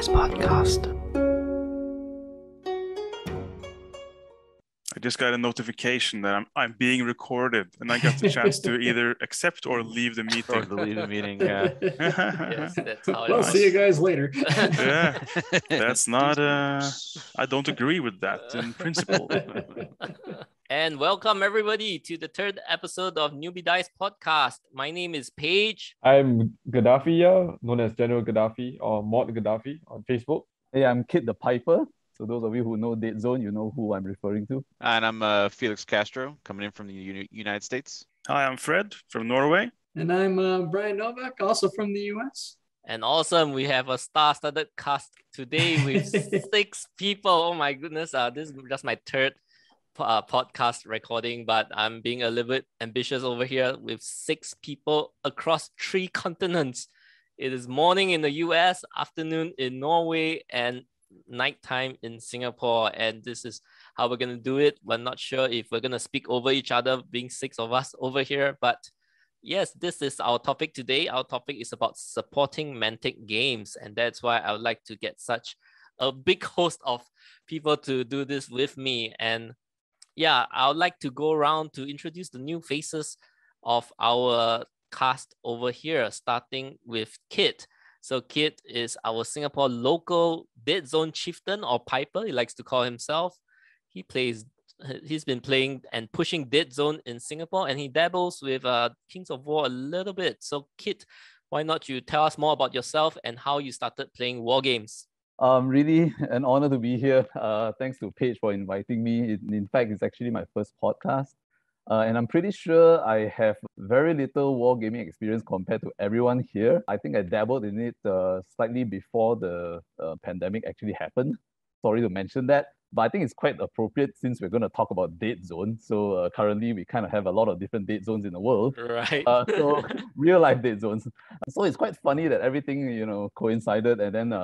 Dice podcast. I just got a notification that I'm being recorded, and I got the chance to either accept or leave the meeting. Or leave the meeting, yeah. Yes, that's how it Well, works. see you guys later. Yeah, that's not. I don't agree with that in principle. And welcome everybody to the third episode of Newbie Dice podcast. My name is Paige. I'm Gaddafi, known as General Gaddafi or Mod Gaddafi on Facebook. Hey, I'm Kid the Piper. So those of you who know Deadzone, you know who I'm referring to. And I'm Felix Castro, coming in from the United States. Hi, I'm Fred from Norway. And I'm Bryan Novak, also from the US. And awesome, we have a star-studded cast today with 6 people. Oh my goodness, this is just my third podcast recording, but I'm being a little bit ambitious over here with 6 people across 3 continents. It is morning in the US, afternoon in Norway, and nighttime in Singapore, and this is how we're going to do it. We're not sure if we're going to speak over each other, being 6 of us over here, but yes, this is our topic today. Our topic is about supporting Mantic Games, and that's why I would like to get such a big host of people to do this with me. And yeah, I would like to go around to introduce the new faces of our cast over here, starting with Kit. So Kit is our Singapore local Deadzone chieftain or piper, he likes to call himself. He's been playing and pushing Deadzone in Singapore, and he dabbles with Kings of War a little bit. So Kit, why not you tell us more about yourself and how you started playing war games? Really an honor to be here. Thanks to Paige for inviting me. In fact, it's actually my first podcast. And I'm pretty sure I have very little wargaming experience compared to everyone here. I think I dabbled in it slightly before the pandemic actually happened. Sorry to mention that, but I think it's quite appropriate since we're going to talk about Deadzone. So currently we kind of have a lot of different Deadzones in the world. Right. So real life Deadzones. So it's quite funny that everything, coincided. And then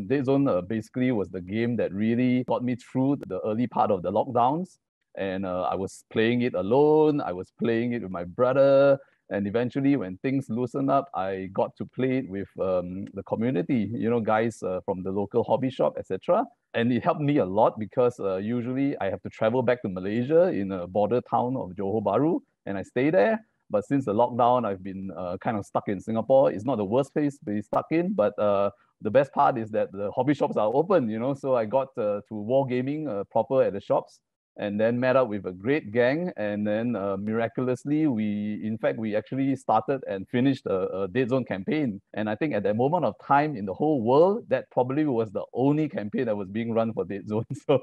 Deadzone basically was the game that really got me through the early part of the lockdowns. And I was playing it alone. I was playing it with my brother. And eventually, when things loosened up, I got to play it with the community, guys from the local hobby shop, etc. And it helped me a lot because usually I have to travel back to Malaysia in a border town of Johor Bahru, and I stay there. But since the lockdown, I've been kind of stuck in Singapore. It's not the worst place to be stuck in, but the best part is that the hobby shops are open, so I got to wargaming proper at the shops. And then met up with a great gang, and then miraculously, we actually started and finished a Deadzone campaign. And I think at that moment of time in the whole world, that probably was the only campaign that was being run for Deadzone. So,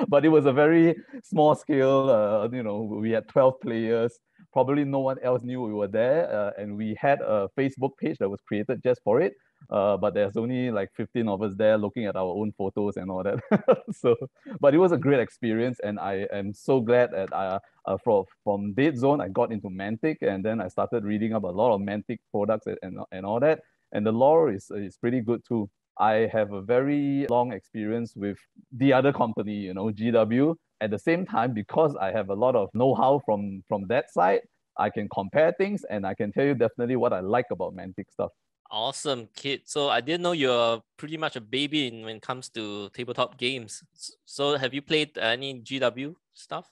but it was a very small scale. We had 12 players. Probably no one else knew we were there, and we had a Facebook page that was created just for it. But there's only like 15 of us there looking at our own photos and all that. But it was a great experience, and I am so glad that from Deadzone I got into Mantic, and then I started reading up a lot of Mantic products and all that. And the lore is pretty good too. I have a very long experience with the other company, GW. At the same time, because I have a lot of know-how from that side, I can compare things, and I can tell you definitely what I like about Mantic stuff. Awesome, Kid. So I didn't know you're pretty much a baby when it comes to tabletop games. So have you played any GW stuff?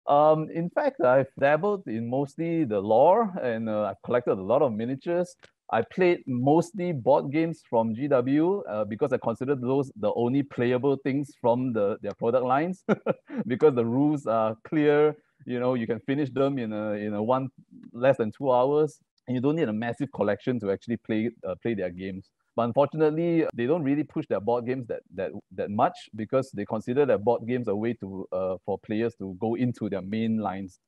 In fact, I've dabbled in mostly the lore, and I've collected a lot of miniatures. I played mostly board games from GW because I considered those the only playable things from their product lines because the rules are clear. You can finish them in a less than 2 hours. And you don't need a massive collection to actually play their games. But unfortunately, they don't really push their board games that much because they consider their board games a way to for players to go into their main lines.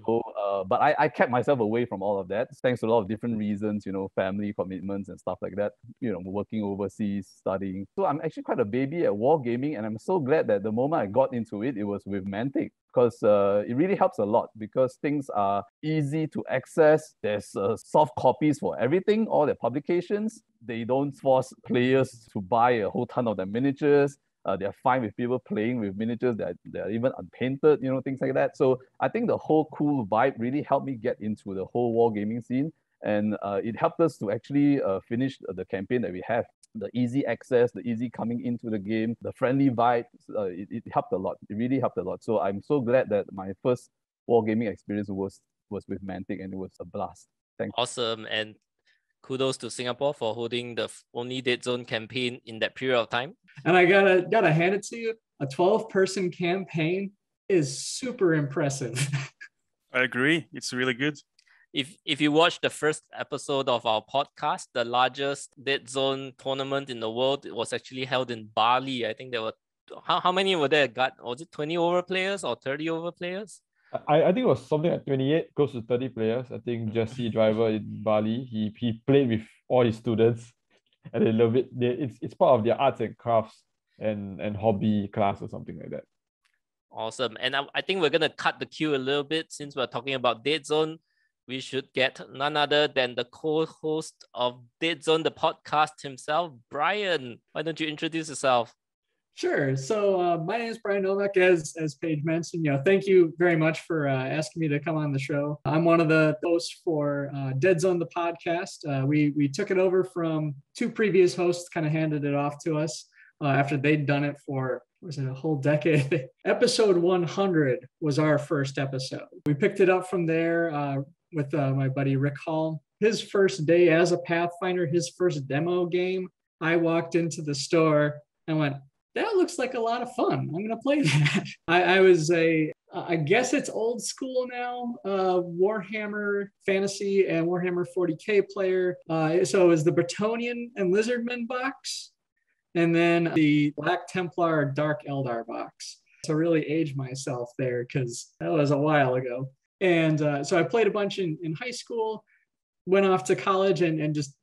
So, but I kept myself away from all of that thanks to a lot of different reasons, family commitments and stuff like that. Working overseas, studying. So I'm actually quite a baby at wargaming, and I'm so glad that the moment I got into it, it was with Mantic. Because it really helps a lot because things are easy to access. There's soft copies for everything, all their publications. They don't force players to buy a whole ton of their miniatures. They're fine with people playing with miniatures that are even unpainted, things like that. So I think the whole cool vibe really helped me get into the whole wargaming scene. And it helped us to actually finish the campaign that we have. The easy access, the easy coming into the game, the friendly vibe, it helped a lot. It really helped a lot. So I'm so glad that my first wargaming experience was with Mantic, and it was a blast. Thanks. Awesome. And kudos to Singapore for holding the only Deadzone campaign in that period of time. And I gotta hand it to you. A 12-person campaign is super impressive. I agree. It's really good. If you watch the first episode of our podcast, the largest Deadzone tournament in the world was actually held in Bali. I think there were, how many were there? Was it 20 over players or 30 over players? I think it was something like 28, close to 30 players. I think Jesse Driver in Bali, he played with all his students and they love it. It's part of their arts and crafts and hobby class or something like that. Awesome. And I think we're going to cut the queue a little bit since we're talking about Deadzone. We should get none other than the co-host of Deadzone, the podcast himself, Bryan. Why don't you introduce yourself? Sure. So my name is Bryan Novak, as Paige mentioned. Thank you very much for asking me to come on the show. I'm one of the hosts for Deadzone, the podcast. We took it over from two previous hosts, kind of handed it off to us after they'd done it for, was it a whole decade? Episode 100 was our first episode. We picked it up from there with my buddy Rick Hall. His first day as a Pathfinder, his first demo game, I walked into the store and went, that looks like a lot of fun. I'm going to play that. I was I guess it's old school now, Warhammer Fantasy and Warhammer 40K player. So it was the Bretonnian and Lizardman box, and then the Black Templar Dark Eldar box. To really age myself there, because that was a while ago. And so I played a bunch in high school, went off to college and just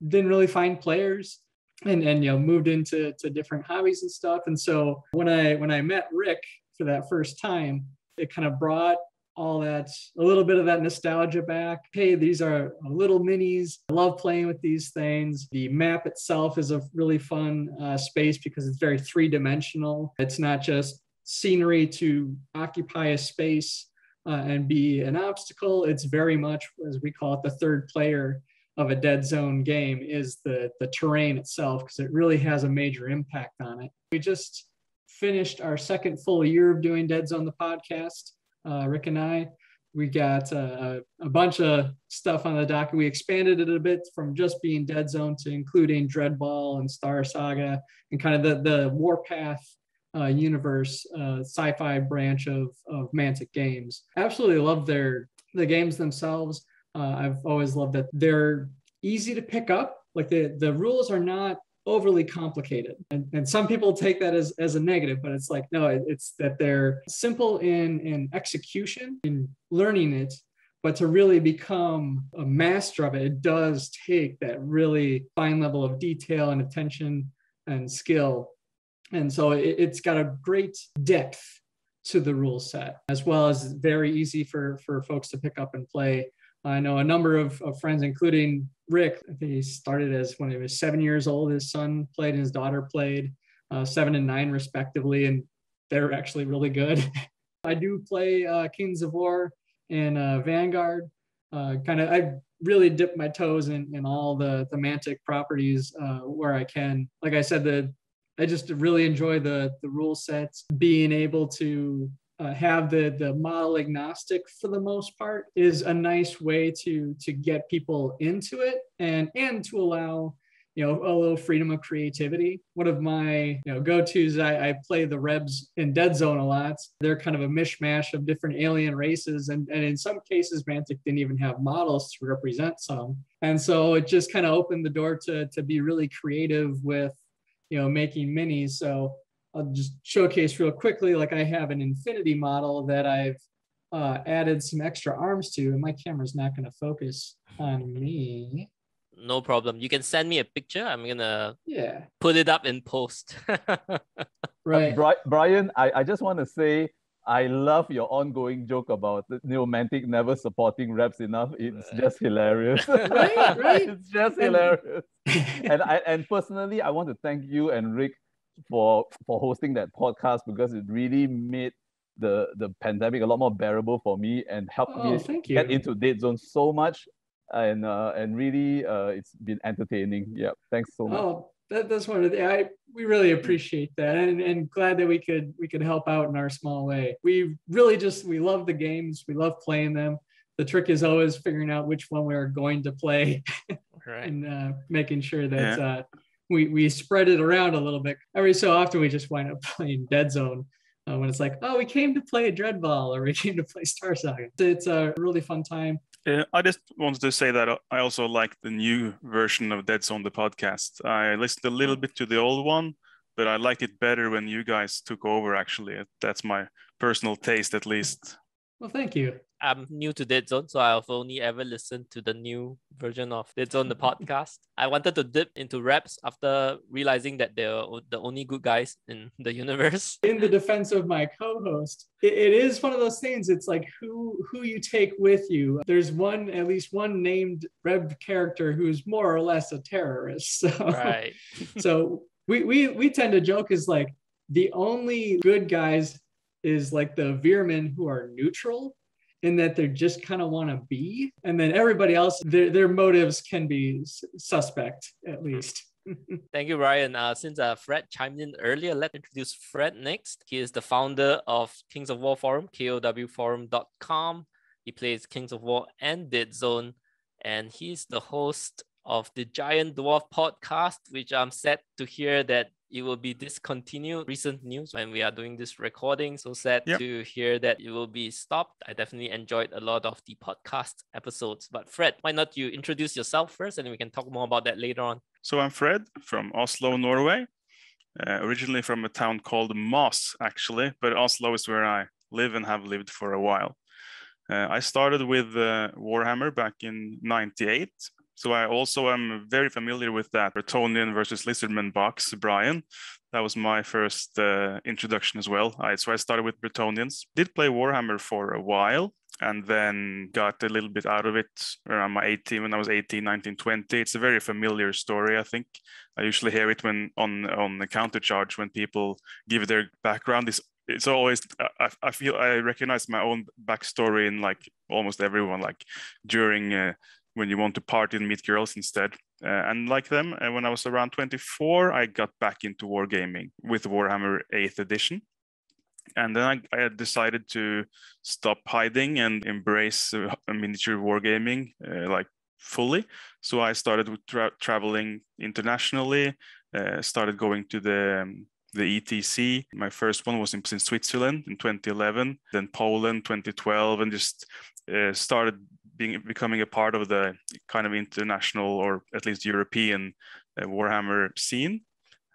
didn't really find players. And moved into different hobbies and stuff. And so when I met Rick for that first time, it kind of brought all that, a little bit of that nostalgia back. Hey, these are little minis. I love playing with these things. The map itself is a really fun space because it's very three-dimensional. It's not just scenery to occupy a space and be an obstacle. It's very much, as we call it, the third player of a Deadzone game is the terrain itself, because it really has a major impact on it. We just finished our second full year of doing Deadzone, the podcast, Rick and I. We got a bunch of stuff on the docket. We expanded it a bit from just being Deadzone to including Dreadball and Star Saga and kind of the Warpath universe, sci-fi branch of Mantic Games. Absolutely love the games themselves. I've always loved that they're easy to pick up. Like the rules are not overly complicated. And some people take that as a negative, but it's like, no, it's that they're simple in execution, in learning it, but to really become a master of it, it does take that really fine level of detail and attention and skill. And so it's got a great depth to the rule set, as well as very easy for folks to pick up and play. I know a number of friends, including Rick. I think he started when he was 7 years old. His son played and his daughter played, 7 and 9 respectively, and they're actually really good. I do play Kings of War and Vanguard. I really dip my toes in all the Mantic properties where I can. Like I said, I just really enjoy the rule sets. Being able to have the model agnostic for the most part is a nice way to get people into it and to allow a little freedom of creativity. One of my go-tos, I play the Rebs in Deadzone a lot. They're kind of a mishmash of different alien races, and in some cases Mantic didn't even have models to represent some, and so it just kind of opened the door to be really creative with making minis. So I'll just showcase real quickly, like I have an Infinity model that I've added some extra arms to, and my camera's not going to focus on me. No problem. You can send me a picture. I'm going to Yeah. put it up in post. Right. Bryan, I just want to say, I love your ongoing joke about Mantic never supporting reps enough. It's just hilarious. Right. It's just hilarious. And personally, I want to thank you and Rick for hosting that podcast, because it really made the pandemic a lot more bearable for me and helped me Thank you. get into Deadzone so much. and really it's been entertaining. Yeah, thanks so much. Oh, that's one of the we really appreciate that, and glad that we could help out in our small way. We really we love the games, we love playing them. The trick is always figuring out which one we're going to play, Right. and making sure that we spread it around a little bit. Every so often we just wind up playing Deadzone. When it's like, oh, we came to play Dreadball, or we came to play Star Saga. It's a really fun time. I just wanted to say that I also like the new version of Deadzone, the podcast. I listened a little bit to the old one, but I liked it better when you guys took over, actually. That's my personal taste, at least. Well, thank you. I'm new to Deadzone, so I've only ever listened to the new version of Deadzone, the podcast. I wanted to dip into raps after realizing that they're the only good guys in the universe. In the defense of my co-host, it is one of those things. It's like who you take with you. There's at least one named Reb character who's more or less a terrorist. So, Right. So we tend to joke is like the only good guys is like the Veermen who are neutral, in that they just kind of want to be, and then everybody else, their motives can be suspect, at least. Thank you, Bryan. Since Fred chimed in earlier, let's introduce Fred next. He is the founder of Kings of War Forum, kowforum.com. He plays Kings of War and Deadzone, and he's the host of the Giant Dwarf podcast, which I'm sad to hear that it will be discontinued. Recent news when we are doing this recording. So sad to hear that it will be stopped. I definitely enjoyed a lot of the podcast episodes. But Fred, why not you introduce yourself first, and we can talk more about that later on. So I'm Fred from Oslo, Norway. Originally from a town called Moss, actually, but Oslo is where I live and have lived for a while. I started with Warhammer back in '98. So I also am very familiar with that Bretonnian versus Lizardman box, Bryan. That was my first introduction as well. So I started with Bretonnians. Did play Warhammer for a while, and then got a little bit out of it around when I was 18, 19, 20. It's a very familiar story, I think. I usually hear it when on the counter charge when people give their background. It's always, I feel I recognize my own backstory in like almost everyone, like during when you want to party and meet girls instead. And like them, when I was around 24, I got back into wargaming with Warhammer 8th edition. And then I decided to stop hiding and embrace miniature wargaming like fully. So I started with traveling internationally, started going to the ETC. My first one was in Switzerland in 2011, then Poland 2012, and just started becoming a part of the kind of international, or at least European Warhammer scene.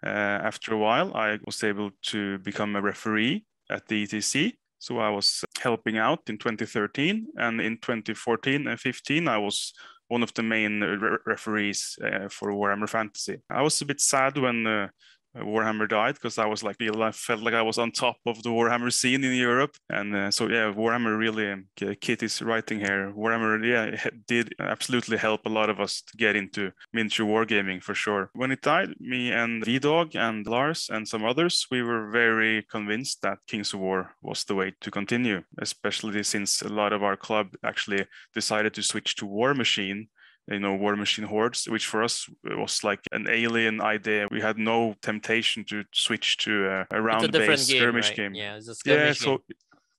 After a while, I was able to become a referee at the ETC. So I was helping out in 2013, and in 2014 and 15, I was one of the main referees for Warhammer Fantasy. I was a bit sad when Warhammer died, because I felt like I was on top of the Warhammer scene in Europe. And so Warhammer really, Kit is writing here, Warhammer did absolutely help a lot of us to get into miniature wargaming for sure. When it died, me and V-Dog and Lars and some others, we were very convinced that Kings of War was the way to continue, especially since a lot of our club actually decided to switch to War Machine. War Machine Hordes, which for us was like an alien idea. We had no temptation to switch to a round-based skirmish game. Yeah, it's a skirmish game.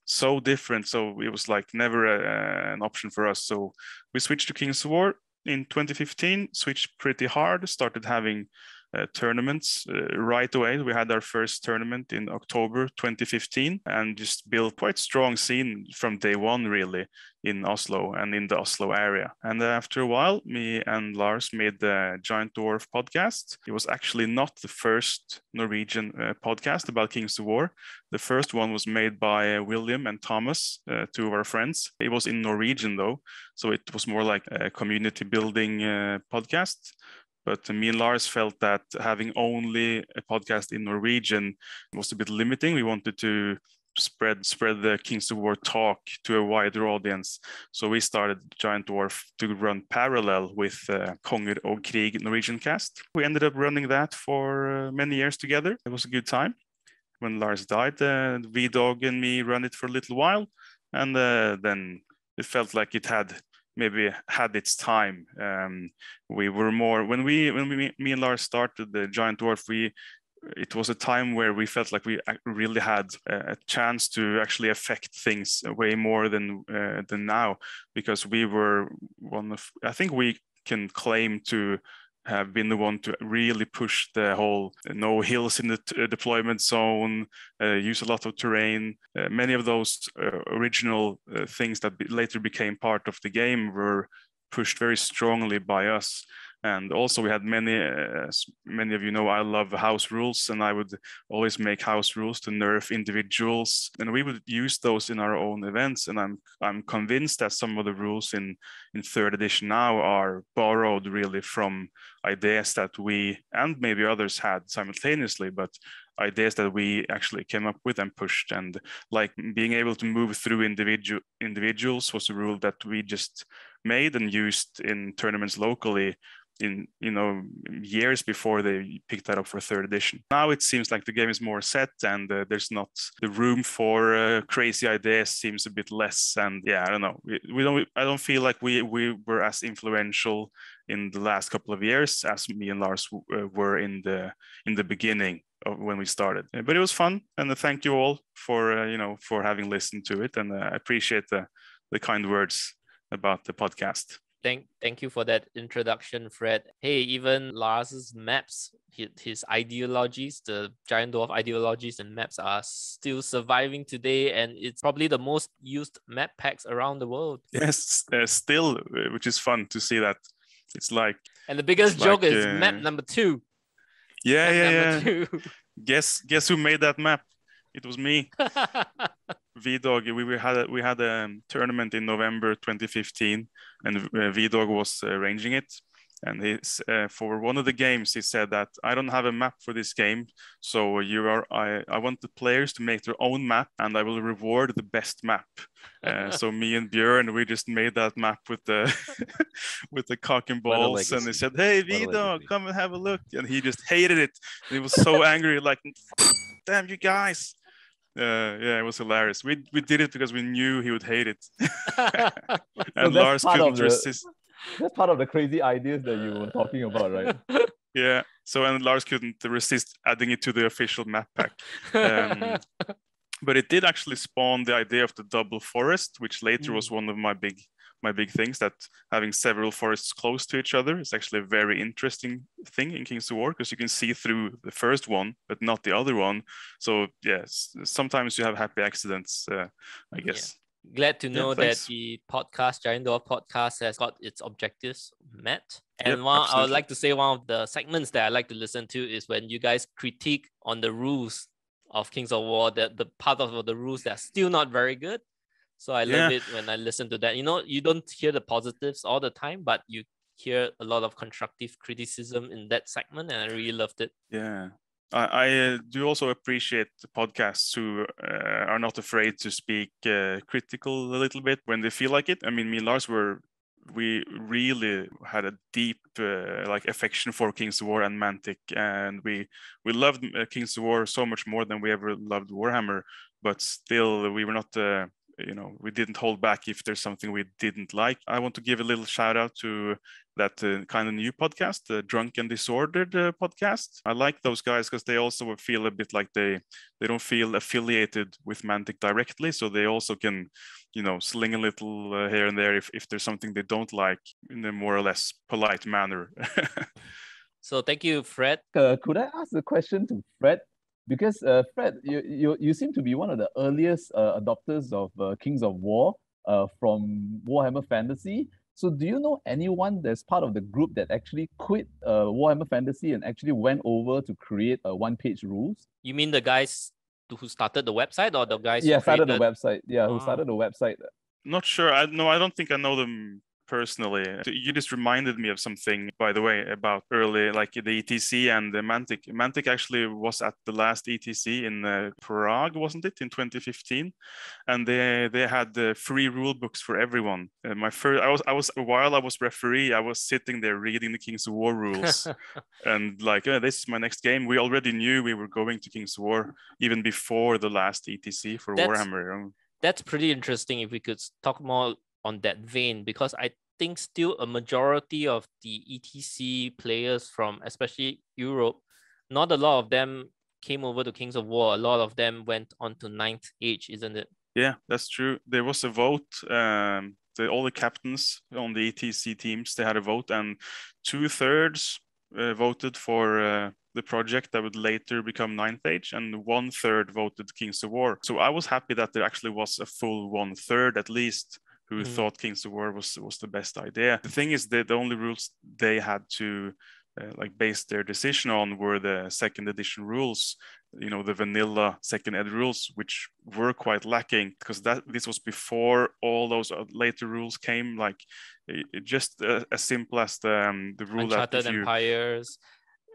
So different. So it was like never an option for us. So we switched to Kings of War in 2015, switched pretty hard, started having tournaments right away. We had our first tournament in October 2015, and just built quite strong scene from day one, really, in Oslo and in the Oslo area. And after a while, me and Lars made the Giant Dwarf podcast. It was actually not the first Norwegian podcast about Kings of War. The first one was made by William and Thomas, two of our friends. It was in Norwegian though, so it was more like a community building podcast. But me and Lars felt that having only a podcast in Norwegian was a bit limiting. We wanted to spread the Kings of War talk to a wider audience. So we started Giant Dwarf to run parallel with Konger og Krig Norwegian cast. We ended up running that for many years together. It was a good time. When Lars died, V-Dog and me ran it for a little while. And then it felt like it had maybe had its time. We were more when me and Lars started the Giant Dwarf. It was a time where we felt like we really had a chance to actually affect things way more than now, because we were I think we can claim to have been the one to really push the whole no hills in the deployment zone, use a lot of terrain. Many of those original things that later became part of the game were pushed very strongly by us. And also we had many of you know, I love house rules, and I would always make house rules to nerf individuals, and we would use those in our own events. And I'm convinced that some of the rules in third edition now are borrowed really from ideas that we and maybe others had simultaneously, but ideas that we actually came up with and pushed. And like being able to move through individuals was a rule that we just made and used in tournaments locally in, you know, years before they picked that up for third edition. Now it seems like the game is more set, and there's not the room for crazy ideas seems a bit less. And yeah, I don't know. I don't feel like we were as influential in the last couple of years as me and Lars were in the beginning of when we started. But it was fun, and thank you all for you know, for having listened to it, and I appreciate the kind words about the podcast. Thank you for that introduction, Fred. Hey, even Lars's maps, his ideologies, the Giant Dwarf ideologies and maps are still surviving today, and it's probably the most used map packs around the world. Yes, still, which is fun to see that. It's like, and the biggest joke like, is map number 2. Yeah. Number 2. Guess who made that map? It was me. V-Dog. We had a tournament in November 2015, and V-Dog was arranging it. And he's for one of the games, he said that I don't have a map for this game, so I want the players to make their own map, and I will reward the best map. So me and Björn, we just made that map with the with the cock and balls, and they said, "Hey V-Dog, come and have a look," and he just hated it. And he was so angry, like, "Damn you guys!" Yeah, it was hilarious. We did it because we knew he would hate it, and Lars couldn't resist. That's part of the crazy ideas that you were talking about, right? Yeah. So, and Lars couldn't resist adding it to the official map pack. But it did actually spawn the idea of the double forest, which later was one of my big things, that having several forests close to each other is actually a very interesting thing in Kings of War, because you can see through the first one, but not the other one. So yes, sometimes you have happy accidents, I guess. Yeah. Glad to know that the podcast, Giant Dwarf podcast, has got its objectives met. And I would like to say one of the segments that I like to listen to is when you guys critique on the rules of Kings of War, the part of the rules that are still not very good. So I love it when I listen to that. You know, you don't hear the positives all the time, but you hear a lot of constructive criticism in that segment, and I really loved it. Yeah. I do also appreciate the podcasts who are not afraid to speak critical a little bit when they feel like it. I mean, me and Lars we really had a deep like affection for Kings of War and Mantic, and we loved Kings of War so much more than we ever loved Warhammer. But still, we were not you know, we didn't hold back if there's something we didn't like. I want to give a little shout out to that kind of new podcast, the Drunk and Disordered podcast. I like those guys because they also feel a bit like they don't feel affiliated with Mantic directly, so they also can, you know, sling a little here and there if there's something they don't like in a more or less polite manner. So thank you, Fred. Could I ask a question to Fred? Because Fred, you seem to be one of the earliest adopters of Kings of War from Warhammer Fantasy. So do you know anyone that's part of the group that actually quit Warhammer Fantasy and actually went over to create one-page rules? You mean the guys who started the website, or the guys who started the website? Yeah, who started the website. Not sure. I don't think I know them personally. You just reminded me of something, by the way, about early, like the ETC and the Mantic. Mantic actually was at the last ETC in Prague, wasn't it, in 2015? And they had free rule books for everyone. While I was referee, I was sitting there reading the Kings of War rules, and like, this is my next game. We already knew we were going to Kings of War even before the last ETC for Warhammer. That's pretty interesting. If we could talk more on that vein, because I think still a majority of the ETC players from especially Europe, not a lot of them came over to Kings of War. A lot of them went on to Ninth Age, isn't it? Yeah, that's true. There was a vote. All the captains on the ETC teams, they had a vote, and 2/3 voted for the project that would later become Ninth Age, and 1/3 voted Kings of War. So I was happy that there actually was a full 1/3 at least who thought Kings of War was the best idea. The thing is that the only rules they had to base their decision on were the second edition rules, the vanilla second ed rules, which were quite lacking because this was before all those later rules came, just as simple as the rule Uncharted that if you, Empires.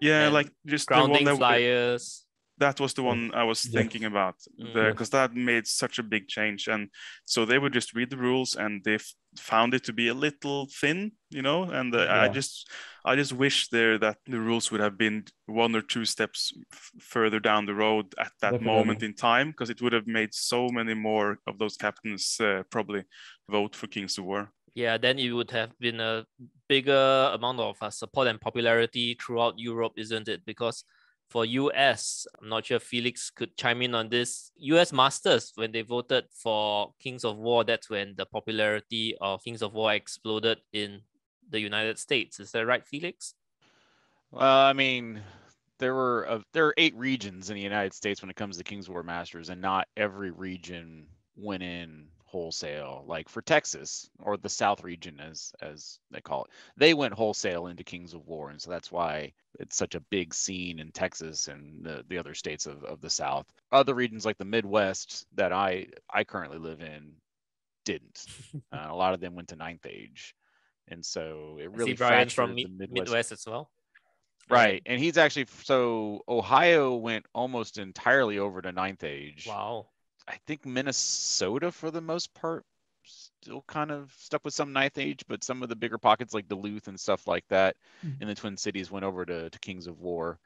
yeah, like just the one Grounding that Flyers. That was the one I was thinking about, because that made such a big change. And so they would just read the rules, and they found it to be a little thin, And I just wish that the rules would have been 1 or 2 steps further down the road at that moment in time, because it would have made so many more of those captains probably vote for Kings of War. Yeah, then it would have been a bigger amount of support and popularity throughout Europe, isn't it? Because for US, I'm not sure if Felix could chime in on this. US Masters, when they voted for Kings of War, that's when the popularity of Kings of War exploded in the United States. Is that right, Felix? Well, I mean, there are 8 regions in the United States when it comes to Kings of War Masters, and not every region went in wholesale. Like for Texas, or the South region as they call it, they went wholesale into Kings of War, and so that's why it's such a big scene in Texas and the other states of the South. Other regions like the Midwest that I currently live in didn't. A lot of them went to Ninth Age, and so it really Bryan fractured from the Midwest as well. Right, and he's actually, so Ohio went almost entirely over to Ninth Age. Wow. I think Minnesota, for the most part, still kind of stuck with some Ninth Age, but some of the bigger pockets like Duluth and stuff like that in the Twin Cities went over to Kings of War.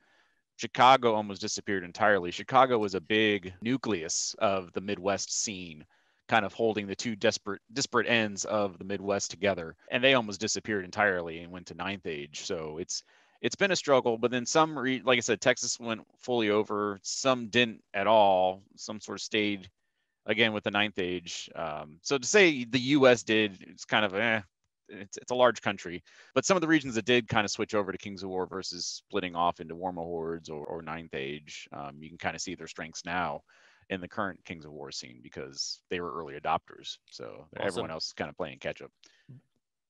Chicago almost disappeared entirely. Chicago was a big nucleus of the Midwest scene, kind of holding the two disparate ends of the Midwest together, and they almost disappeared entirely and went to Ninth Age. So it's been a struggle, but then some, like I said, Texas went fully over. Some didn't at all. Some sort of stayed, again, with the Ninth Age. So to say the U.S. did, it's kind of, it's a large country. But some of the regions that did kind of switch over to Kings of War versus splitting off into Warma Hordes or Ninth Age, you can kind of see their strengths now in the current Kings of War scene because they were early adopters. So everyone else is kind of playing catch up.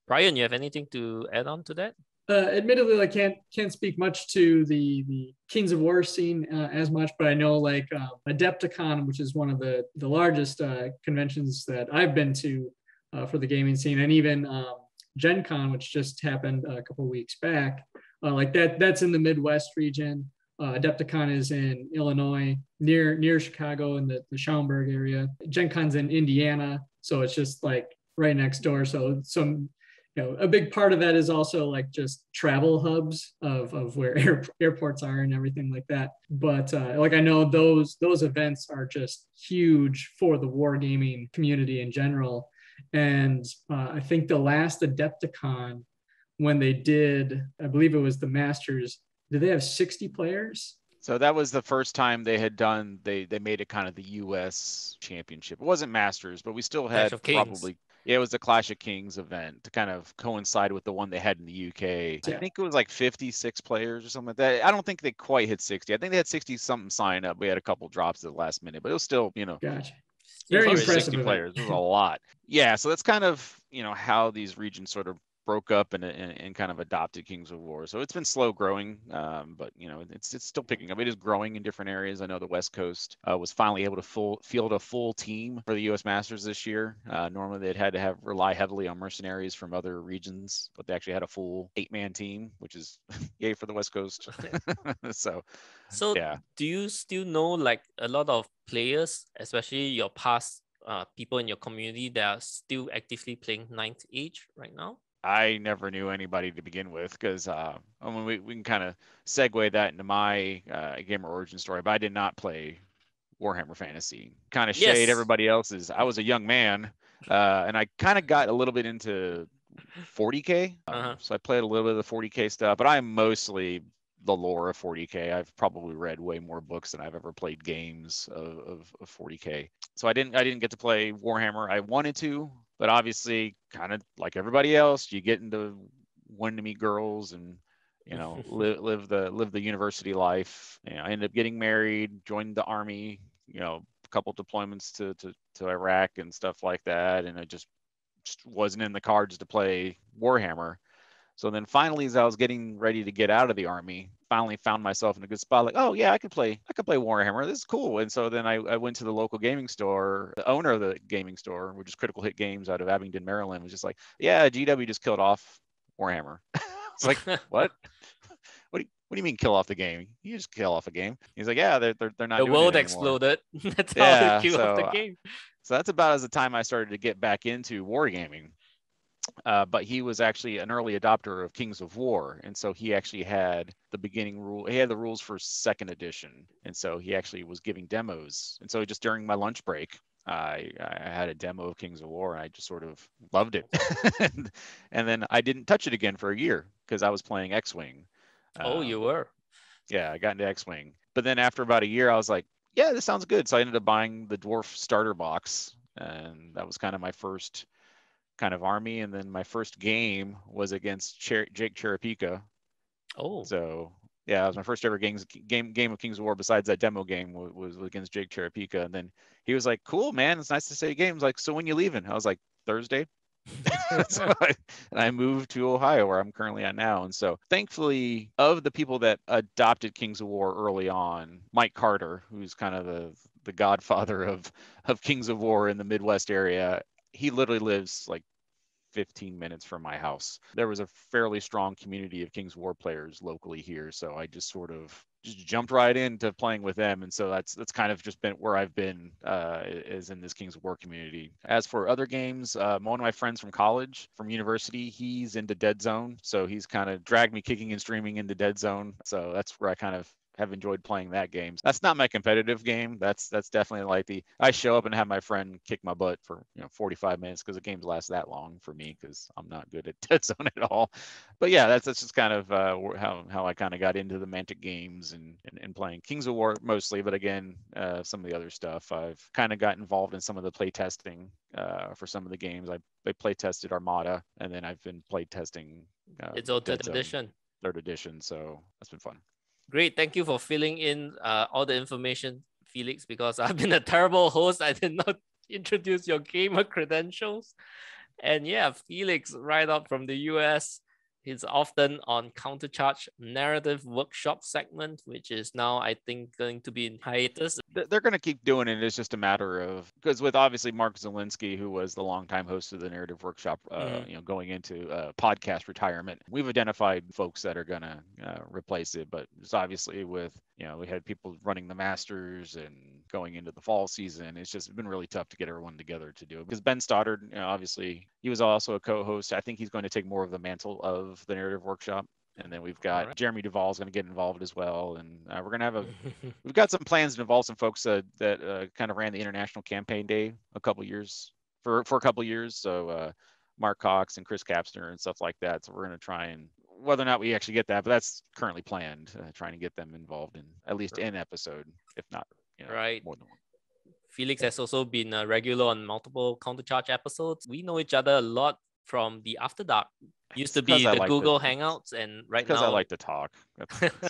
Bryan, you have anything to add on to that? Admittedly, I can't speak much to the Kings of War scene as much, but I know Adepticon, which is one of the largest conventions that I've been to for the gaming scene, and even Gen Con, which just happened a couple of weeks back, that's in the Midwest region. Adepticon is in Illinois, near Chicago in the Schaumburg area. Gen Con's in Indiana, so it's just right next door. So some. A big part of that is also just travel hubs of where airports are and everything like that. But I know those events are just huge for the wargaming community in general. And I think the last Adepticon, when they did, I believe it was the Masters, did they have 60 players? So that was the first time they had done, they made it kind of the U.S. championship. It wasn't Masters, but we still had probably... Yeah, it was the Clash of Kings event to kind of coincide with the one they had in the UK. Yeah. I think it was 56 players or something like that. I don't think they quite hit 60. I think they had 60 something sign up. We had a couple drops at the last minute, but it was still, Gotcha. Very impressive. 60 players. It was a lot. Yeah, so that's kind of, how these regions sort of broke up and kind of adopted Kings of War. So it's been slow growing, but it's still picking up. It is growing in different areas. I know the West Coast was finally able to field a full team for the US Masters this year. Normally they'd had to rely heavily on mercenaries from other regions, but they actually had a full 8-man team, which is yay for the West Coast. so yeah. Do you still know a lot of players, especially your past people in your community that are still actively playing Ninth Age right now? I never knew anybody to begin with because we can kind of segue that into my gamer origin story, but I did not play Warhammer Fantasy. Kind of shade everybody else's. I was a young man and I kind of got a little bit into 40K. So I played a little bit of the 40K stuff, but I'm mostly the lore of 40K. I've probably read way more books than I've ever played games of 40K. So I didn't get to play Warhammer. I wanted to, but obviously, kind of like everybody else, you get into wanting to meet girls and live the university life. I ended up getting married, joined the army. A couple deployments to Iraq and stuff like that, and I just wasn't in the cards to play Warhammer. So then finally, as I was getting ready to get out of the army, finally found myself in a good spot. Like, oh yeah, I could play Warhammer. This is cool. And so then I went to the local gaming store. The owner of the gaming store, which is Critical Hit Games out of Abingdon, Maryland, was just like, yeah, GW just killed off Warhammer. It's like, what? What do you mean kill off the game? You just kill off a game. He's like, yeah, they're not. The doing world it exploded. That's how they killed off the game. So that's about as the time I started to get back into wargaming. But he was actually an early adopter of Kings of War, and so he actually had the beginning rule. He had the rules for second edition, and so he actually was giving demos. And so just during my lunch break, I had a demo of Kings of War, and I just sort of loved it. And then I didn't touch it again for a year because I was playing X-Wing. Oh, you were? Yeah, I got into X-Wing. But then after about a year, I was like, yeah, this sounds good. So I ended up buying the Dwarf starter box, and that was kind of my first kind of army. And then my first game was against Jake Cherapika. Oh. So yeah, it was my first ever game of Kings of War besides that demo game was against Jake Cherapika. And then he was like, cool, man, it's nice to see games. Like, so when you leaving? I was like, Thursday. And I moved to Ohio, where I'm currently at now. And so thankfully, of the people that adopted Kings of War early on, Mike Carter, who's kind of the godfather of Kings of War in the Midwest area, he literally lives like 15 minutes from my house. There was a fairly strong community of Kings of War players locally here, so I just sort of just jumped right into playing with them. And so that's kind of just been where I've been, is in this Kings of War community. As for other games, one of my friends from college, from university, he's into Deadzone, so he's kind of dragged me kicking and streaming into Deadzone. So that's where I kind of have enjoyed playing that game. That's not my competitive game. That's definitely like I show up and have my friend kick my butt for 45 minutes because the games last that long for me because I'm not good at Deadzone at all. But yeah, that's just kind of how I kind of got into the Mantic Games and playing Kings of War mostly. But again, some of the other stuff, I've kind of got involved in some of the play testing for some of the games. I play tested Armada, and then I've been play testing. It's all third edition. Third edition, so that's been fun. Great. Thank you for filling in all the information, Felix, because I've been a terrible host. I did not introduce your gamer credentials. And yeah, Felix, right up from the US, he's often on Countercharge Narrative Workshop segment, which is now, I think, going to be in hiatus. They're going to keep doing it. It's just a matter of, because with obviously Mark Zielinski, who was the longtime host of the Narrative Workshop, going into podcast retirement, we've identified folks that are going to replace it. But it's obviously with, we had people running the Masters and going into the fall season. It's just been really tough to get everyone together to do it. Because Ben Stoddard, obviously, he was also a co-host. I think he's going to take more of the mantle of the Narrative Workshop. And then we've got Jeremy Duvall's going to get involved as well. And we're going to have we've got some plans to involve some folks that kind of ran the International Campaign Day a couple years. So Mark Cox and Chris Kapsner and stuff like that. So we're going to try and, whether or not we actually get that, but that's currently planned, trying to get them involved in at least an episode, if not more than one. Felix has also been a regular on multiple Countercharge episodes. We know each other a lot from the After Dark. Used to be the Google Hangouts, and right now, because I like to talk.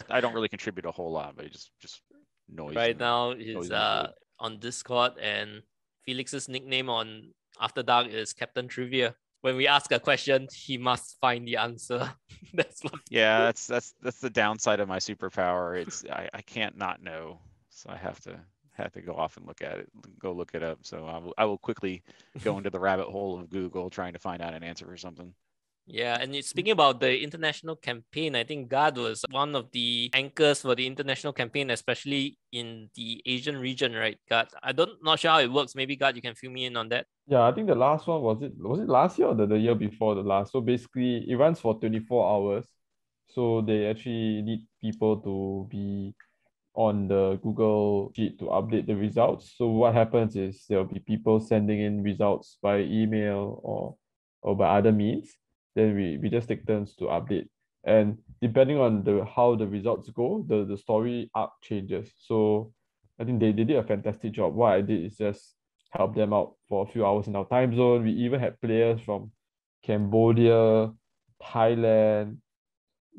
I don't really contribute a whole lot, but just noise. Right now, he's on Discord, and Felix's nickname on After Dark is Captain Trivia. When we ask a question, he must find the answer. That's the downside of my superpower. It's I can't not know, so I have to go off and look it up. So I will quickly go into the rabbit hole of Google trying to find out an answer for something. Yeah, and speaking about the international campaign, I think Gad was one of the anchors for the international campaign, especially in the Asian region, right, Gad? Not sure how it works. Maybe, Gad, you can fill me in on that. Yeah, I think the last one, was it last year or the year before the last? So basically, it runs for 24 hours. So they actually need people to be on the Google Sheet to update the results. So what happens is there'll be people sending in results by email or by other means. then we just take turns to update. And depending on how the results go, the story arc changes. So I think they did a fantastic job. What I did is just help them out for a few hours in our time zone. We even had players from Cambodia, Thailand.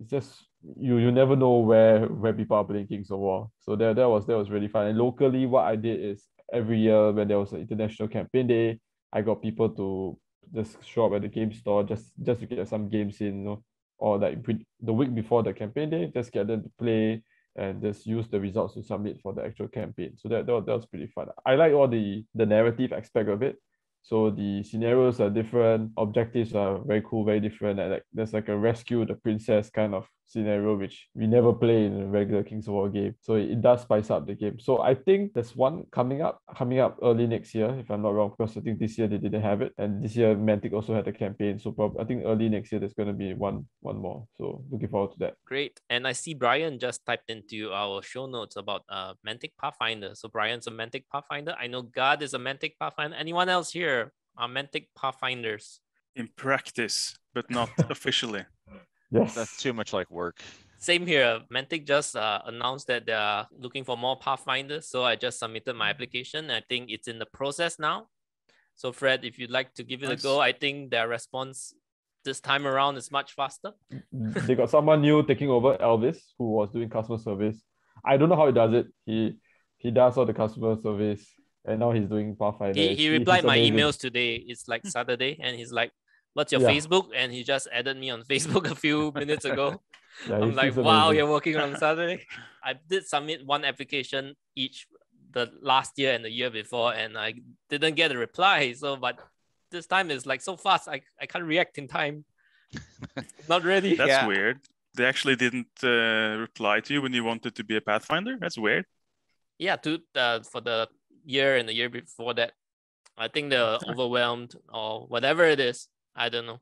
It's just you never know where people are playing Kings of War. So that was really fun. And locally, what I did is every year when there was an international campaign day, I got people to just show up at the game store just to get some games in, you know, or like the week before the campaign day, just get them to play and just use the results to submit for the actual campaign. So that was pretty fun. I like all the narrative aspect of it. So the scenarios are different, objectives are very cool, very different. And like there's like a rescue the princess kind of scenario, which we never play in a regular Kings of War game. So it does spice up the game. So I think there's one coming up early next year, if I'm not wrong, because I think this year they didn't have it. And this year Mantic also had a campaign. So I think early next year there's gonna be one more. So looking forward to that. Great. And I see Bryan just typed into our show notes about Mantic Pathfinder. So Bryan's a Mantic Pathfinder. I know God is a Mantic Pathfinder. Anyone else here are Mantic Pathfinders? In practice, but not officially. Yes. That's too much like work. Same here. Mantic just announced that they are looking for more Pathfinders. So I just submitted my application. I think it's in the process now. So Fred, if you'd like to give it a go, I think their response this time around is much faster. They got someone new taking over, Elvis, who was doing customer service. I don't know how he does it. He does all the customer service, and now he's doing Pathfinder. He replied my emails today. It's like Saturday, and he's like, "What's your Facebook?" And he just added me on Facebook a few minutes ago. Yeah, I'm like, amazing. wow, you're working on Saturday. I did submit one application each the last year and the year before, and I didn't get a reply. So, but this time is like so fast, I can't react in time. Not ready. That's weird. They actually didn't reply to you when you wanted to be a Pathfinder? That's weird. Yeah, for the year and the year before that. I think they're overwhelmed or whatever it is. I don't know.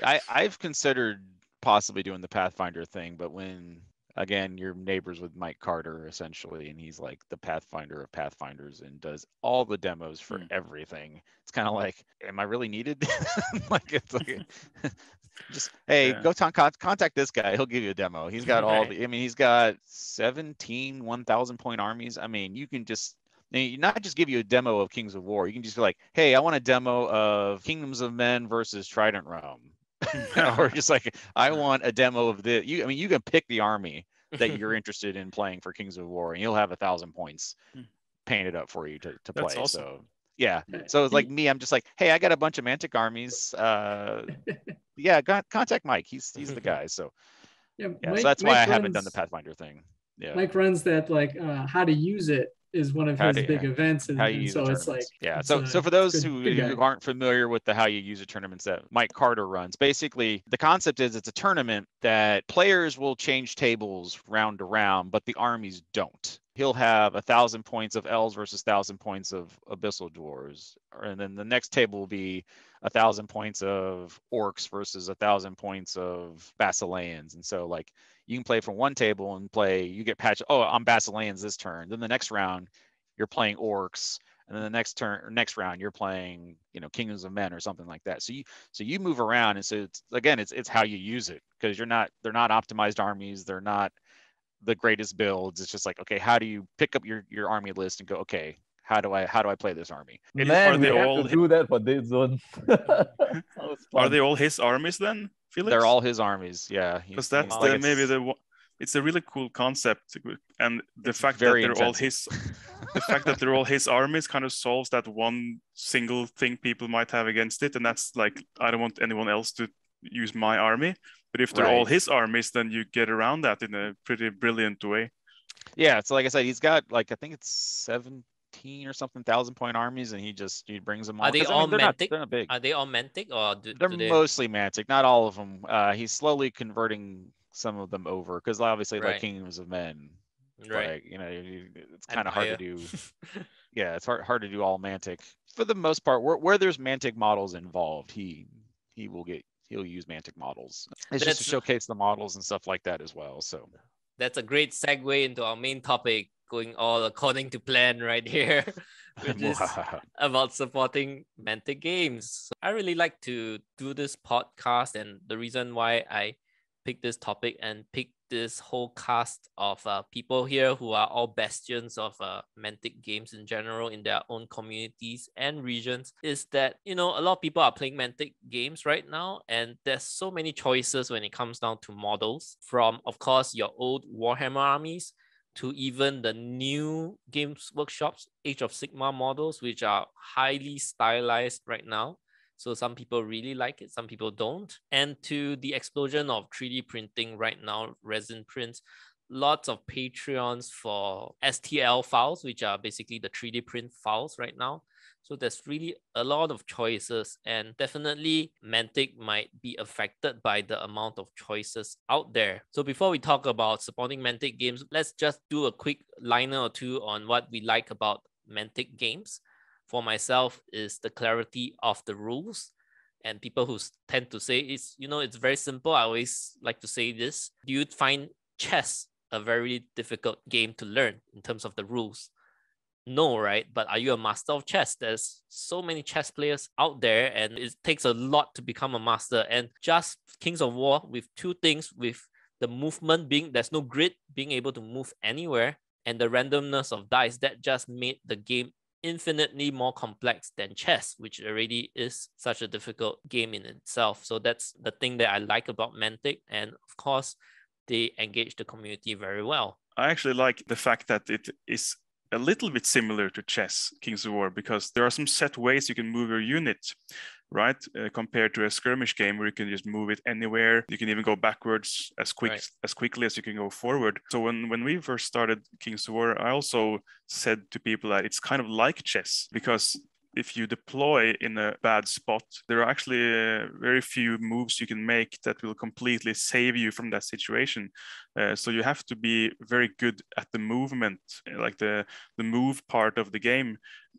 I've considered possibly doing the Pathfinder thing, but when, again, you're neighbors with Mike Carter, essentially, and he's like the Pathfinder of Pathfinders and does all the demos for everything. It's kind of like, am I really needed? Like, it's like, just, hey, go contact this guy. He'll give you a demo. He's got he's got 17 1,000 point armies. I mean, you can just, not just give you a demo of Kings of War. You can just be like, hey, I want a demo of Kingdoms of Men versus Trident Realm. Or just like, I want a demo of this. You can pick the army that you're interested in playing for Kings of War, and you'll have 1,000 points painted up for you to play. Awesome. So yeah. So it's like me, I'm just like, hey, I got a bunch of Mantic armies. Contact Mike. He's the guy. So Mike, so that's why I haven't done the Pathfinder thing. Yeah. Mike runs that like how to use it is one of his big events, and so it's like so for those who aren't familiar with the how you use a tournaments that Mike Carter runs, basically the concept is it's a tournament that players will change tables round to round, but the armies don't. He'll have 1,000 points of elves versus 1,000 points of abyssal dwarves, and then the next table will be 1,000 points of orcs versus 1,000 points of Basileans. And so like you can play from one table and you get patched. Oh, I'm Basileans this turn. Then the next round you're playing orcs, and then the next round you're playing, Kingdoms of Men or something like that. So you move around, and so it's how you use it, because they're not optimized armies. They're not the greatest builds. It's just like, okay, how do you pick up your army list and go, okay, how do I play this army? Man, we have to do that for Deadzone. Are they all his armies then, Felix? They're all his armies, yeah. Because that's it's a really cool concept, and the fact that they're all his armies kind of solves that one single thing people might have against it, and that's like, I don't want anyone else to use my army. But if they're all his armies, then you get around that in a pretty brilliant way. Yeah, so like I said, he's got like, I think it's 17 or something 1,000 point armies, and he brings them all. Are they all Mantic? They're not big. Are they all Mantic, or they're mostly Mantic? Not all of them. He's slowly converting some of them over, because obviously like Kingdoms of Men, like, it's kind of hard to do. Yeah, it's hard to do all Mantic for the most part. Where there's Mantic models involved, he'll use Mantic models. It's just to showcase the models and stuff like that as well. So that's a great segue into our main topic, going all according to plan right here. which is about supporting Mantic Games. I really like to do this podcast, and the reason why I picked this topic and picked this whole cast of people here who are all bastions of Mantic Games in general in their own communities and regions is that, a lot of people are playing Mantic Games right now, and there's so many choices when it comes down to models, from, of course, your old Warhammer armies to even the new Games Workshop's Age of Sigmar models, which are highly stylized right now. So some people really like it, some people don't. And to the explosion of 3D printing right now, resin prints, lots of Patreons for STL files, which are basically the 3D print files right now. So there's really a lot of choices, and definitely Mantic might be affected by the amount of choices out there. So before we talk about supporting Mantic Games, let's just do a quick liner or two on what we like about Mantic Games. For myself, is the clarity of the rules. And people who tend to say it's very simple. I always like to say this. Do you find chess a very difficult game to learn in terms of the rules? No, right? But are you a master of chess? There's so many chess players out there, and it takes a lot to become a master. And just Kings of War, with two things, with the movement being, there's no grid, being able to move anywhere, and the randomness of dice, that just made the game infinitely more complex than chess, which already is such a difficult game in itself. So that's the thing that I like about Mantic. And of course, they engage the community very well. I actually like the fact that it is a little bit similar to chess, Kings of War, because there are some set ways you can move your unit, right? Compared to a skirmish game where you can just move it anywhere. You can even go backwards as quickly as you can go forward. So when we first started Kings of War, I also said to people that it's kind of like chess, because if you deploy in a bad spot, there are actually very few moves you can make that will completely save you from that situation. So you have to be very good at the movement, like the move part of the game,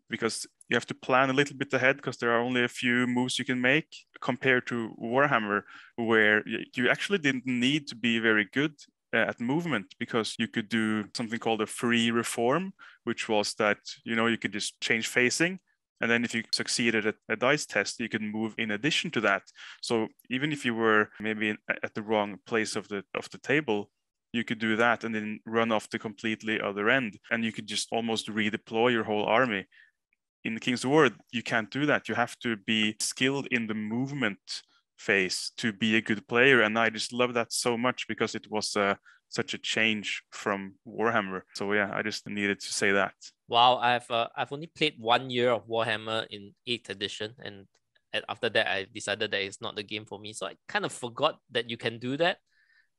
because you have to plan a little bit ahead, because there are only a few moves you can make, compared to Warhammer, where you actually didn't need to be very good at movement, because you could do something called a free reform, which was that, you could just change facing. And then if you succeeded at a dice test, you could move in addition to that. So even if you were maybe at the wrong place of the table, you could do that and then run off the completely other end. And you could just almost redeploy your whole army. In the Kings of War, you can't do that. You have to be skilled in the movement phase to be a good player. And I just love that so much, because it was such a change from Warhammer. So yeah, I just needed to say that. Wow, I've only played 1 year of Warhammer in 8th edition, and after that I decided that it's not the game for me. So I kind of forgot that you can do that,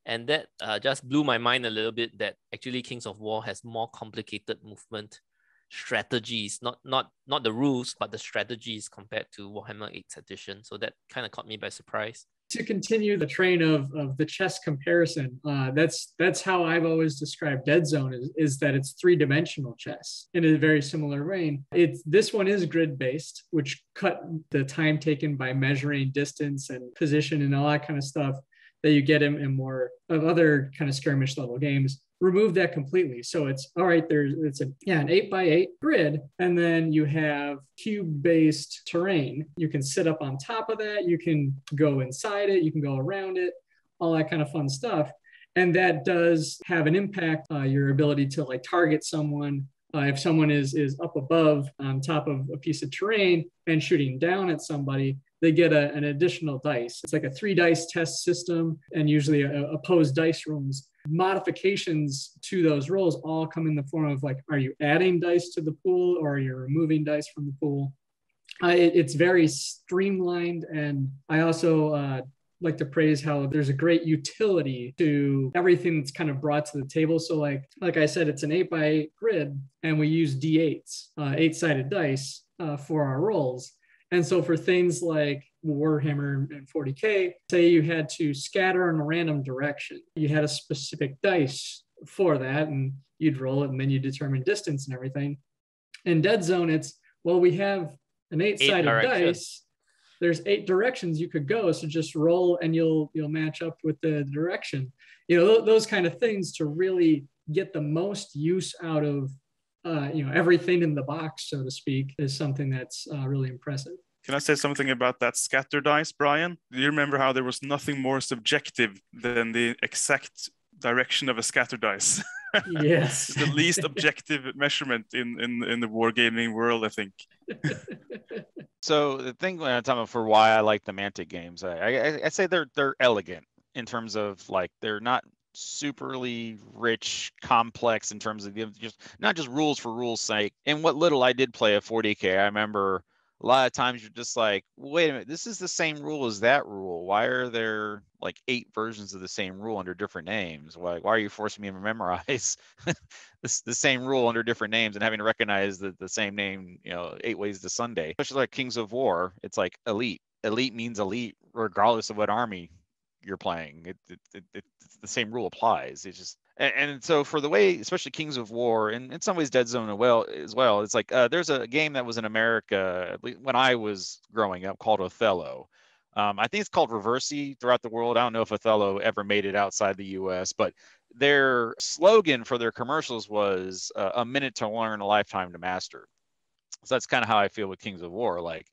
and that just blew my mind a little bit, that actually Kings of War has more complicated movement strategies, not the rules, but the strategies compared to Warhammer 8th edition. So that kind of caught me by surprise. To continue the train of the chess comparison, that's how I've always described Deadzone, is that it's three-dimensional chess in a very similar vein. This one is grid-based, which cut the time taken by measuring distance and position and all that kind of stuff that you get in more of other kind of skirmish level games. Remove that completely. So it's all right, it's an 8x8 grid, and then you have cube-based terrain. You can sit up on top of that, you can go inside it, you can go around it, all that kind of fun stuff. And that does have an impact, your ability to like target someone. If someone is up above on top of a piece of terrain and shooting down at somebody, they get an additional dice. It's like a 3-dice test system, and usually opposed dice rolls. Modifications to those rolls all come in the form of like, are you adding dice to the pool, or are you removing dice from the pool? It's very streamlined, and I also like to praise how there's a great utility to everything that's kind of brought to the table. So like I said, it's an 8x8 grid, and we use D8s, 8-sided dice for our rolls. And so for things like Warhammer and 40K, say you had to scatter in a random direction, you had a specific dice for that, and you'd roll it, and then you determine distance and everything. In Deadzone, it's, well, we have an 8-sided dice. There's 8 directions you could go, so just roll and you'll match up with the direction. Those kind of things to really get the most use out of everything in the box, so to speak, is something that's really impressive. Can I say something about that scatter dice, Bryan? Do you remember how there was nothing more subjective than the exact direction of a scatter dice? Yes. It's the least objective measurement in the wargaming world, I think. So the thing when I'm talking about for why I like the Mantic games, I say they're elegant in terms of like they're not superly rich, complex in terms of just not just rules for rules' sake. And what little I did play a 40K, I remember a lot of times you're just like, wait a minute, this is the same rule as that rule. Why are there like 8 versions of the same rule under different names? Why are you forcing me to memorize the same rule under different names and having to recognize the same name, 8 ways to Sunday? Especially like Kings of War, it's like elite. Elite means elite regardless of what army you're playing. It's the same rule applies. It's just and so for the way, especially Kings of War, and in some ways Deadzone as well, it's like there's a game that was in America when I was growing up called Othello. I think it's called Reversi throughout the world. I don't know if Othello ever made it outside the U.S., but their slogan for their commercials was a minute to learn, a lifetime to master. So that's kind of how I feel with Kings of War. Like,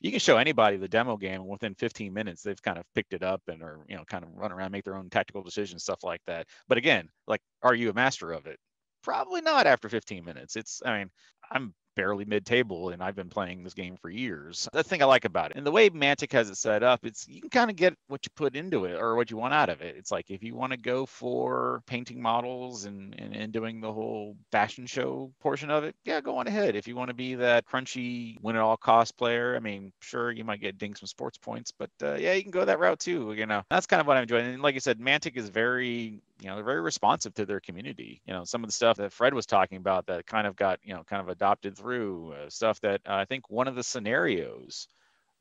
you can show anybody the demo game, and within 15 minutes, they've kind of picked it up and are, kind of run around, make their own tactical decisions, stuff like that. But again, like, are you a master of it? Probably not after 15 minutes. I'm barely mid-table, and I've been playing this game for years. That's the thing I like about it. And the way Mantic has it set up, you can kind of get what you put into it or what you want out of it. It's like if you want to go for painting models and doing the whole fashion show portion of it, yeah, go on ahead. If you want to be that crunchy win-at-all-cost player, sure, you might get dinged some sports points, but yeah, you can go that route too. That's kind of what I'm enjoying. And like I said, Mantic is very they're very responsive to their community. Some of the stuff that Fred was talking about that kind of got, kind of adopted through stuff that I think one of the scenarios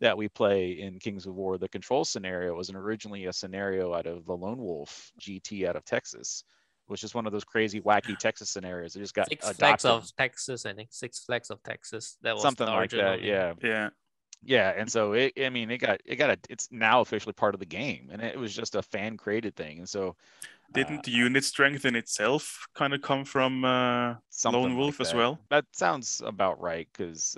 that we play in Kings of War, the control scenario, was originally a scenario out of the Lone Wolf GT out of Texas, which is one of those crazy, wacky Texas scenarios. It just got Six adopted. Flags of Texas, I think. Six Flags of Texas. That was something the like that. original name. Yeah. Yeah, and so it's now officially part of the game, and it was just a fan created thing, and so. Didn't unit strength in itself kind of come from Lone Wolf as well? That sounds about right, because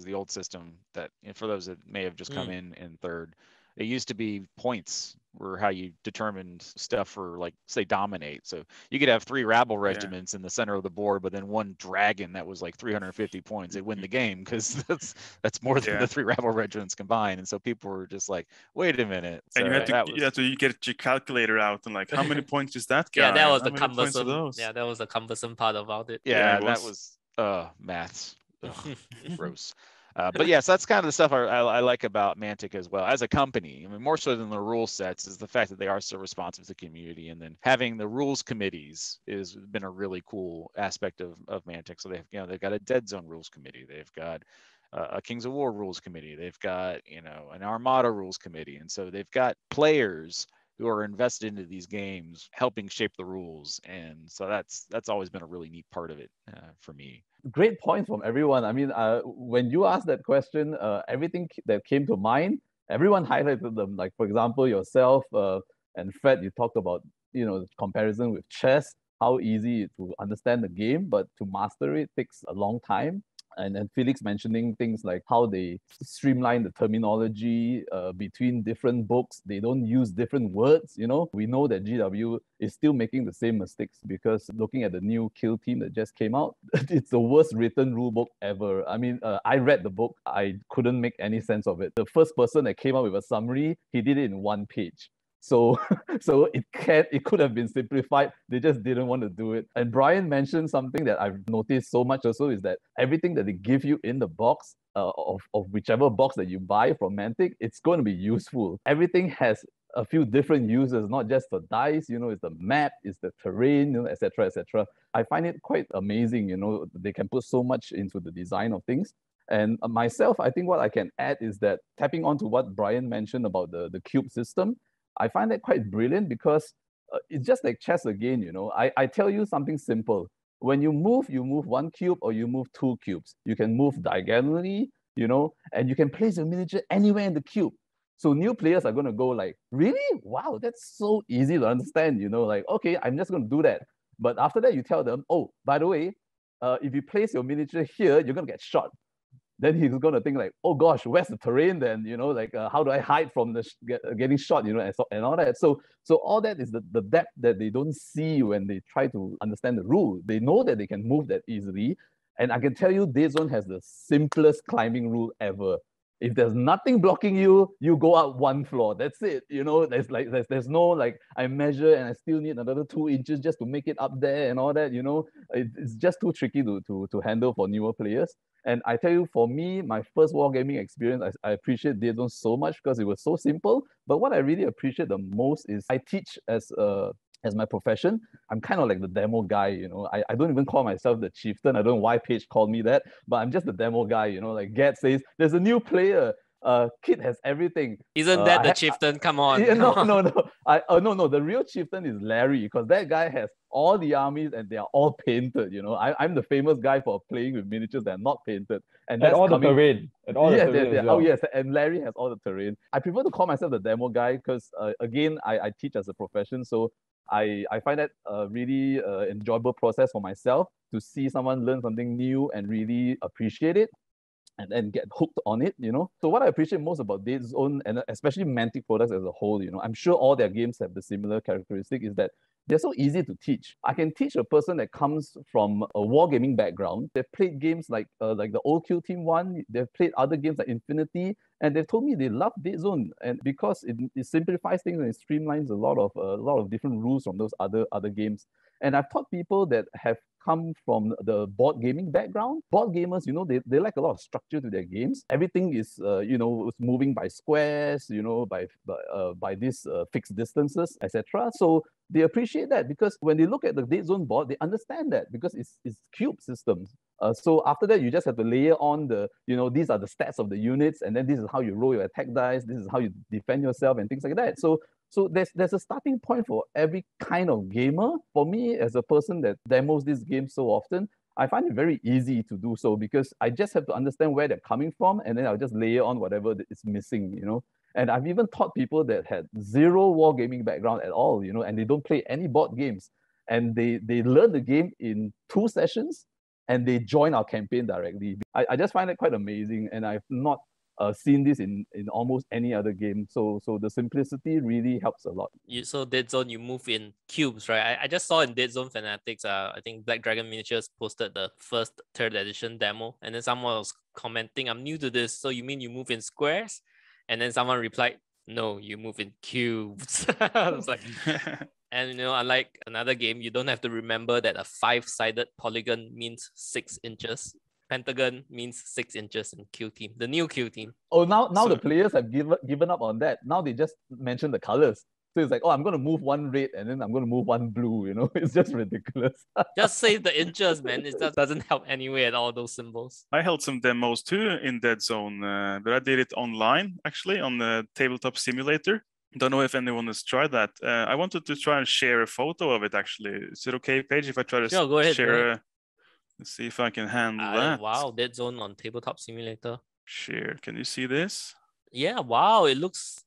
the old system that, for those that may have just come in third, it used to be points were how you determined stuff for, like, say, dominate. So you could have 3 rabble regiments in the center of the board, but then 1 dragon that was like 350 points. They win the game because that's more than the 3 rabble regiments combined. And so people were just like, wait a minute. So and you had to get your calculator out and like, how many points is that guy? Yeah, that was the cumbersome. Yeah, that was the cumbersome part about it. Yeah, that was maths. Ugh, gross. But yes, that's kind of the stuff I like about Mantic as well as a company. More so than the rule sets is the fact that they are so responsive to the community, and then having the rules committees has been a really cool aspect of Mantic. So they've got a Deadzone rules committee, they've got a Kings of War rules committee, they've got an Armada rules committee, and so they've got players who are invested into these games helping shape the rules, and so that's always been a really neat part of it for me. Great points from everyone. When you asked that question, everything that came to mind, everyone highlighted them. Like, for example, yourself and Fred, you talked about, comparison with chess, how easy to understand the game, but to master it takes a long time. And then Felix mentioning things like how they streamline the terminology between different books. They don't use different words, We know that GW is still making the same mistakes because looking at the new Kill Team that just came out, it's the worst written rule book ever. I read the book. I couldn't make any sense of it. The first person that came up with a summary, he did it in 1 page. So it could have been simplified. They just didn't want to do it. And Bryan mentioned something that I've noticed so much also, is that everything that they give you in the box, of whichever box that you buy from Mantic, it's going to be useful. Everything has a few different uses, not just the dice, it's the map, it's the terrain, etc., etc. I find it quite amazing, they can put so much into the design of things. And myself, I think what I can add is that, tapping onto what Bryan mentioned about the cube system, I find that quite brilliant because it's just like chess again, I tell you something simple. When you move 1 cube or you move 2 cubes. You can move diagonally, and you can place your miniature anywhere in the cube. So new players are going to go like, really? Wow, that's so easy to understand, like, okay, I'm just going to do that. But after that, you tell them, oh, by the way, if you place your miniature here, you're going to get shot. Then he's going to think like, oh gosh, where's the terrain then? Like how do I hide from the getting shot, and all that. So all that is the depth that they don't see when they try to understand the rule. They know that they can move that easily. And I can tell you, Deadzone has the simplest climbing rule ever. If there's nothing blocking you, you go up 1 floor. That's it. There's no like I measure and I still need another 2 inches just to make it up there and all that. It's just too tricky to handle for newer players. And I tell you, for me, my first wargaming experience, I appreciate Deadzone so much because it was so simple. But what I really appreciate the most is I teach as my profession. I'm kind of like the demo guy, I don't even call myself the chieftain. I don't know why Paige called me that, but I'm just the demo guy, like Gad says, there's a new player. Kid has everything. Isn't that the chieftain? Come on. Yeah, no. No. The real chieftain is Larry, because that guy has all the armies and they are all painted. I'm the famous guy for playing with miniatures that are not painted. And that's all the terrain. And all the terrain as well. Oh yes, and Larry has all the terrain. I prefer to call myself the demo guy because again, I teach as a profession, so I find that a really enjoyable process for myself to see someone learn something new and really appreciate it and then get hooked on it, So what I appreciate most about Deadzone, and especially Mantic products as a whole, I'm sure all their games have the similar characteristic, is that they're so easy to teach. I can teach a person that comes from a wargaming background. They've played games like the old Kill Team 1, they've played other games like Infinity, and they've told me they love Deadzone, and because it simplifies things and it streamlines a lot of different rules from those other games. And I've taught people that have come from the board gaming background. Board gamers, they like a lot of structure to their games. Everything is, moving by squares, by these fixed distances, etc. So they appreciate that because when they look at the Deadzone board, they understand that because it's cube systems. So after that, you just have to layer on these are the stats of the units, and then this is how you roll your attack dice, this is how you defend yourself and things like that. So there's a starting point for every kind of gamer. For me, as a person that demos this game so often, I find it very easy to do so because I just have to understand where they're coming from, and then I'll just layer on whatever is missing, And I've even taught people that had zero wargaming background at all, and they don't play any board games. And they learn the game in 2 sessions, and they join our campaign directly. I just find it quite amazing, and I've not seen this in almost any other game. So the simplicity really helps a lot. So Deadzone, you move in cubes, right? I just saw in Deadzone Fanatics, I think Black Dragon Miniatures posted the first 3rd edition demo, and then someone was commenting, I'm new to this, so you mean you move in squares? And then someone replied, no, you move in cubes. I was like, and unlike another game, you don't have to remember that a 5-sided polygon means 6 inches. Pentagon means 6 inches in Q team, the new Q team. Oh, now the players have given up on that. Now they just mention the colors. So it's like, oh, I'm going to move 1 red and then I'm going to move 1 blue, It's just ridiculous. Just say the inches, man. It just doesn't help anyway at all, those symbols. I held some demos too in Deadzone, but I did it online, actually, on the Tabletop Simulator. Don't know if anyone has tried that. I wanted to try and share a photo of it, actually. Is it okay, Paige, if I try to go ahead, share? Let's see if I can handle that. Wow, Deadzone on Tabletop Simulator. Share. Can you see this? Yeah, wow. It looks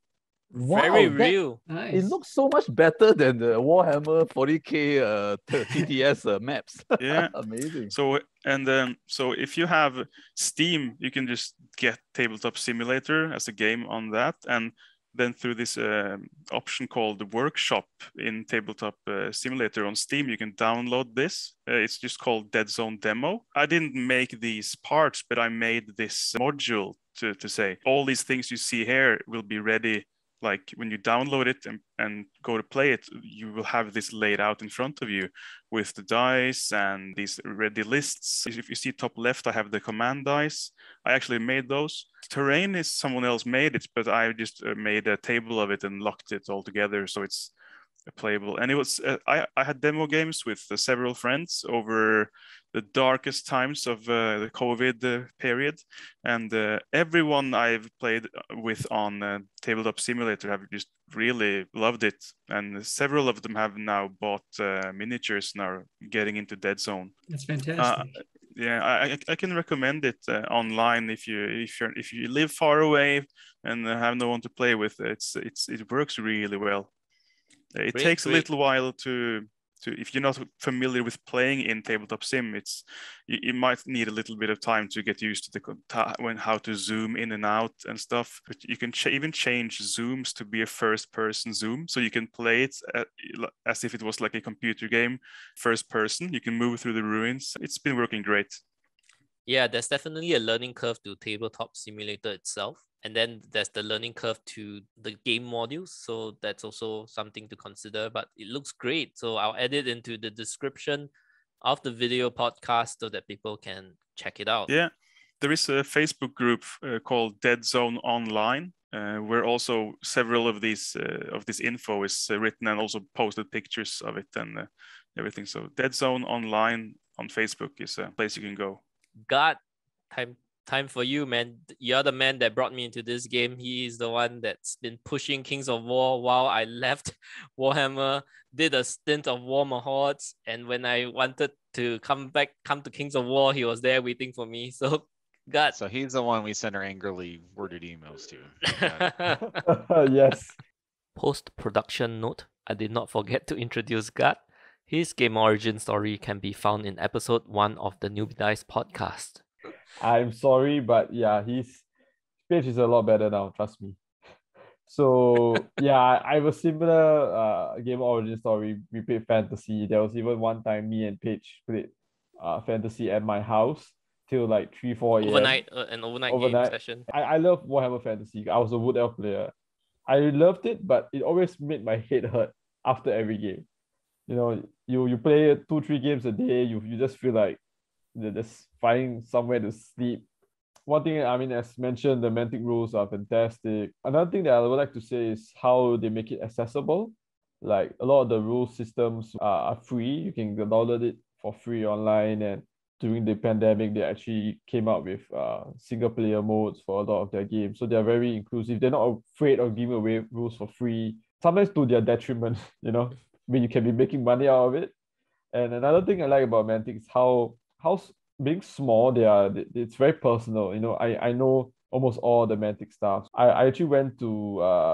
very real. Nice. It looks so much better than the Warhammer 40K TTS maps. Yeah. Amazing. So if you have Steam, you can just get Tabletop Simulator as a game on that, and then through this option called the Workshop in Tabletop Simulator on Steam, you can download this. It's just called Deadzone Demo. I didn't make these parts, but I made this module to say all these things you see here will be ready. Like when you download it and go to play it, you will have this laid out in front of you with the dice and these ready lists. If you see top left, I have the command dice. I actually made those. Terrain is someone else made it, but I just made a table of it and locked it all together so it's playable. And it was I had demo games with several friends over the darkest times of the COVID period, and everyone I've played with on Tabletop Simulator have just really loved it, and several of them have now bought miniatures and are getting into Deadzone. That's fantastic. Yeah, I can recommend it online if you live far away and have no one to play with. It works really well. It takes a little while to if you're not familiar with playing in tabletop sim, you might need a little bit of time to get used to how to zoom in and out and stuff. But you can even change zooms to be a first-person zoom, so you can play it as if it was like a computer game, first person. You can move through the ruins. It's been working great. Yeah, there's definitely a learning curve to Tabletop Simulator itself. And then there's the learning curve to the game modules. So that's also something to consider, but it looks great. So I'll add it into the description of the video podcast so that people can check it out. Yeah, there is a Facebook group called Deadzone Online, where also several of this info is written and also posted pictures of it and everything. So Deadzone Online on Facebook is a place you can go. God, time for you, man. You're the man that brought me into this game. He is the one that's been pushing Kings of War while I left Warhammer, did a stint of War Mahorts, and when I wanted to come to Kings of War, he was there waiting for me. So, God. So he's the one we send our angrily worded emails to. Yes. Post-production note, I did not forget to introduce God. His game origin story can be found in episode 1 of the Newbie podcast. I'm sorry, but yeah, his page is a lot better now, trust me. So yeah, I have a similar game origin story. We played fantasy. There was even one time me and Paige played fantasy at my house till like 3-4 a.m. An overnight game session. I love Warhammer Fantasy. I was a Wood Elf player. I loved it, but it always made my head hurt after every game. You know, you play 2-3 games a day, you just feel like just finding somewhere to sleep. One thing, I mean, as mentioned, the Mantic rules are fantastic. Another thing that I would like to say is how they make it accessible. Like a lot of the rule systems are free. You can download it for free online. And during the pandemic, they actually came out with single player modes for a lot of their games. So they're very inclusive. They're not afraid of giving away rules for free, sometimes to their detriment, you know. I mean, you can be making money out of it. And another thing I like about Mantic is how being small, it's very personal. You know, I know almost all the Mantic staff. I actually went to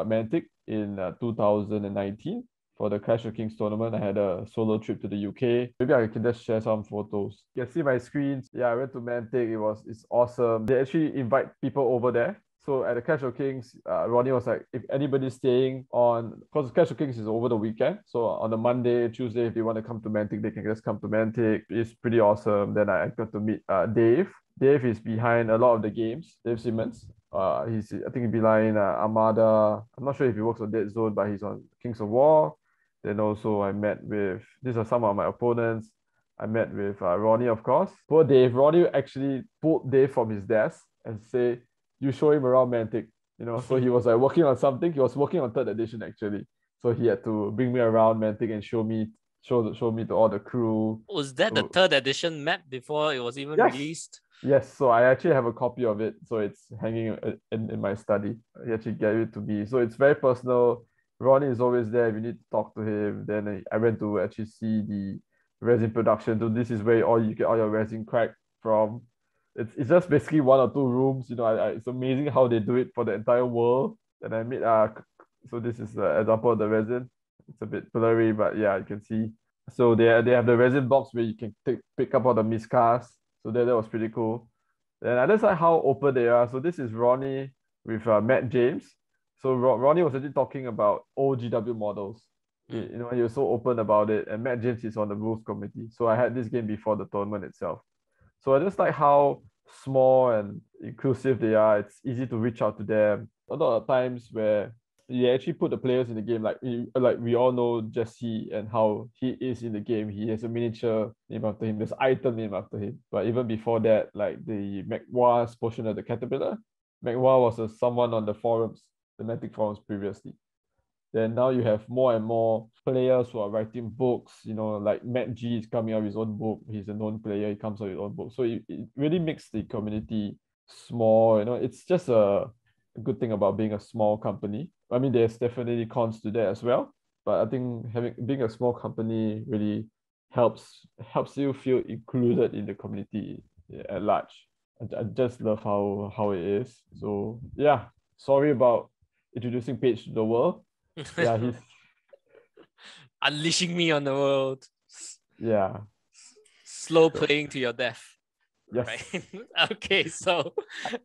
Mantic in 2019 for the Clash of Kings tournament. I had a solo trip to the UK. Maybe I can just share some photos. You can see my screens. Yeah, I went to Mantic. It's awesome. They actually invite people over there. So at the Clash of Kings, Ronnie was like, if anybody's staying on, because Clash of Kings is over the weekend. So on the Monday, Tuesday, if they want to come to Mantic, they can just come to Mantic. It's pretty awesome. Then I got to meet Dave. Dave is behind a lot of the games, Dave Simmons. I think he's behind Armada. I'm not sure if he works on Deadzone, but he's on Kings of War. Then also I met with, these are some of my opponents. I met with Ronnie, of course. Poor Dave. Ronnie actually pulled Dave from his desk and say, you show him around Mantic, you know. So he was like working on something. He was working on 3rd edition actually. So he had to bring me around Mantic and show me to all the crew. Was that the 3rd edition map before it was even released? Yes. So I actually have a copy of it. So it's hanging in my study. He actually gave it to me. So it's very personal. Ronnie is always there if you need to talk to him. Then I went to actually see the resin production. So this is where you get all your resin crack from. It's just basically 1 or 2 rooms. You know, it's amazing how they do it for the entire world. And I made so this is an example of the resin. It's a bit blurry, but yeah, you can see. So they have the resin box where you can pick up all the miscast. So that was pretty cool. And I just like how open they are. So this is Ronnie with Matt James. So Ronnie was actually talking about OGW models. You know, he was so open about it. And Matt James is on the rules committee. So I had this game before the tournament itself. So I just like how small and inclusive they are. It's easy to reach out to them. A lot of times where you actually put the players in the game, like we all know Jesse and how he is in the game. He has a miniature named after him. There's an item named after him. But even before that, like the McWa's portion of the Caterpillar, McWa was someone on the forums, the Mantic forums previously. Then now you have more and more players who are writing books, you know, like Matt G is coming out with his own book. He's a known player, he comes out with his own book. So it really makes the community small, you know. It's just a good thing about being a small company. I mean, there's definitely cons to that as well. But I think being a small company really helps you feel included in the community at large. I just love how it is. So yeah, sorry about introducing Paige to the world. Yeah, he's unleashing me on the world. Yeah. Slow playing to your death. Yes. Right. Okay. So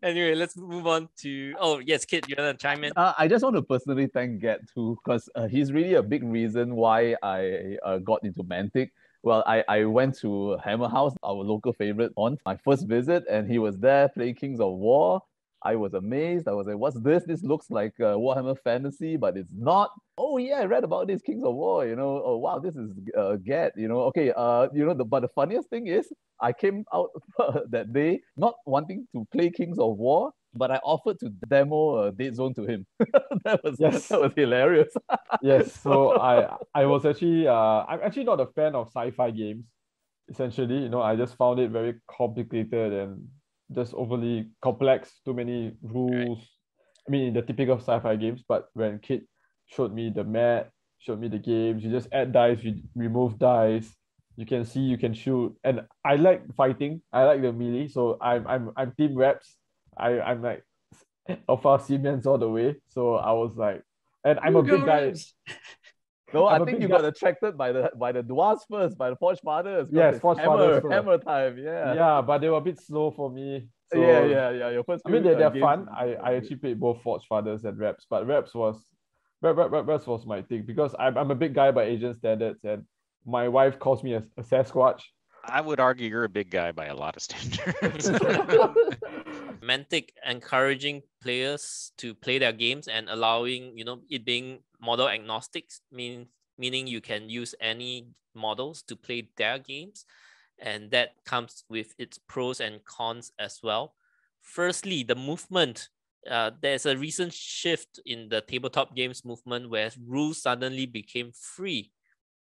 anyway, let's move on to. Oh yes, Kit, you wanna chime in? I just want to personally thank Get too, because he's really a big reason why I got into Mantic. Well, I went to Hammer House, our local favorite, on my first visit, and he was there playing Kings of War. I was amazed. I was like, what's this? This looks like Warhammer Fantasy, but it's not. Oh yeah, I read about this Kings of War, Oh wow, this is Get, Okay, but the funniest thing is, I came out that day not wanting to play Kings of War, but I offered to demo Deadzone to him. That was hilarious. Yes, so I was actually I'm actually not a fan of sci-fi games. Essentially, I just found it very complicated and just overly complex, too many rules. I mean, in the typical sci-fi games, but when Kit showed me the map, showed me the games, you just add dice, you remove dice, you can see, you can shoot. And I like fighting, I like the melee, so I'm team reps. I'm like Alpha Siemens all the way. So I was like, and I'm a big guy. No, I think you got attracted by the dwarves first, by the Forge Fathers. Yes, Forge Fathers. Hammer time, yeah. Yeah, but they were a bit slow for me. So, yeah. Your first I mean, they're fun. I actually played both Forge Fathers and Reps, but Reps was my thing because I'm a big guy by Asian standards, and my wife calls me a Sasquatch. I would argue you're a big guy by a lot of standards. Mantic encouraging players to play their games and allowing, it being model agnostic, meaning you can use any models to play their games. And that comes with its pros and cons as well. Firstly, the movement. There's a recent shift in the tabletop games movement where rules suddenly became free.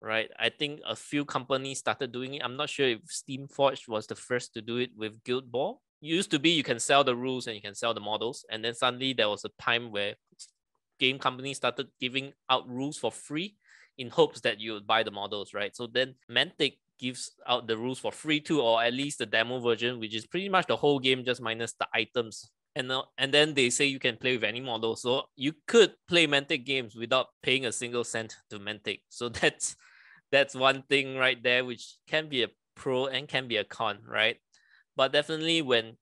Right, I think a few companies started doing it. I'm not sure if Steamforged was the first to do it with Guild Ball. It used to be you can sell the rules and you can sell the models, and then suddenly there was a time where game companies started giving out rules for free in hopes that you would buy the models, right? So then Mantic gives out the rules for free too, or at least the demo version, which is pretty much the whole game just minus the items. And then they say you can play with any model. So you could play Mantic games without paying a single cent to Mantic. So that's one thing right there, which can be a pro and can be a con, right? But definitely when,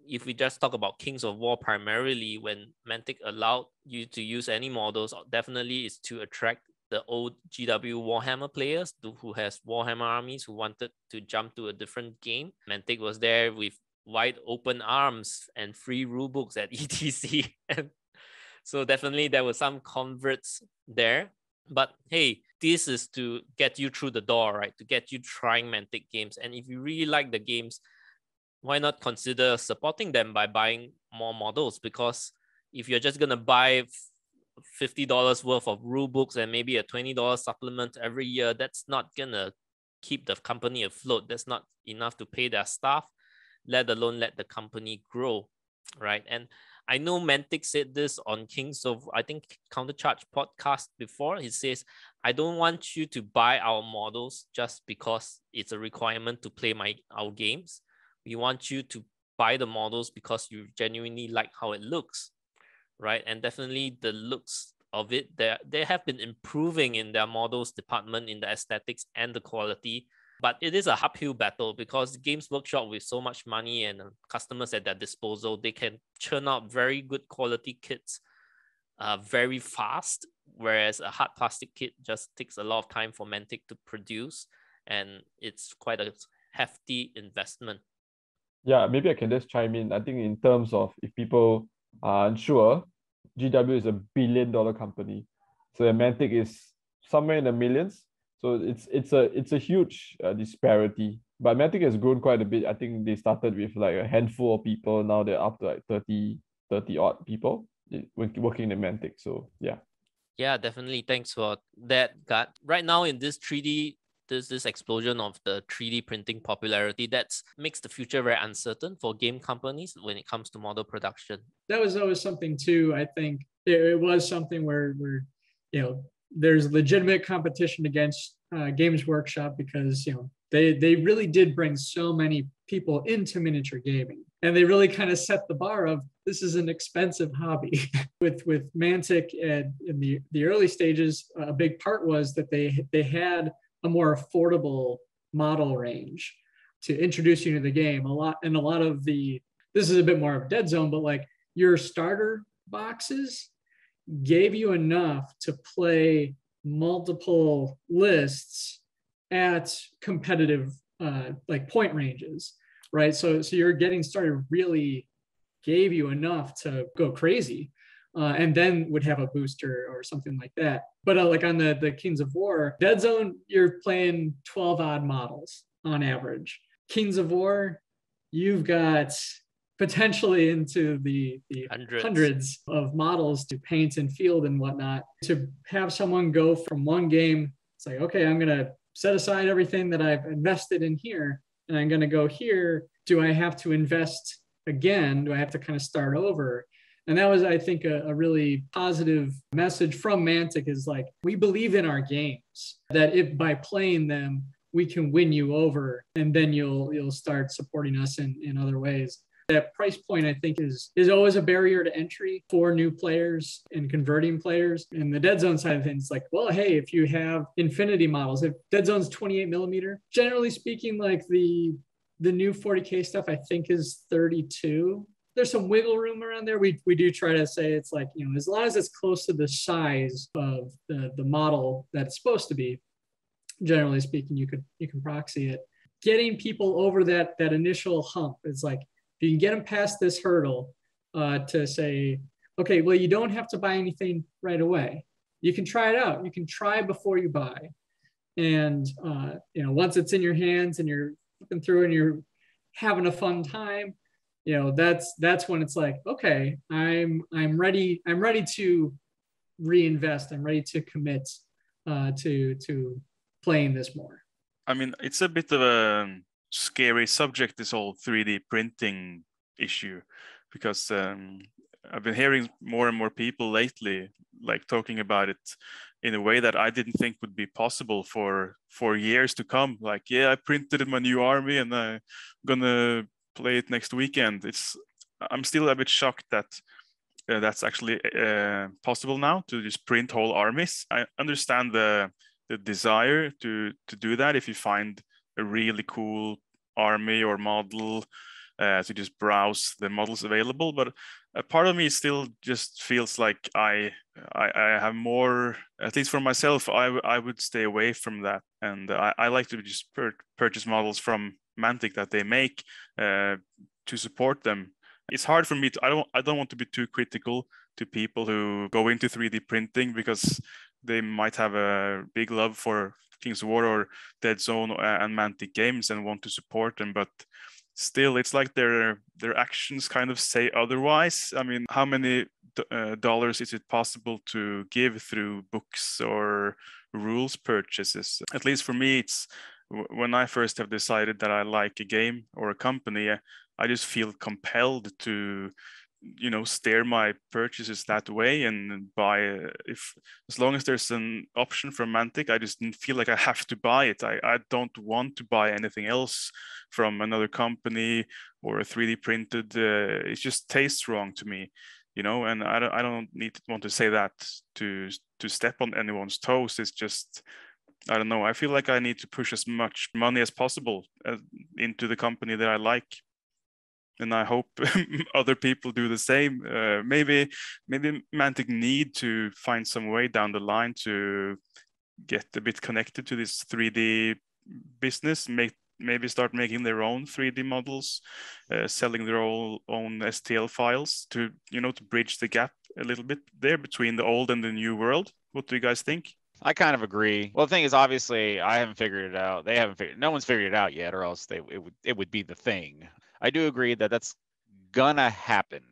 if we just talk about Kings of War primarily, when Mantic allowed you to use any models, definitely is to attract the old GW Warhammer players who has Warhammer armies who wanted to jump to a different game. Mantic was there with wide open arms and free rulebooks at ETC. And so definitely there were some converts there. But hey, this is to get you through the door, right? To get you trying Mantic games. And if you really like the games, why not consider supporting them by buying more models? Because if you're just going to buy $50 worth of rule books and maybe a $20 supplement every year, that's not going to keep the company afloat. That's not enough to pay their staff, let alone let the company grow, right? And I know Mantic said this on Kings of, I think, Countercharge podcast before. He says, I don't want you to buy our models just because it's a requirement to play our games. We want you to buy the models because you genuinely like how it looks, right? And definitely the looks of it, they have been improving in their models department, in the aesthetics and the quality. But it is a uphill battle because Games Workshop, with so much money and customers at their disposal, they can churn out very good quality kits very fast, whereas a hard plastic kit just takes a lot of time for Mantic to produce, and it's quite a hefty investment. Yeah, maybe I can just chime in. I think in terms of if people are unsure, GW is $1 billion company. So Mantic is somewhere in the millions. So it's a huge disparity. But Mantic has grown quite a bit. I think they started with like a handful of people. Now they're up to like 30 odd people working in Mantic. So yeah. Yeah, definitely. Thanks for that, Gut. Right now in this 3D, there's this explosion of the 3D printing popularity that makes the future very uncertain for game companies when it comes to model production. That was always something too. I think it was something where there's legitimate competition against Games Workshop because they really did bring so many people into miniature gaming, and they really kind of set the bar of this is an expensive hobby. with Mantic and in the early stages, a big part was that they had a more affordable model range to introduce you to the game. A lot of this is a bit more of Deadzone, but like your starter boxes gave you enough to play multiple lists at competitive like point ranges, right? So you're getting started really gave you enough to go crazy, and then would have a booster or something like that. But like on the Kings of War, Deadzone, you're playing 12 odd models on average. Kings of War, you've got potentially into the hundreds of models to paint and field and whatnot. To have someone go from one game, it's like, okay, I'm going to set aside everything that I've invested in here, and I'm going to go here. Do I have to invest again? Do I have to kind of start over? And that was, I think, a really positive message from Mantic, is like, we believe in our games, that if by playing them, we can win you over, and then you'll start supporting us in other ways. That price point, I think, is always a barrier to entry for new players and converting players. And the Deadzone side of things, like, well, hey, if you have infinity models, if Deadzone's 28 millimeter, generally speaking, like the new 40K stuff, I think, is 32. There's some wiggle room around there. We do try to say it's like, you know, as long as it's close to the size of the model that it's supposed to be, generally speaking, you can proxy it. Getting people over that initial hump is like, if you can get them past this hurdle to say, okay, well, you don't have to buy anything right away. You can try it out. You can try before you buy. And you know, once it's in your hands and you're looking through and you're having a fun time, you know, that's when it's like, okay, I'm ready to reinvest. I'm ready to commit to playing this more. I mean, it's a bit of a scary subject, this whole 3D printing issue, because I've been hearing more and more people lately like talking about it in a way that I didn't think would be possible for years to come. Like, yeah, I printed my new army and I'm gonna play it next weekend. I'm still a bit shocked that that's actually possible now, to just print whole armies. I understand the desire to do that if you find a really cool army or model, to just browse the models available. But a part of me still just feels like I have more, at least for myself, I would stay away from that. And I like to just purchase models from Mantic that they make to support them. It's hard for me I don't want to be too critical to people who go into 3D printing, because they might have a big love for Kings of War or Deadzone and Mantic Games and want to support them, but still, it's like their actions kind of say otherwise. I mean, how many dollars is it possible to give through books or rules purchases? At least for me, it's when I first have decided that I like a game or a company, I just feel compelled to, you know, steer my purchases that way and buy as long as there's an option from Mantic, I just feel like I have to buy it. I don't want to buy anything else from another company or a 3D printed. It just tastes wrong to me, you know. And I don't want to say that to step on anyone's toes. It's just, I don't know. I feel like I need to push as much money as possible into the company that I like. And I hope other people do the same. Maybe Mantic need to find some way down the line to get a bit connected to this 3D business. Maybe start making their own 3D models, selling their own STL files to, you know, to bridge the gap a little bit there between the old and the new world. What do you guys think? I kind of agree. Well, the thing is, obviously, I haven't figured it out. No one's figured it out yet, or else it would be the thing. I do agree that that's gonna happen,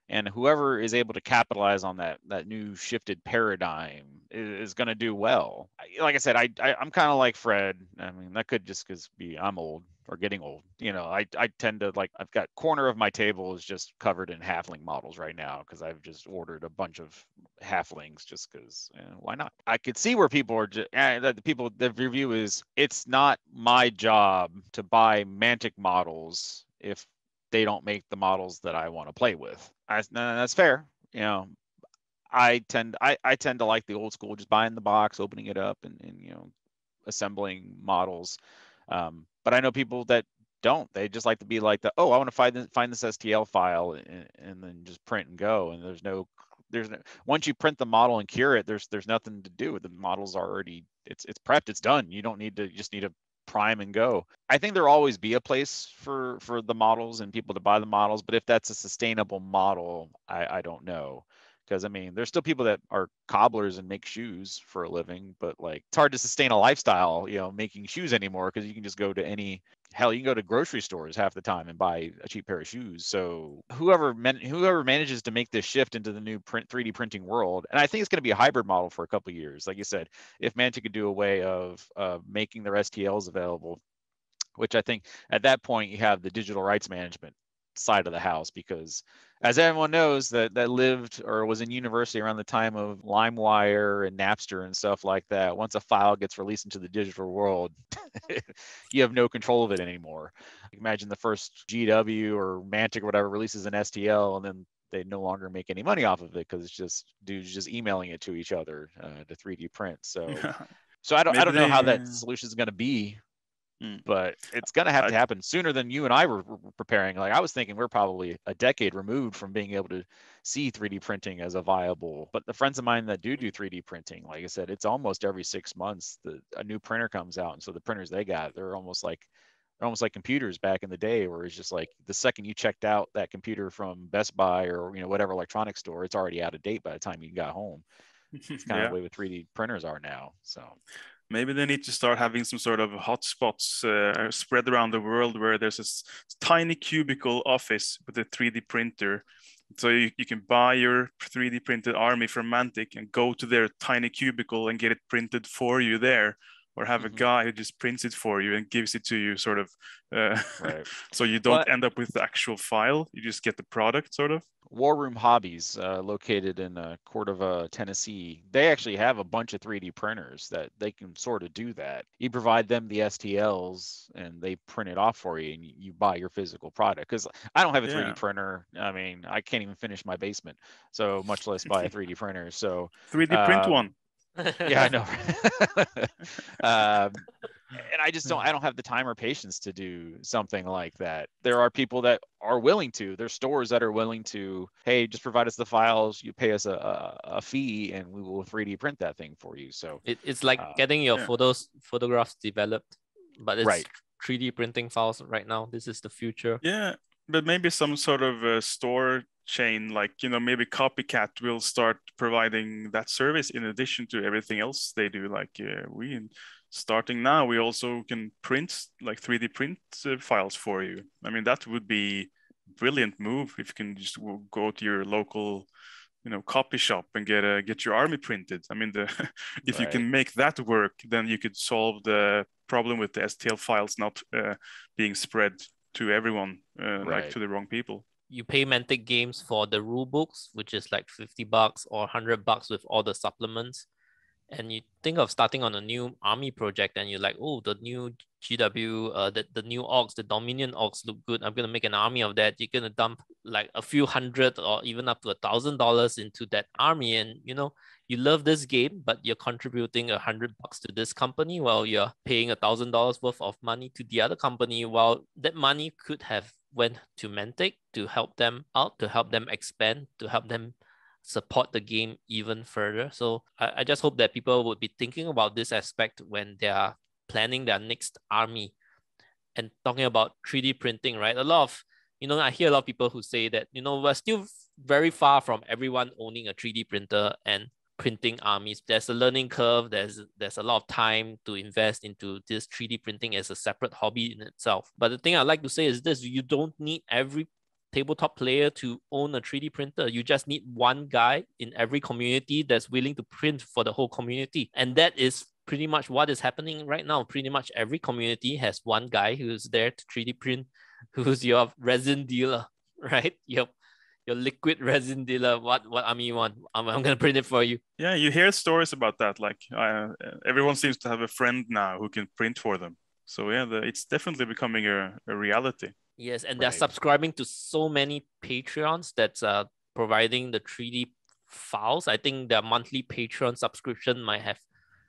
and whoever is able to capitalize on that new shifted paradigm is gonna do well. Like I said, I'm kind of like Fred. I mean, that could just be I'm old or getting old. You know, I tend to, like, I've got corner of my table is just covered in halfling models right now because I've just ordered a bunch of halflings just because why not? I could see where people are the review is, it's not my job to buy Mantic models if they don't make the models that I want to play with. That's fair. You know, I tend to like the old school, just buying the box, opening it up, and you know, assembling models. But I know people that don't. They just like to be like, I want to find this STL file and then just print and go. And there's no once you print the model and cure it, there's nothing to do. The model's already it's prepped, it's done. You just need to prime and go. I think there'll always be a place for the models and people to buy the models, but if that's a sustainable model, I don't know. Because I mean, there's still people that are cobblers and make shoes for a living, but like it's hard to sustain a lifestyle, making shoes anymore, because you can just go to you can go to grocery stores half the time and buy a cheap pair of shoes. So whoever manages to make this shift into the new 3D printing world, and I think it's going to be a hybrid model for a couple of years. Like you said, if Mantic could do a way of making their STLs available, which I think at that point you have the digital rights management side of the house, because as everyone knows that lived or was in university around the time of LimeWire and Napster and stuff like that, once a file gets released into the digital world, you have no control of it anymore. Imagine the first GW or Mantic or whatever releases an STL, and then they no longer make any money off of it because it's just dudes just emailing it to each other to 3D print. So I don't know how that solution is going to be. But it's going to have to happen sooner than you and I were preparing. Like I was thinking we're probably a decade removed from being able to see 3D printing as a viable. But the friends of mine that do 3D printing, like I said, it's almost every 6 months a new printer comes out. And so the printers they got, they're almost like computers back in the day, where it's just like the second you checked out that computer from Best Buy or whatever electronics store, it's already out of date by the time you got home. It's kind of the way with 3D printers are now. So maybe they need to start having some sort of hotspots spread around the world where there's a tiny cubicle office with a 3D printer. So you can buy your 3D printed army from Mantic and go to their tiny cubicle and get it printed for you there. Or have a guy who just prints it for you and gives it to you, sort of. Right. So you don't end up with the actual file. You just get the product, sort of. War Room Hobbies, located in Cordova, Tennessee, they actually have a bunch of 3D printers that they can sort of do that. You provide them the STLs and they print it off for you, and you buy your physical product. Because I don't have a 3D printer. I mean, I can't even finish my basement, so much less buy a 3D printer. So 3D print one. Yeah, I know. And I don't have the time or patience to do something like that. There are people that are willing to. There's stores that are willing to, hey, just provide us the files, you pay us a fee, and we will 3D print that thing for you. So it's like getting your photographs developed, but it's 3D printing files right now. This is the future. Yeah, but maybe some sort of store chain, like maybe Copycat will start providing that service in addition to everything else they do. Like starting now, we also can print like 3D print files for you. I mean, that would be a brilliant move if you can just go to your local copy shop and get your army printed. I mean, if you can make that work, then you could solve the problem with the STL files not being spread to everyone, like to the wrong people. You pay Mantic Games for the rule books, which is like $50 or $100 with all the supplements. And you think of starting on a new army project, and you're like, oh, the new GW, the new orcs, the Dominion orcs look good. I'm gonna make an army of that. You're gonna dump like a few hundred or even up to $1,000 into that army, and you love this game, but you're contributing $100 to this company while you're paying $1,000 worth of money to the other company. While that money could have went to Mantic to help them out, to help them expand, to help them support the game even further. So I just hope that people would be thinking about this aspect when they are planning their next army. And talking about 3D printing, right? A lot of, I hear a lot of people who say that, we're still very far from everyone owning a 3D printer and printing armies. There's a learning curve. There's a lot of time to invest into this 3D printing as a separate hobby in itself. But the thing I like to say is this: you don't need every tabletop player to own a 3D printer. You just need one guy in every community that's willing to print for the whole community. And that is pretty much what is happening right now. Pretty much every community has one guy who's there to 3D print, who's your resin dealer, right? Your liquid resin dealer. What army you want? I'm gonna print it for you. Yeah, you hear stories about that. Like everyone seems to have a friend now who can print for them. So yeah, it's definitely becoming a reality. Yes, and they're subscribing to so many Patreons that's providing the 3D files. I think their monthly Patreon subscription might have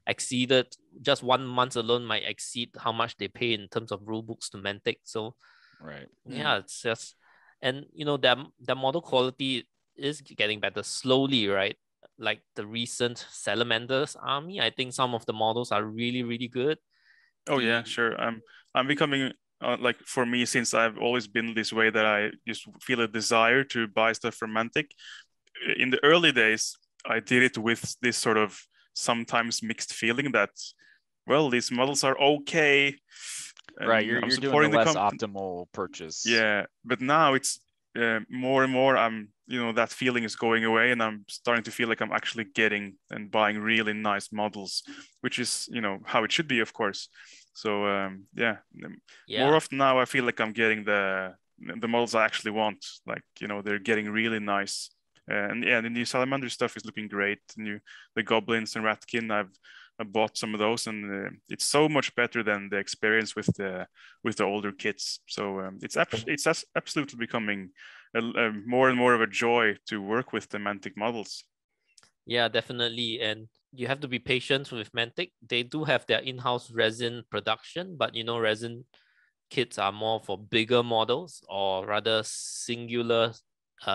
exceeded, just 1 month alone might exceed how much they pay in terms of rule books to Mantic. So Right. yeah, it's just, and you know, their model quality is getting better slowly, right? Like the recent Salamander's army, I think some of the models are really, really good. Oh yeah, sure. I'm becoming like, for me, since I've always been this way, that I just feel a desire to buy stuff from Mantic. In the early days, I did it with this sort of sometimes mixed feeling that, well, these models are okay. Right, you're doing the less optimal purchase. Yeah, but now it's more and more, that feeling is going away, and I'm starting to feel like I'm actually getting and buying really nice models, which is, how it should be, of course. So more often now I feel like I'm getting the models I actually want. Like, they're getting really nice. And yeah, the new Salamander stuff is looking great. The Goblins and Ratkin, I bought some of those, and it's so much better than the experience with the older kits. So it's absolutely becoming more and more of a joy to work with the Mantic models. Yeah, definitely. And you have to be patient with Mantic. They do have their in-house resin production, but resin kits are more for bigger models, or rather singular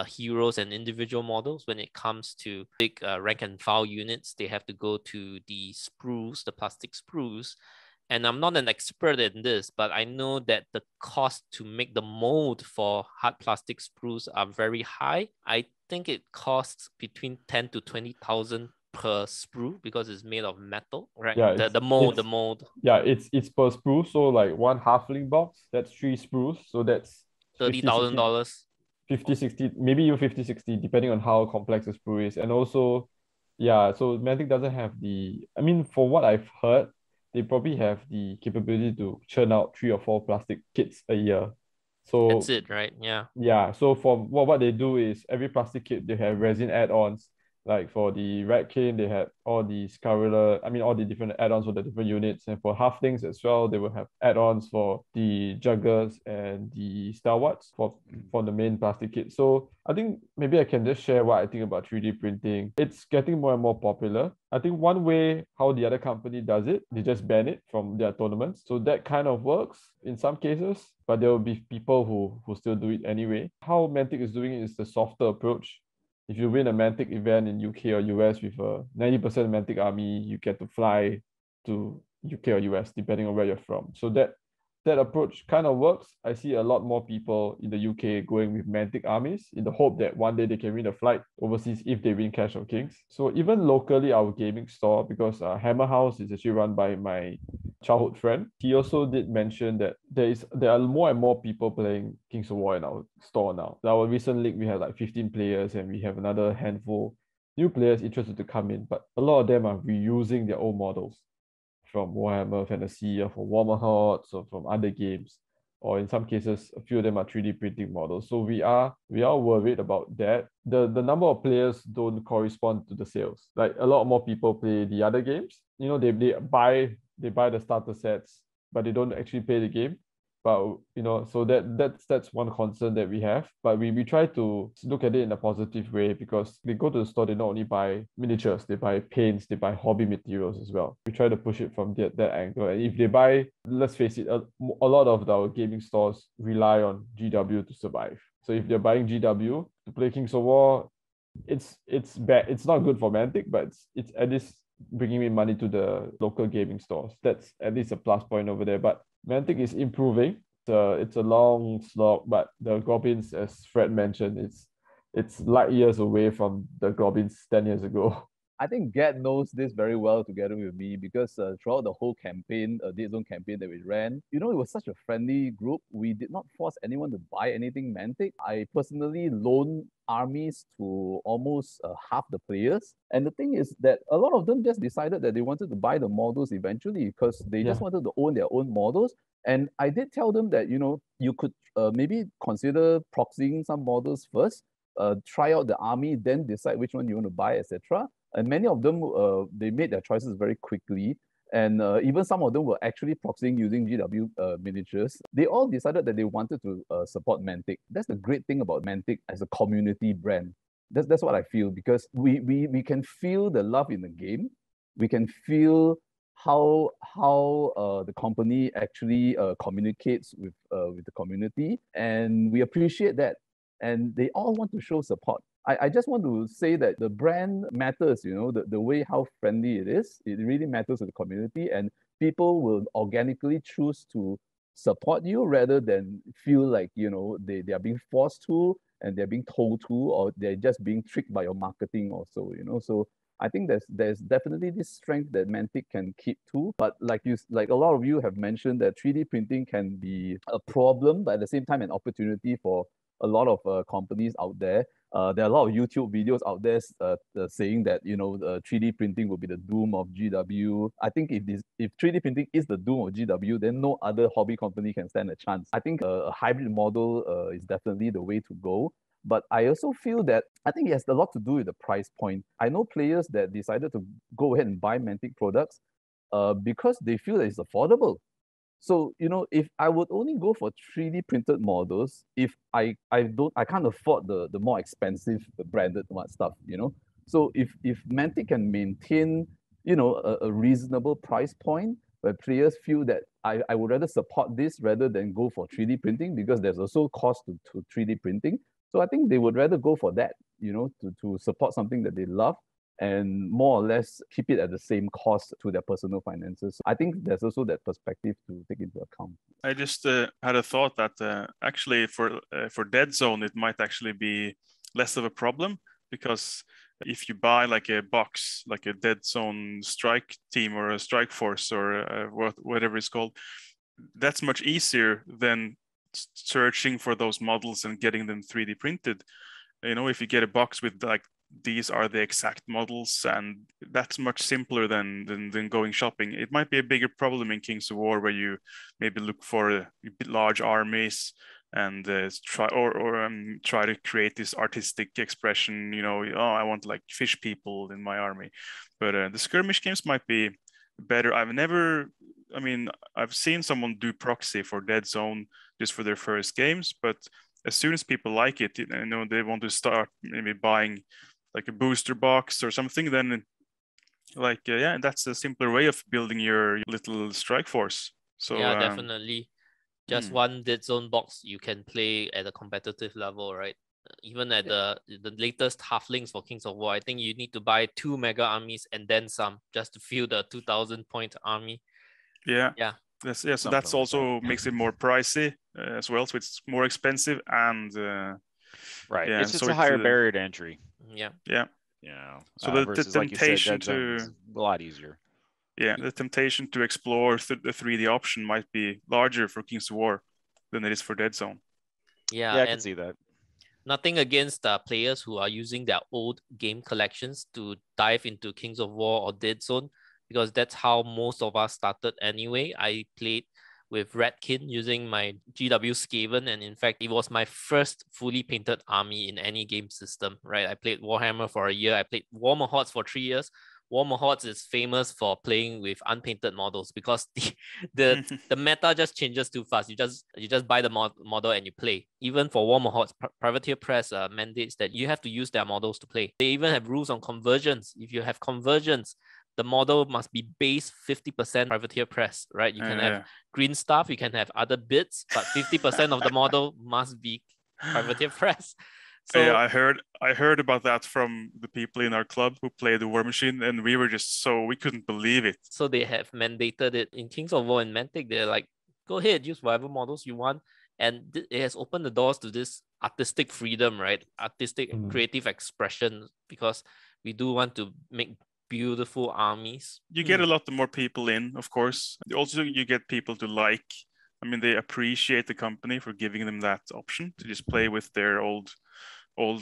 heroes and individual models. When it comes to big rank and file units, they have to go to the sprues, the plastic sprues. And I'm not an expert in this, but I know that the cost to make the mold for hard plastic sprues are very high. I think it costs between 10 to 20,000 per sprue, because it's made of metal, right? Yeah, the mold. Yeah, it's per sprue. So like one halfling box, that's 3 sprues. So that's $30,000. 50, 60, maybe even 50, 60, depending on how complex the sprue is. And also, yeah, so Mantic doesn't have for what I've heard, they probably have the capability to churn out 3 or 4 plastic kits a year. So that's it, right? Yeah. Yeah. So for what they do is, every plastic kit, they have resin add-ons. Like for the Ratkin, they had all the Scarula, all the different add-ons for the different units. And for halflings as well, they will have add-ons for the Juggers and the Stalwarts for the main plastic kit. So I think maybe I can just share what I think about 3D printing. It's getting more and more popular. I think one way how the other company does it, they just ban it from their tournaments. So that kind of works in some cases, but there will be people who still do it anyway. How Mantic is doing it is the softer approach. If you win a Mantic event in UK or US with a 90% Mantic army, you get to fly to UK or US, depending on where you're from. So that approach kind of works. I see a lot more people in the UK going with Mantic armies in the hope that one day they can win a flight overseas if they win Clash of Kings. So even locally, our gaming store, because Hammer House is actually run by my childhood friend, he also did mention that there are more and more people playing Kings of War in our store now. Our recent league, we had like 15 players, and we have another handful new players interested to come in, but a lot of them are reusing their own models from Warhammer Fantasy, or from Warhammer Hordes, or from other games, or in some cases, a few of them are 3D printing models. So we are worried about that. The number of players don't correspond to the sales. Like, a lot more people play the other games. They buy the starter sets, but they don't actually play the game. But so that's one concern that we have. But we try to look at it in a positive way, because they go to the store, they not only buy miniatures, they buy paints, they buy hobby materials as well. We try to push it from that angle. And if they buy, let's face it, a lot of our gaming stores rely on GW to survive. So if they're buying GW to play Kings of War, it's bad. It's not good for Mantic, but it's at least bringing in money to the local gaming stores. That's at least a plus point over there. But Mantic is improving. It's a long slog, but the Goblins, as Fred mentioned, it's light years away from the Goblins 10 years ago. I think Gad knows this very well together with me, because throughout the whole campaign, Deadzone campaign that we ran, it was such a friendly group. We did not force anyone to buy anything Mantic. I personally loaned armies to almost half the players. And the thing is that a lot of them just decided that they wanted to buy the models eventually, because they just wanted to own their own models. And I did tell them that, you could maybe consider proxying some models first, try out the army, then decide which one you want to buy, etc. And many of them, they made their choices very quickly. And even some of them were actually proxying using GW miniatures. They all decided that they wanted to support Mantic. That's the great thing about Mantic as a community brand. That's what I feel, because we can feel the love in the game. we can feel how the company actually communicates with the community, and we appreciate that. And they all want to show support. I just want to say that the brand matters, the way how friendly it is. It really matters to the community, and people will organically choose to support you rather than feel like, they are being forced to, and they're being told to, or they're just being tricked by your marketing also, So I think there's definitely this strength that Mantic can keep to. But like a lot of you have mentioned, that 3D printing can be a problem, but at the same time an opportunity for a lot of companies out there. There are a lot of YouTube videos out there saying that 3D printing will be the doom of GW. I think if 3D printing is the doom of GW, then no other hobby company can stand a chance. I think a hybrid model is definitely the way to go. But I also feel that I think it has a lot to do with the price point. I know players that decided to go ahead and buy Mantic products because they feel that it's affordable. So, if I would only go for 3D printed models, if I can't afford the more expensive branded stuff, So if Mantic can maintain, a reasonable price point where players feel that I would rather support this rather than go for 3D printing, because there's also cost to 3D printing. So I think they would rather go for that, to support something that they love, and more or less keep it at the same cost to their personal finances. I think there's also that perspective to take into account. I just had a thought that actually for Deadzone, it might actually be less of a problem, because if you buy like a box, like a Deadzone strike team or a strike force or whatever it's called, that's much easier than searching for those models and getting them 3D printed. If you get a box with like, these are the exact models, and that's much simpler than going shopping. It might be a bigger problem in Kings of War, where you maybe look for large armies and try to create this artistic expression. I want like fish people in my army. But the skirmish games might be better. I've seen someone do proxy for Deadzone just for their first games, but as soon as people like it, they want to start maybe buying like a booster box or something, then that's a simpler way of building your little strike force. So yeah, definitely. Just one Deadzone box, you can play at a competitive level, right? Even at the latest halflings for Kings of War, I think you need to buy 2 mega armies and then some just to fill the 2,000 point army. Yeah. So that's also that makes it more pricey as well. So it's more expensive and right. Yeah, It's just so a higher barrier to entry. Yeah. So the temptation like you said, to a lot easier. Yeah, the temptation to explore the 3D option might be larger for Kings of War than it is for Deadzone. Yeah, I can see that. Nothing against players who are using their old game collections to dive into Kings of War or Deadzone, because that's how most of us started anyway. I played with Redkin using my GW Skaven, and in fact, it was my first fully painted army in any game system, right? I played Warhammer for a year. I played War Mahorts for 3 years. War Mahorts is famous for playing with unpainted models because the meta just changes too fast. You just buy the model and you play. Even for War Mahorts, Privateer Press mandates that you have to use their models to play. They even have rules on conversions. If you have conversions, the model must be base 50% Privateer Press, right? You can have green stuff, you can have other bits, but 50% of the model must be Privateer Press. So yeah, I heard about that from the people in our club who play the War Machine, and we were just we couldn't believe it. So they have mandated it in Kings of War and Mantic. They're like, go ahead, use whatever models you want, and it has opened the doors to this artistic freedom, right? Artistic and creative expression, because we do want to make beautiful armies. You get a lot more people in, of course. Also, you get people to like. They appreciate the company for giving them that option to just play with their old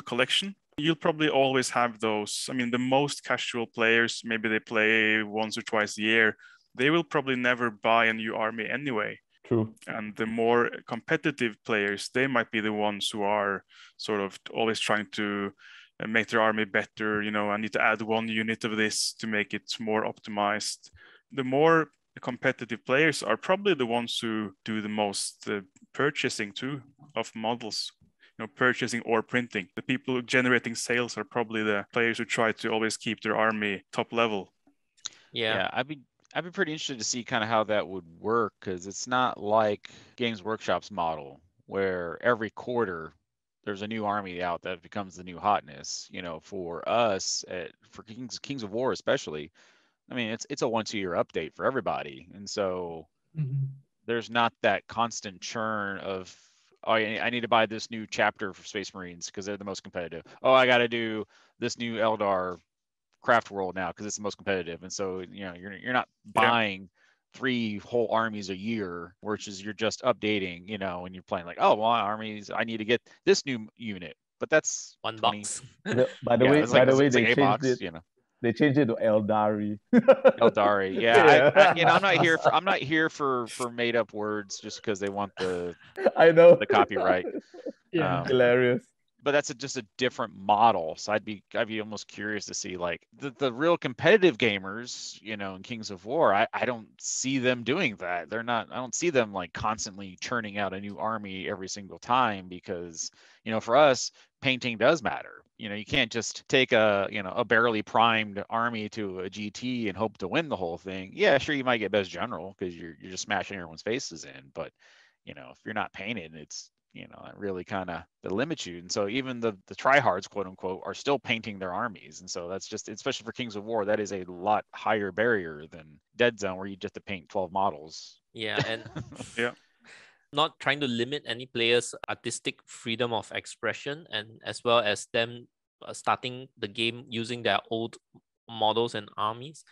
collection. You'll probably always have those. The most casual players, maybe they play once or twice a year. They will probably never buy a new army anyway. True. And the more competitive players, they might be the ones who are sort of always trying to make their army better. I need to add one unit of this to make it more optimized. The more competitive players are probably the ones who do the most purchasing too of models. Purchasing or printing. The people generating sales are probably the players who try to always keep their army top level. Yeah. I'd be pretty interested to see kind of how that would work, because it's not like Games Workshop's model where every quarter there's a new army out that becomes the new hotness. You know, for us for Kings of War especially, I mean it's a 1-2 year update for everybody, and so there's not that constant churn of, oh, I need to buy this new chapter for Space Marines because they're the most competitive. Oh, I got to do this new Eldar craft world now because it's the most competitive. And so, you know, you're not buying 3 whole armies a year, which is you're just updating, you know, and you're playing like, oh, well, armies, I need to get this new unit, but that's 1 box. By the way, they changed box, it. you know. They changed it to Eldari. Eldari, yeah. You know, I'm not here for made up words just because they want the I know the copyright. Hilarious. But that's just a different model. So I'd be almost curious to see like the real competitive gamers, you know, in Kings of War. I don't see them doing that. I don't see them like constantly churning out a new army every single time, because, you know, for us, painting does matter. You know, you can't just take a barely primed army to a GT and hope to win the whole thing. Yeah, sure, you might get best general because you're just smashing everyone's faces in, but, you know, if you're not painted, it's, you know, it really kind of limits you. And so even the tryhards, quote unquote, are still painting their armies. And so that's just, especially for Kings of War, that is a lot higher barrier than Deadzone, where you just have to paint 12 models. Yeah, and Yeah. not trying to limit any players' artistic freedom of expression, and as well as them starting the game using their old models and armies.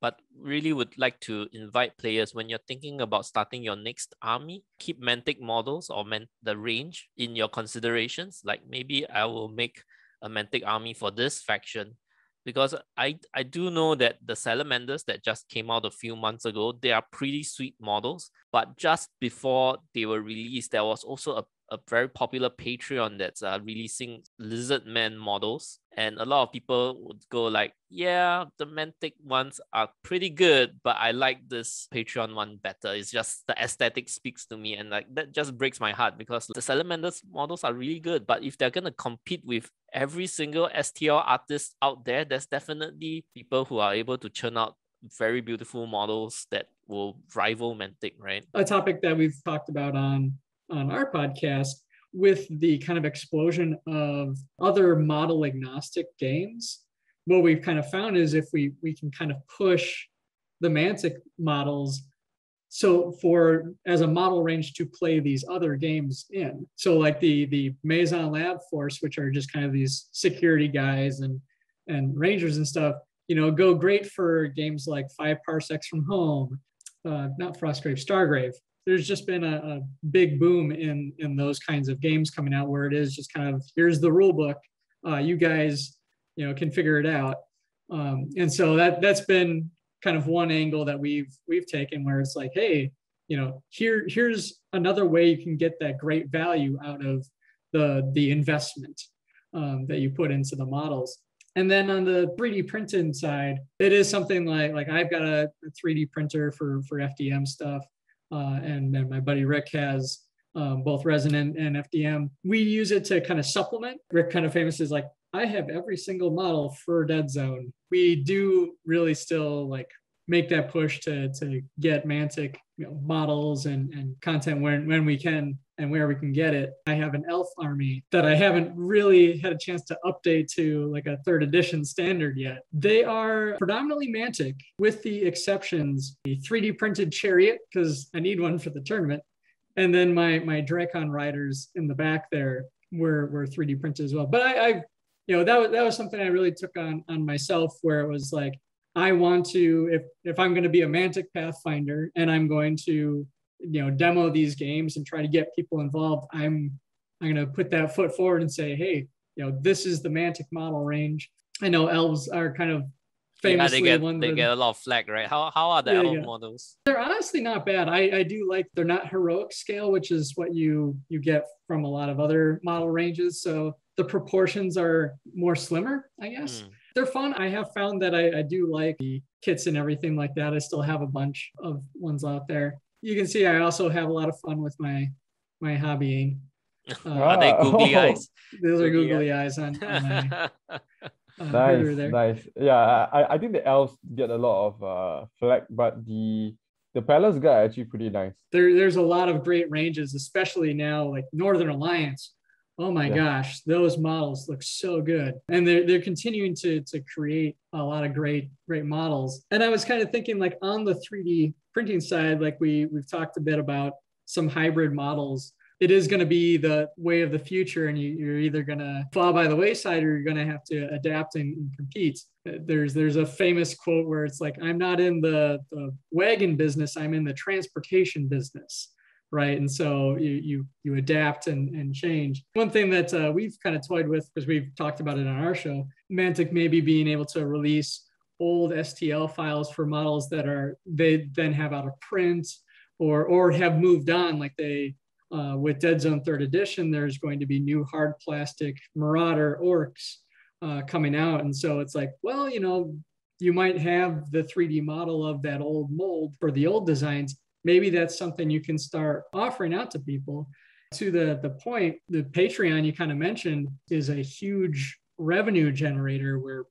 But really would like to invite players, when you're thinking about starting your next army, keep Mantic models or the range in your considerations. Like maybe I will make a Mantic army for this faction, because I do know that the Salamanders that just came out a few months ago, they are pretty sweet models. But just before they were released, there was also a very popular Patreon that's releasing Lizardman models. And a lot of people would go like, yeah, the Mantic ones are pretty good, but I like this Patreon one better. It's just the aesthetic speaks to me. And like that just breaks my heart, because the Salamanders models are really good. But if they're going to compete with every single STL artist out there, there's definitely people who are able to churn out very beautiful models that will rival Mantic, right? A topic that we've talked about on our podcast, with the kind of explosion of other model agnostic games, what we've kind of found is if we can kind of push the Mantic models so for as a model range to play these other games in. So like the Maison Lab Force, which are just kind of these security guys and rangers and stuff, you know, go great for games like 5 Parsecs from Home, not Frostgrave, Stargrave. There's just been a big boom in those kinds of games coming out, where it is just kind of, here's the rule book, you guys, you know, can figure it out. And so that's been kind of one angle that we've taken, where it's like, hey, you know, here's another way you can get that great value out of the investment that you put into the models. And then on the 3D printing side, it is something like I've got a 3D printer for FDM stuff. And my buddy Rick has both resin and FDM. We use it to kind of supplement. Rick kind of famous is like, I have every single model for Deadzone. We do really still like make that push to get Mantic, you know, models and content when we can and where we can get it. I have an elf army that I haven't really had a chance to update to like a 3rd edition standard yet. They are predominantly Mantic, with the exceptions, the 3D printed chariot, because I need one for the tournament. And then my Dracon riders in the back there were 3D printed as well. But I you know, that was something I really took on myself, where it was like, I want to, if I'm going to be a Mantic Pathfinder and I'm going to, you know, demo these games and try to get people involved, I'm going to put that foot forward and say, hey, you know, this is the Mantic model range. I know elves are kind of famously they get a lot of flack, right? How are the elf models? They're honestly not bad. I do like, they're not heroic scale, which is what you get from a lot of other model ranges. So the proportions are more slimmer, I guess. They're fun. I have found that I do like the kits and everything like that. I still have a bunch of ones out there. You can see I also have a lot of fun with my hobbying. Are they googly eyes? Those are googly eyes on my herder there. Nice. Yeah, I think the elves get a lot of flack, but the palace guy are actually pretty nice. There's a lot of great ranges, especially now, like Northern Alliance. Oh my gosh, those models look so good. And they're continuing to create a lot of great models. And I was kind of thinking, like, on the 3D printing side, like we've talked a bit about some hybrid models. It is going to be the way of the future, and you're either going to fall by the wayside or you're going to have to adapt and compete. There's a famous quote where it's like, I'm not in the wagon business, I'm in the transportation business, right? And so you adapt and change. One thing that we've kind of toyed with, because we've talked about it on our show, Mantic maybe being able to release old STL files for models that they then have out of print or have moved on, like they with Deadzone 3rd edition, there's going to be new hard plastic Marauder orcs coming out. And so it's like, well, you might have the 3D model of that old mold for the old designs. Maybe that's something you can start offering out to people. To the point, the Patreon you kind of mentioned is a huge revenue generator where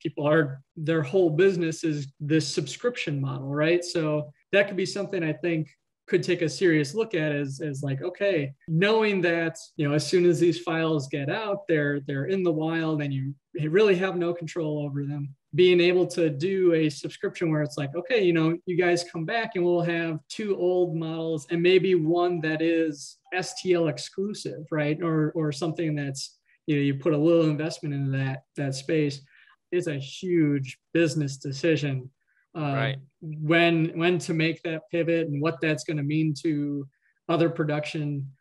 their whole business is this subscription model, right? So that could be something I think could take a serious look at as like, okay, knowing that, as soon as these files get out, they're in the wild and you really have no control over them. Being able to do a subscription where it's like, okay, you guys come back and we'll have 2 old models and maybe one that is STL exclusive, right? Or something that's, you put a little investment into that space. It's a huge business decision. Right. When to make that pivot and what that's going to mean to other production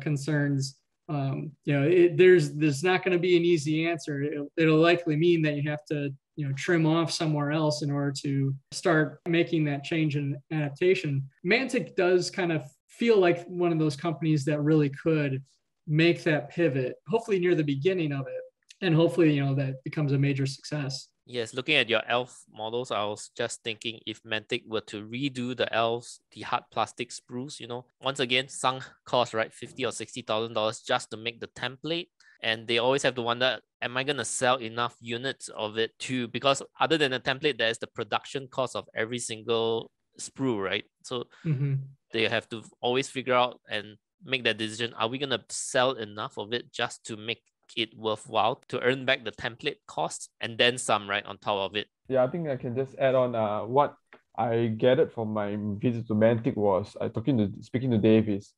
concerns. There's not going to be an easy answer. It'll likely mean that you have to trim off somewhere else in order to start making that change and adaptation. Mantic does kind of feel like one of those companies that really could make that pivot, hopefully near the beginning of it, and hopefully that becomes a major success. Yes, looking at your elf models, I was just thinking if Mantic were to redo the elves, the hard plastic sprues, once again, sunk cost, right? $50,000 or $60,000 just to make the template. And they always have to wonder, am I going to sell enough units of it too? Because other than the template, there's the production cost of every single sprue, right? So they have to always figure out and make that decision. Are we going to sell enough of it just to make it worthwhile to earn back the template costs and then some, right, on top of it? Yeah, I think I can just add on what I gathered from my visit to Mantic was speaking to Dave is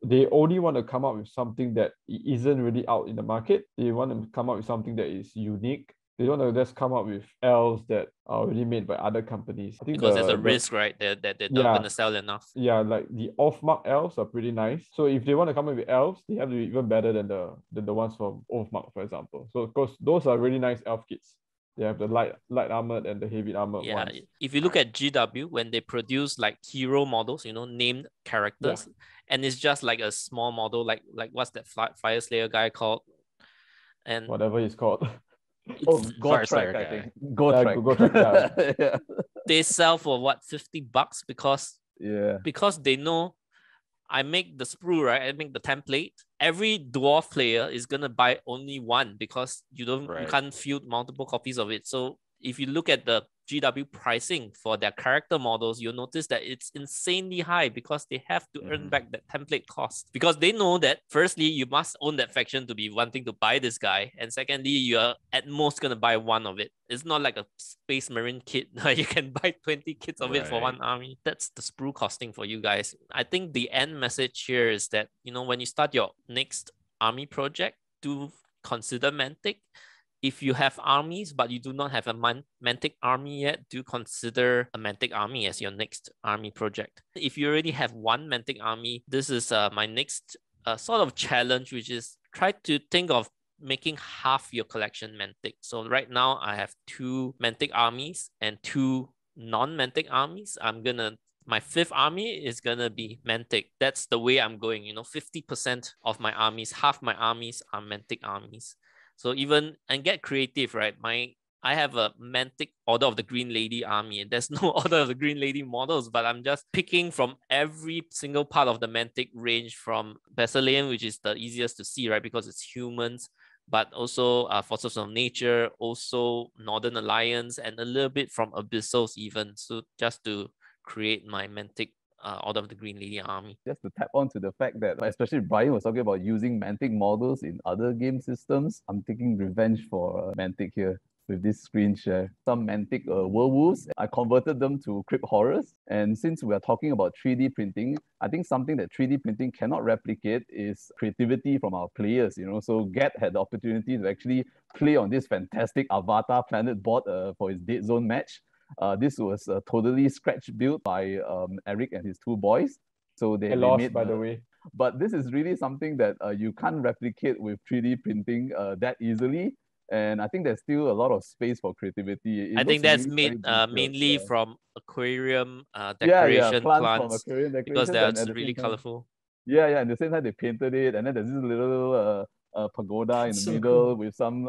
they only want to come up with something that isn't really out in the market. They want to come up with something that is unique. They don't want to just come up with elves that are already made by other companies. I think because there's a risk, right? That they're not going to sell enough. Yeah, like the off-mark elves are pretty nice. So if they want to come up with elves, they have to be even better than the ones from off-mark, for example. So of course, those are really nice elf kits. They have the light armored and the heavy armored ones. If you look at GW, when they produce like hero models, named characters, and it's just like a small model, like what's that Fire Slayer guy called? And whatever he's called. Godtrack, I think. Godtrack. Yeah. They sell for what, $50 because they know I make the sprue, right? I make the template. Every dwarf player is gonna buy only one because you can't field multiple copies of it. So if you look at the GW pricing for their character models, you'll notice that it's insanely high because they have to earn back that template cost. Because they know that firstly, you must own that faction to be wanting to buy this guy. And secondly, you're at most going to buy one of it. It's not like a Space Marine kit. You can buy 20 kits of it for one army. That's the sprue costing for you guys. I think the end message here is that, when you start your next army project, do consider Mantic. If you have armies, but you do not have a Mantic army yet, do consider a Mantic army as your next army project. If you already have one Mantic army, this is my next sort of challenge, which is try to think of making half your collection Mantic. So right now I have 2 Mantic armies and 2 non-Mantic armies. My 5th army is gonna be Mantic. That's the way I'm going. 50% of my armies, half my armies are Mantic armies. So and get creative, right? I have a Mantic Order of the Green Lady army. There's no Order of the Green Lady models, but I'm just picking from every single part of the Mantic range, from Basilean, which is the easiest to see, right? Because it's humans, but also Forces of Nature, also Northern Alliance, and a little bit from Abyssals even. So just to create my Mantic Order of the Green Lady army. Just to tap on to the fact that, especially Bryan was talking about using Mantic models in other game systems. I'm taking revenge for Mantic here with this screen share. Some Mantic werewolves, I converted them to crypt horrors. And since we are talking about 3D printing, I think something that 3D printing cannot replicate is creativity from our players. So Gad had the opportunity to actually play on this fantastic Avatar planet board for his Deadzone match. This was a totally scratch built by Eric and his two boys. So they lost, made, by the way. But this is really something that you can't replicate with 3D printing that easily. And I think there's still a lot of space for creativity. I think that's really made mainly from aquarium decoration plants from aquarium decorations, because they're really colorful. Yeah, and at the same time they painted it, and then there's this little pagoda in the so middle cool. with some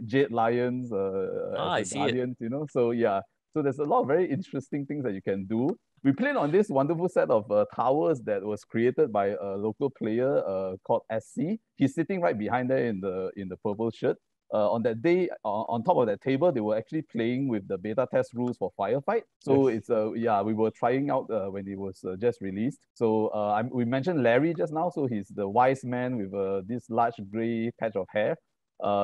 jade lions as the guardians. So yeah, so there's a lot of very interesting things that you can do. We played on this wonderful set of towers that was created by a local player called SC. He's sitting right behind there in the purple shirt. On that day, on top of that table, they were actually playing with the beta test rules for Firefight. So Yes. it's we were trying out when it was just released. So we mentioned Larry just now. So he's the wise man with this large gray patch of hair.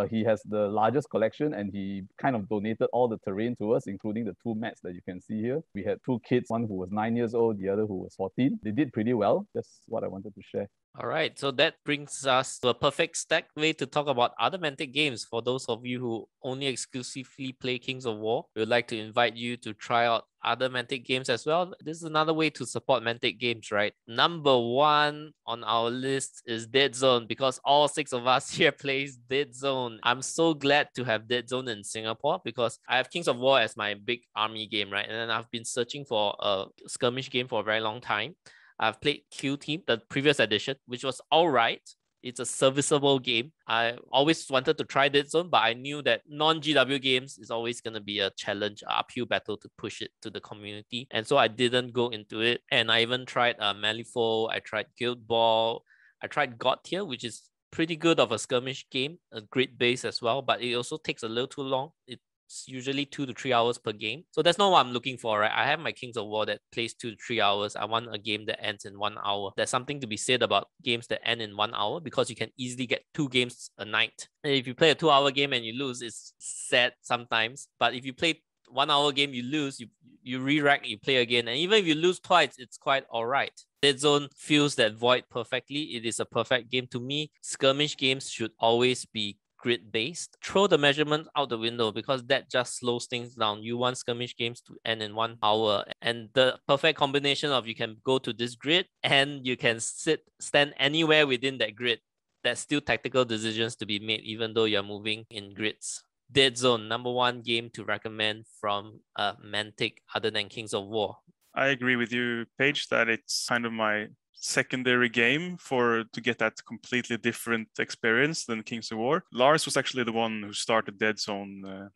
He has the largest collection, and he kind of donated all the terrain to us, including the two mats that you can see here. We had two kids, one who was 9 years old, the other who was 14. They did pretty well. That's what I wanted to share. All right, so that brings us to a perfect segue to talk about other Mantic games. For those of you who only exclusively play Kings of War, we would like to invite you to try out other Mantic games as well. This is another way to support Mantic games, right? Number one on our list is Deadzone, because all 6 of us here plays Deadzone. I'm so glad to have Deadzone in Singapore because I have Kings of War as my big army game, right? And then I've been searching for a skirmish game for a very long time. I've played Q Team, the previous edition, which was all right. It's a serviceable game. I always wanted to try Deadzone, but I knew that non-GW games is always going to be a challenge, an uphill battle to push it to the community. And so I didn't go into it. And I even tried Malifaux, I tried Guild Ball, I tried God Tier, which is pretty good of a skirmish game, a grid base as well, but it also takes a little too long. It's usually 2 to 3 hours per game. So that's not what I'm looking for, right? I have my Kings of War that plays 2 to 3 hours. I want a game that ends in 1 hour. There's something to be said about games that end in 1 hour because you can easily get 2 games a night. And if you play a 2-hour game and you lose, it's sad sometimes. But if you play 1 hour game, you lose, you re-rack, you play again. And even if you lose twice, it's quite all right. Deadzone fills that void perfectly. It is a perfect game to me. Skirmish games should always be grid-based. Throw the measurements out the window because that just slows things down. You want skirmish games to end in 1 hour. And the perfect combination of you can go to this grid and you can stand anywhere within that grid. There's still tactical decisions to be made even though you're moving in grids. Deadzone, number 1 game to recommend from Mantic other than Kings of War. I agree with you, Paige, that it's kind of my secondary game to get that completely different experience than Kings of War. Lars was actually the one who started Deadzone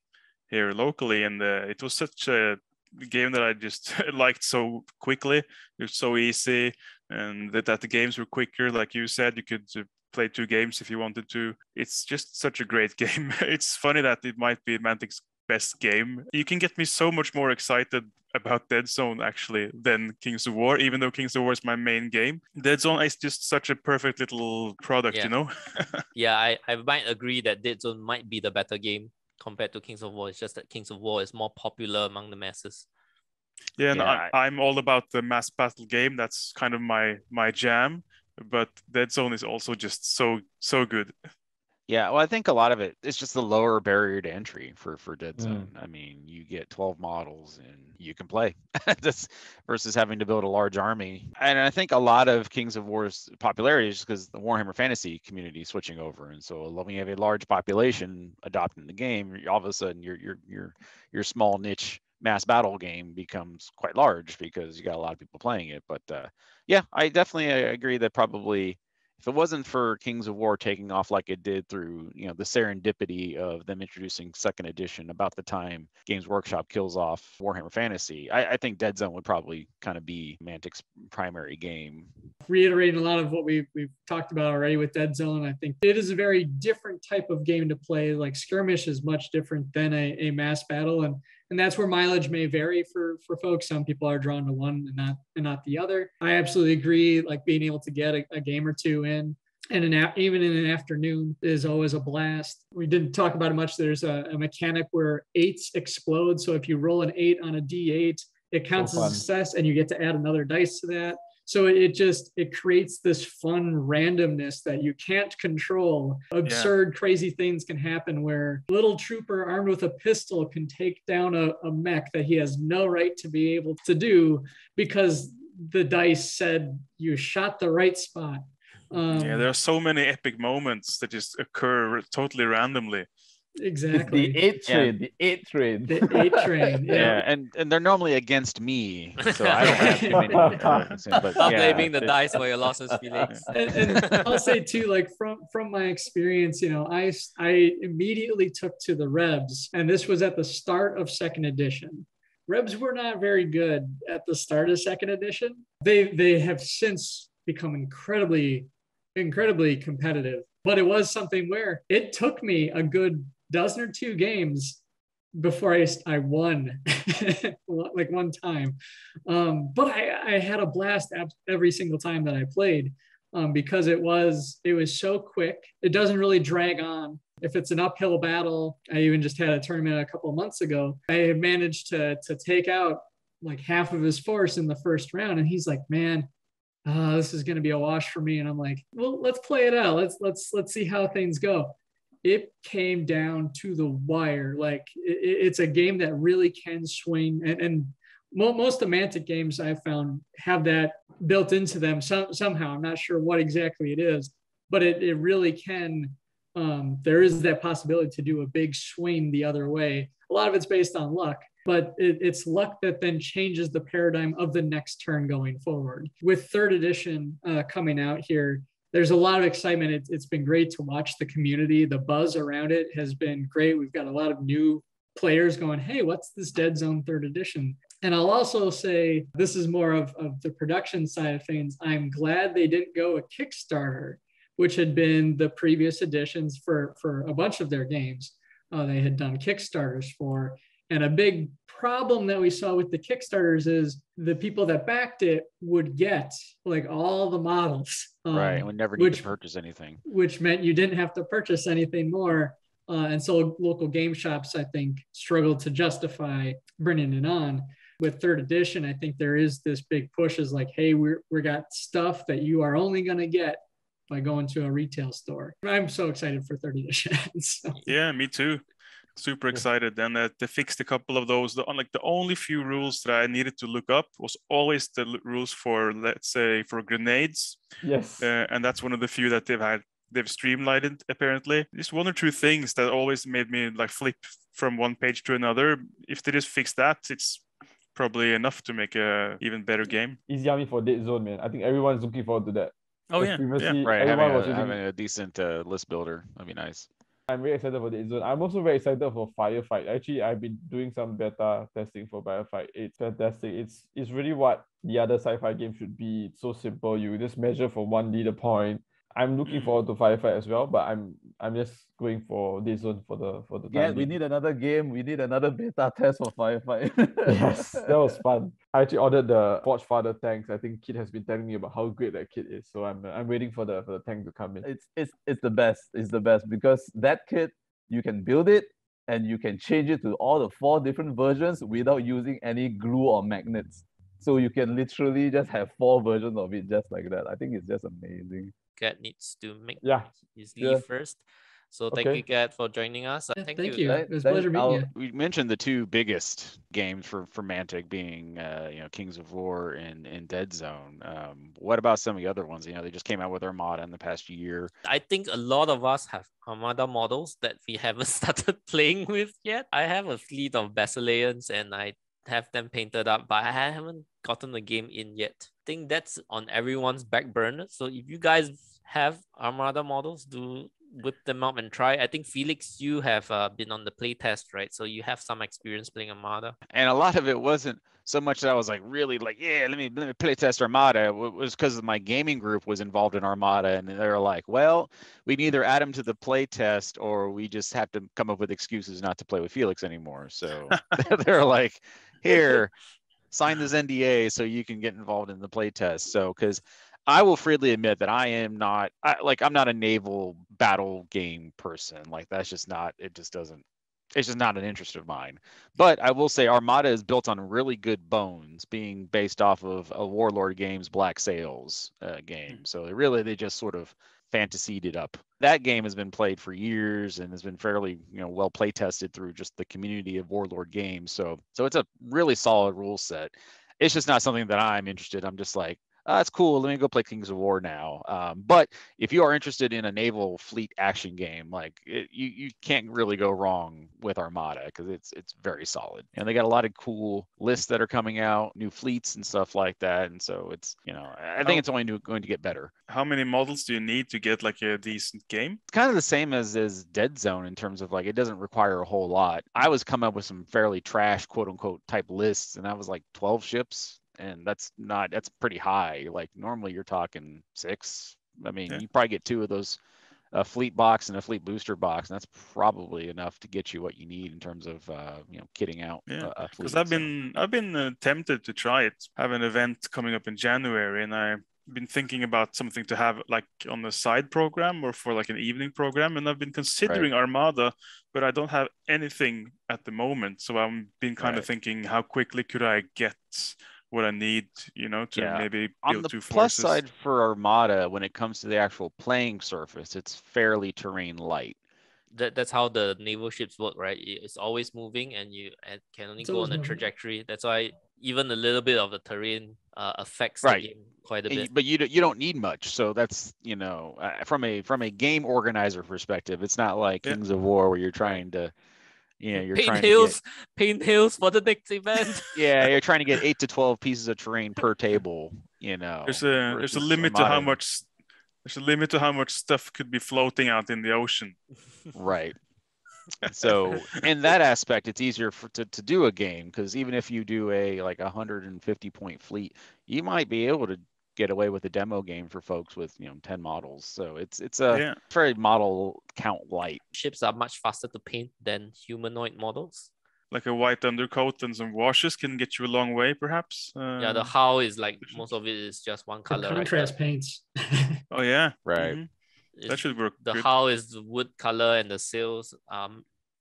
here locally, and it was such a game that I just liked so quickly. It was so easy, and that the games were quicker. Like you said, you could play 2 games if you wanted to. It's just such a great game. It's funny that it might be Mantic's best game. You can get me so much more excited about Deadzone actually than Kings of War, even though Kings of War is my main game. Deadzone is just such a perfect little product, you know? Yeah, I might agree that Deadzone might be the better game compared to Kings of War. It's just that Kings of War is more popular among the masses. Yeah, and I'm all about the mass battle game. That's kind of my jam, but Deadzone is also just so good. Yeah, well, I think a lot of it is just the lower barrier to entry for Deadzone. I mean, you get 12 models and you can play this versus having to build a large army. And I think a lot of Kings of War's popularity is because the Warhammer Fantasy community is switching over, and so when you have a large population adopting the game, all of a sudden your small niche mass battle game becomes quite large because you got a lot of people playing it. But yeah, I definitely agree that probably If it wasn't for Kings of War taking off like it did through, the serendipity of them introducing second edition about the time Games Workshop kills off Warhammer Fantasy, I think Deadzone would probably kind of be Mantic's primary game. Reiterating a lot of what we've talked about already with Deadzone, I think it is a very different type of game to play. Like skirmish is much different than a mass battle, and that's where mileage may vary for folks. Some people are drawn to one and not the other. I absolutely agree. Like being able to get a game or two in, and even in an afternoon is always a blast. We didn't talk about it much. There's a mechanic where 8s explode. So if you roll an 8 on a D8, it counts as a success, and you get to add another dice to that. So it creates this fun randomness that you can't control. Absurd, crazy things can happen where a little trooper armed with a pistol can take down a mech that he has no right to be able to do because the dice said you shot the right spot. There are so many epic moments that just occur totally randomly. Exactly. It's the 8 train. The 8 train. Yeah, and they're normally against me, so I don't have too many. But Stop blaming the dice for your losses, Felix. And I'll say too, like from my experience, I immediately took to the Rebs, and this was at the start of second edition. Rebs were not very good at the start of second edition. They have since become incredibly competitive, but it was something where it took me a good dozen or two games before I won like one time. But I had a blast every single time that I played because it was so quick. It doesn't really drag on. If it's an uphill battle, I even just had a tournament a couple of months ago. I had managed to take out like half of his force in the first round. And he's like, man, this is going to be a wash for me. And I'm like, well, let's play it out. Let's see how things go. It came down to the wire. Like it's a game that really can swing. And most of the Mantic games I've found have that built into them somehow. I'm not sure what exactly it is, but it really can. There is that possibility to do a big swing the other way. A lot of it's based on luck, but it's luck that then changes the paradigm of the next turn going forward. With third edition coming out here, there's a lot of excitement. It's been great to watch the community. The buzz around it has been great. We've got a lot of new players going, hey, what's this Deadzone third edition? And I'll also say, this is more of the production side of things. I'm glad they didn't go a Kickstarter, which had been the previous editions for a bunch of their games. They had done Kickstarters for. And a big problem that we saw with the Kickstarters is the people that backed it would get like all the models. Right, and would never need to purchase anything. Which meant you didn't have to purchase anything more. And so local game shops, I think, struggled to justify bringing it on. With third edition, I think there is this big push is like, hey, we got stuff that you are only going to get by going to a retail store. I'm so excited for third edition. So. Yeah, me too. Super excited. And they fixed a couple of those. The only few rules that I needed to look up was always the rules for, let's say, for grenades. Yes. And that's one of the few that they've streamlined apparently. Just one or two things that always made me like flip from one page to another. If they just fix that, it's probably enough to make a even better game. Easy army for Deadzone, man. I think everyone's looking forward to that. Oh yeah, right. Having a decent list builder, that'd be nice. I'm very excited for Deadzone. I'm also very excited for Firefight. Actually, I've been doing some beta testing for Firefight. It's fantastic. It's really what the other sci-fi game should be. It's so simple. You just measure for one leader point. I'm looking forward to Firefight as well, but I'm just going for Deadzone for the Yeah, time we being. need another game. We need another beta test for Firefight. Yes, that was fun. I actually ordered the Forge Father tanks. I think Kit has been telling me about how great that kit is. So I'm waiting for the tank to come in. It's the best. It's the best because that kit, you can build it and you can change it to all the 4 different versions without using any glue or magnets. So you can literally just have 4 versions of it just like that. I think it's just amazing. Cat needs to make his leave Yeah. first. So thank you, Cat, for joining us. Thank you. It was a pleasure meeting you. We mentioned the 2 biggest games for Mantic being Kings of War and Deadzone. What about some of the other ones? They just came out with Armada in the past year. I think a lot of us have Armada models that we haven't started playing with yet. I have a fleet of Basileans and I have them painted up, but I haven't gotten the game in yet. I think that's on everyone's back burner. So if you guys have Armada models, do whip them up and try. I think Felix, you have been on the play test, right? So you have some experience playing Armada. And a lot of it wasn't so much that I was like really like, yeah, let me play test Armada. It was because my gaming group was involved in Armada, and they were like, well, we can either add him to the play test or we just have to come up with excuses not to play with Felix anymore. So they're like, here, sign this NDA so you can get involved in the play test. So because I will freely admit that I'm not a naval battle game person. Like that's just not, it's just not an interest of mine. But I will say Armada is built on really good bones, being based off of a Warlord Games Black Sails game. So they just sort of fantasied it up. That game has been played for years and has been fairly, well play tested through just the community of Warlord Games. So it's a really solid rule set. It's just not something that I'm interested. I'm just like, that's cool. Let me go play Kings of War now. But if you are interested in a naval fleet action game, like you can't really go wrong with Armada because it's very solid. And they got a lot of cool lists that are coming out, new fleets and stuff like that. And so it's, I think it's only going to get better. How many models do you need to get like a decent game? It's kind of the same as Deadzone in terms of like it doesn't require a whole lot. I was coming up with some fairly trash quote unquote type lists, and that was like 12 ships. And that's pretty high. Like normally you're talking 6. I mean, you probably get 2 of those, a fleet box and a fleet booster box, and that's probably enough to get you what you need in terms of kitting out. Yeah, because I've been tempted to try it. I have an event coming up in January, and I've been thinking about something to have like on the side program or for like an evening program, and I've been considering Armada, but I don't have anything at the moment. So I've been kind of thinking, how quickly could I get what I need, to maybe build on the 2 forces. Plus side for Armada, when it comes to the actual playing surface, it's fairly terrain light. That's how the naval ships work, right? It's always moving, and you can only go on a trajectory. That's why even a little bit of the terrain affects the game quite a bit. But you don't need much. So that's from a game organizer perspective, it's not like Kings of War where you're trying to. You're paint hills for the next event. You're trying to get 8 to 12 pieces of terrain per table. There's a limit to how much. There's a limit to how much stuff could be floating out in the ocean. Right. So in that aspect, it's easier to do a game because even if you do a 150 point fleet, you might be able to get away with a demo game for folks with 10 models. So it's a very model count light. Ships are much faster to paint than humanoid models. Like a white undercoat and some washes can get you a long way, perhaps. The hull is like most of it is just one color. The contrast paints. Oh yeah, right. Mm-hmm. That should work. The good. hull is the wood color, and the sails.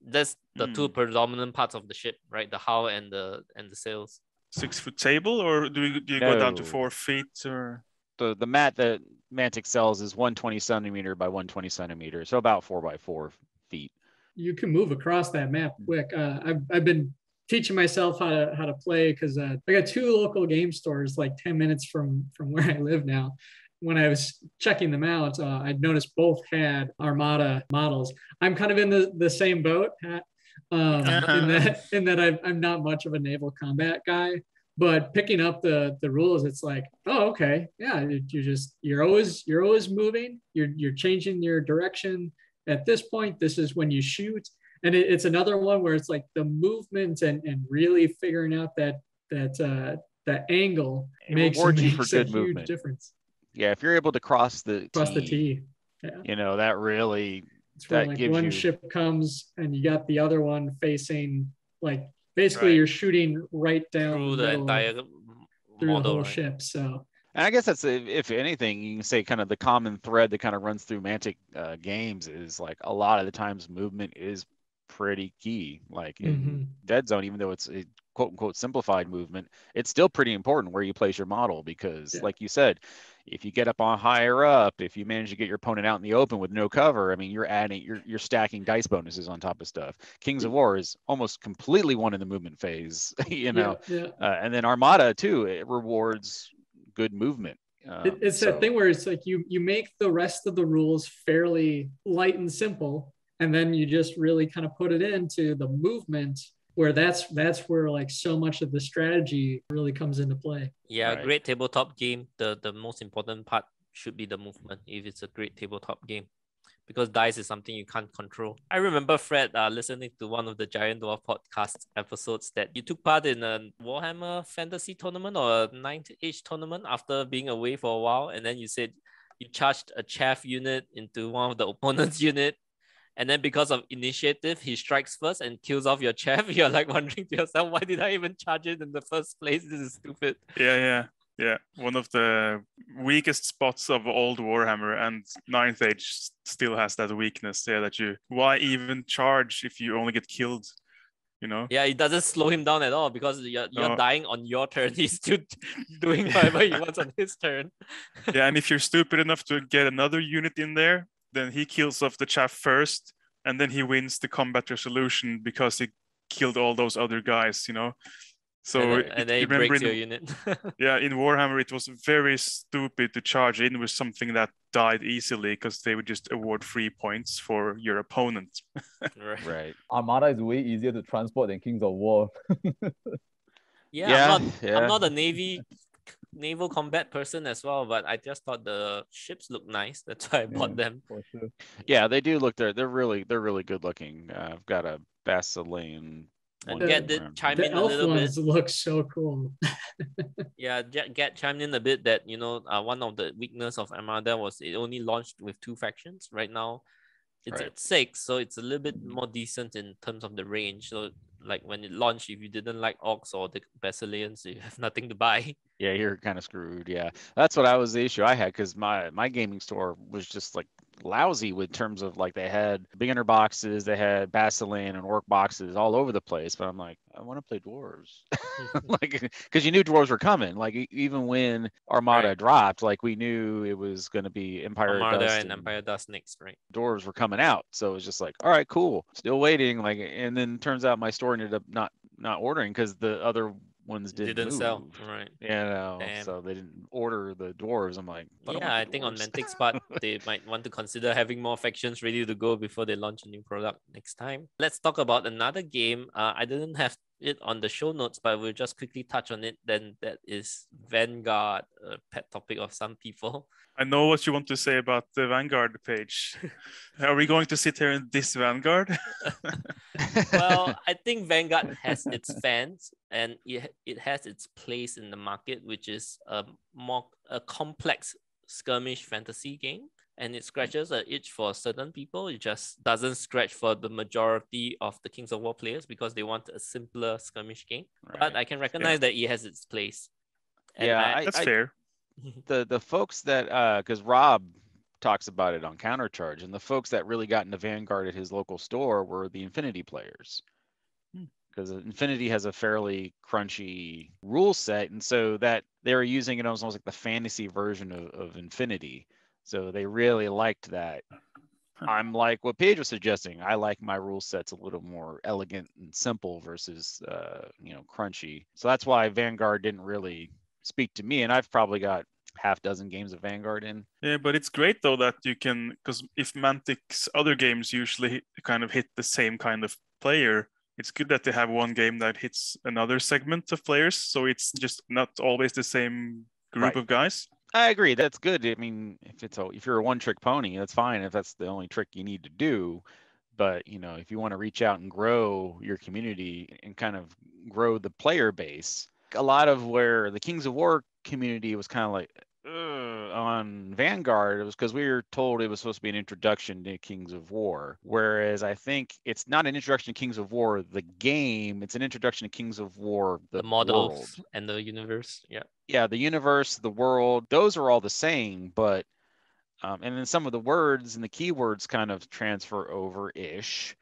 That's the 2 predominant parts of the ship, right? The hull and the sails. 6-foot table, or do you go down to 4 feet, or the mat that Mantic sells is 120 centimeter by 120 centimeter, so about 4 by 4 feet. You can move across that map quick. I've been teaching myself how to play because I got 2 local game stores like 10 minutes from where I live now. When I was checking them out, I noticed both had Armada models. I'm kind of in the same boat, in that I'm not much of a naval combat guy. But picking up the rules, it's like, oh, okay, yeah, you're always moving. You're changing your direction. At this point, this is when you shoot. And it's another one where it's like the movement and really figuring out that angle makes a huge difference. Yeah, if you're able to cross the T, that really it's where like one ship comes and you got the other one facing like basically you're shooting right down through the entire through the whole ship. So. And I guess that's, if anything, you can say kind of the common thread that kind of runs through Mantic games is like a lot of the times movement is pretty key. Like in Deadzone, even though it's a quote unquote simplified movement, it's still pretty important where you place your model because like you said, if you get up on higher up, if you manage to get your opponent out in the open with no cover, I mean, you're stacking dice bonuses on top of stuff. Kings of War is almost completely one in the movement phase, and then Armada too, it rewards good movement. It's that thing where it's like you make the rest of the rules fairly light and simple, and then you just really kind of put it into the movement where that's where like so much of the strategy really comes into play. Yeah, great tabletop game. The most important part should be the movement if it's a great tabletop game. Because dice is something you can't control. I remember Fred listening to one of the Giant Dwarf podcast episodes that you took part in a Warhammer Fantasy tournament or a Ninth Age tournament after being away for a while, and then you said you charged a chaff unit into one of the opponent's unit, and then because of initiative, he strikes first and kills off your chaff. You're like wondering to yourself, why did I even charge it in the first place? This is stupid. Yeah, one of the weakest spots of old Warhammer, and Ninth Age still has that weakness. Yeah, why even charge if you only get killed? You know? Yeah, it doesn't slow him down at all because you're dying on your turn. He's still doing whatever he wants on his turn. Yeah, and if you're stupid enough to get another unit in there, then he kills off the chaff first, and then he wins the combat resolution because he killed all those other guys. You know. So and then he breaks your unit. Yeah, in Warhammer, it was very stupid to charge in with something that died easily because they would just award free points for your opponent. Right. Armada is way easier to transport than Kings of War. I'm not a naval combat person as well, but I just thought the ships looked nice. That's why I bought them. For sure. Yeah, they do look. They're really good looking. I've got a Basilean. And Get did chime in a elf little ones bit. look so cool. Yeah, Get chimed in a bit that one of the weakness of Armada was it only launched with 2 factions. Right now, it's at 6, so it's a little bit more decent in terms of the range. So like when it launched, if you didn't like Orcs or the Basileans, you have nothing to buy. Yeah, you're kind of screwed. Yeah, that's what the issue I had because my gaming store was just like lousy with terms of like they had beginner boxes, they had Basilean and Orc boxes all over the place. But I'm like, I want to play dwarves, like because you knew dwarves were coming. Like even when Armada dropped, like we knew it was going to be Empire Armada Dust and Empire Dust next, right? Dwarves were coming out, so it was just like, all right, cool, still waiting. Like, and then turns out my store ended up not ordering because the other ones didn't move. Sell, right? So they didn't order the dwarves. I'm like, I think on Mantic's part, they might want to consider having more factions ready to go before they launch a new product next time. Let's talk about another game. I didn't have it on the show notes, but we'll just quickly touch on it. Then that is Vanguard, a pet topic of some people. I know what you want to say about the Vanguard page. Are we going to sit here and diss Vanguard? Well, I think Vanguard has its fans and it has its place in the market, which is a complex skirmish fantasy game. And it scratches an itch for certain people. It just doesn't scratch for the majority of the Kings of War players because they want a simpler skirmish game. Right. But I can recognize that it has its place. And that's fair. The folks that because Rob talks about it on Countercharge, and the folks that really got into Vanguard at his local store were the Infinity players, because Infinity has a fairly crunchy rule set, and so that they were using it almost like the fantasy version of Infinity, so they really liked that. I'm like what Paige was suggesting. I like my rule sets a little more elegant and simple versus crunchy, so that's why Vanguard didn't really speak to me, and I've probably got half dozen games of Vanguard in. Yeah, but it's great though that you can, because if Mantic's other games usually kind of hit the same kind of player, it's good that they have one game that hits another segment of players, so it's just not always the same group of guys. I agree, that's good. I mean, if you're a one-trick pony, that's fine if that's the only trick you need to do. But if you want to reach out and grow your community and kind of grow the player base, a lot of where the Kings of War community was kind of like on Vanguard, it was because we were told it was supposed to be an introduction to Kings of War. Whereas I think it's not an introduction to Kings of War, the game, it's an introduction to Kings of War, the models world. And the universe. Yeah, the universe, the world, those are all the same, but and then some of the words and the keywords kind of transfer over-ish.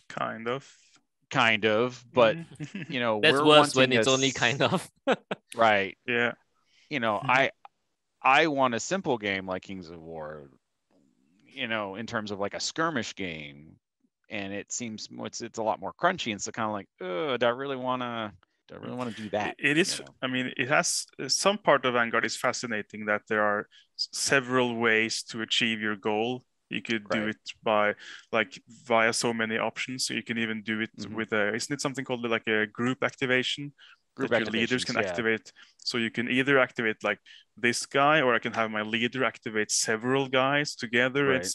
Kind of, but that's worse when it's only kind of. Right. Yeah. I want a simple game like Kings of War, in terms of like a skirmish game, and it seems it's a lot more crunchy, and so kind of like, do I really want to do that? It is. I mean, it has some part of Vanguard is fascinating that there are several ways to achieve your goal. You could do it via so many options. So you can even do it with isn't it something called like a group activation, Group that your leaders activations, can yeah. activate. So you can either activate like this guy, or I can have my leader activate several guys together. Right.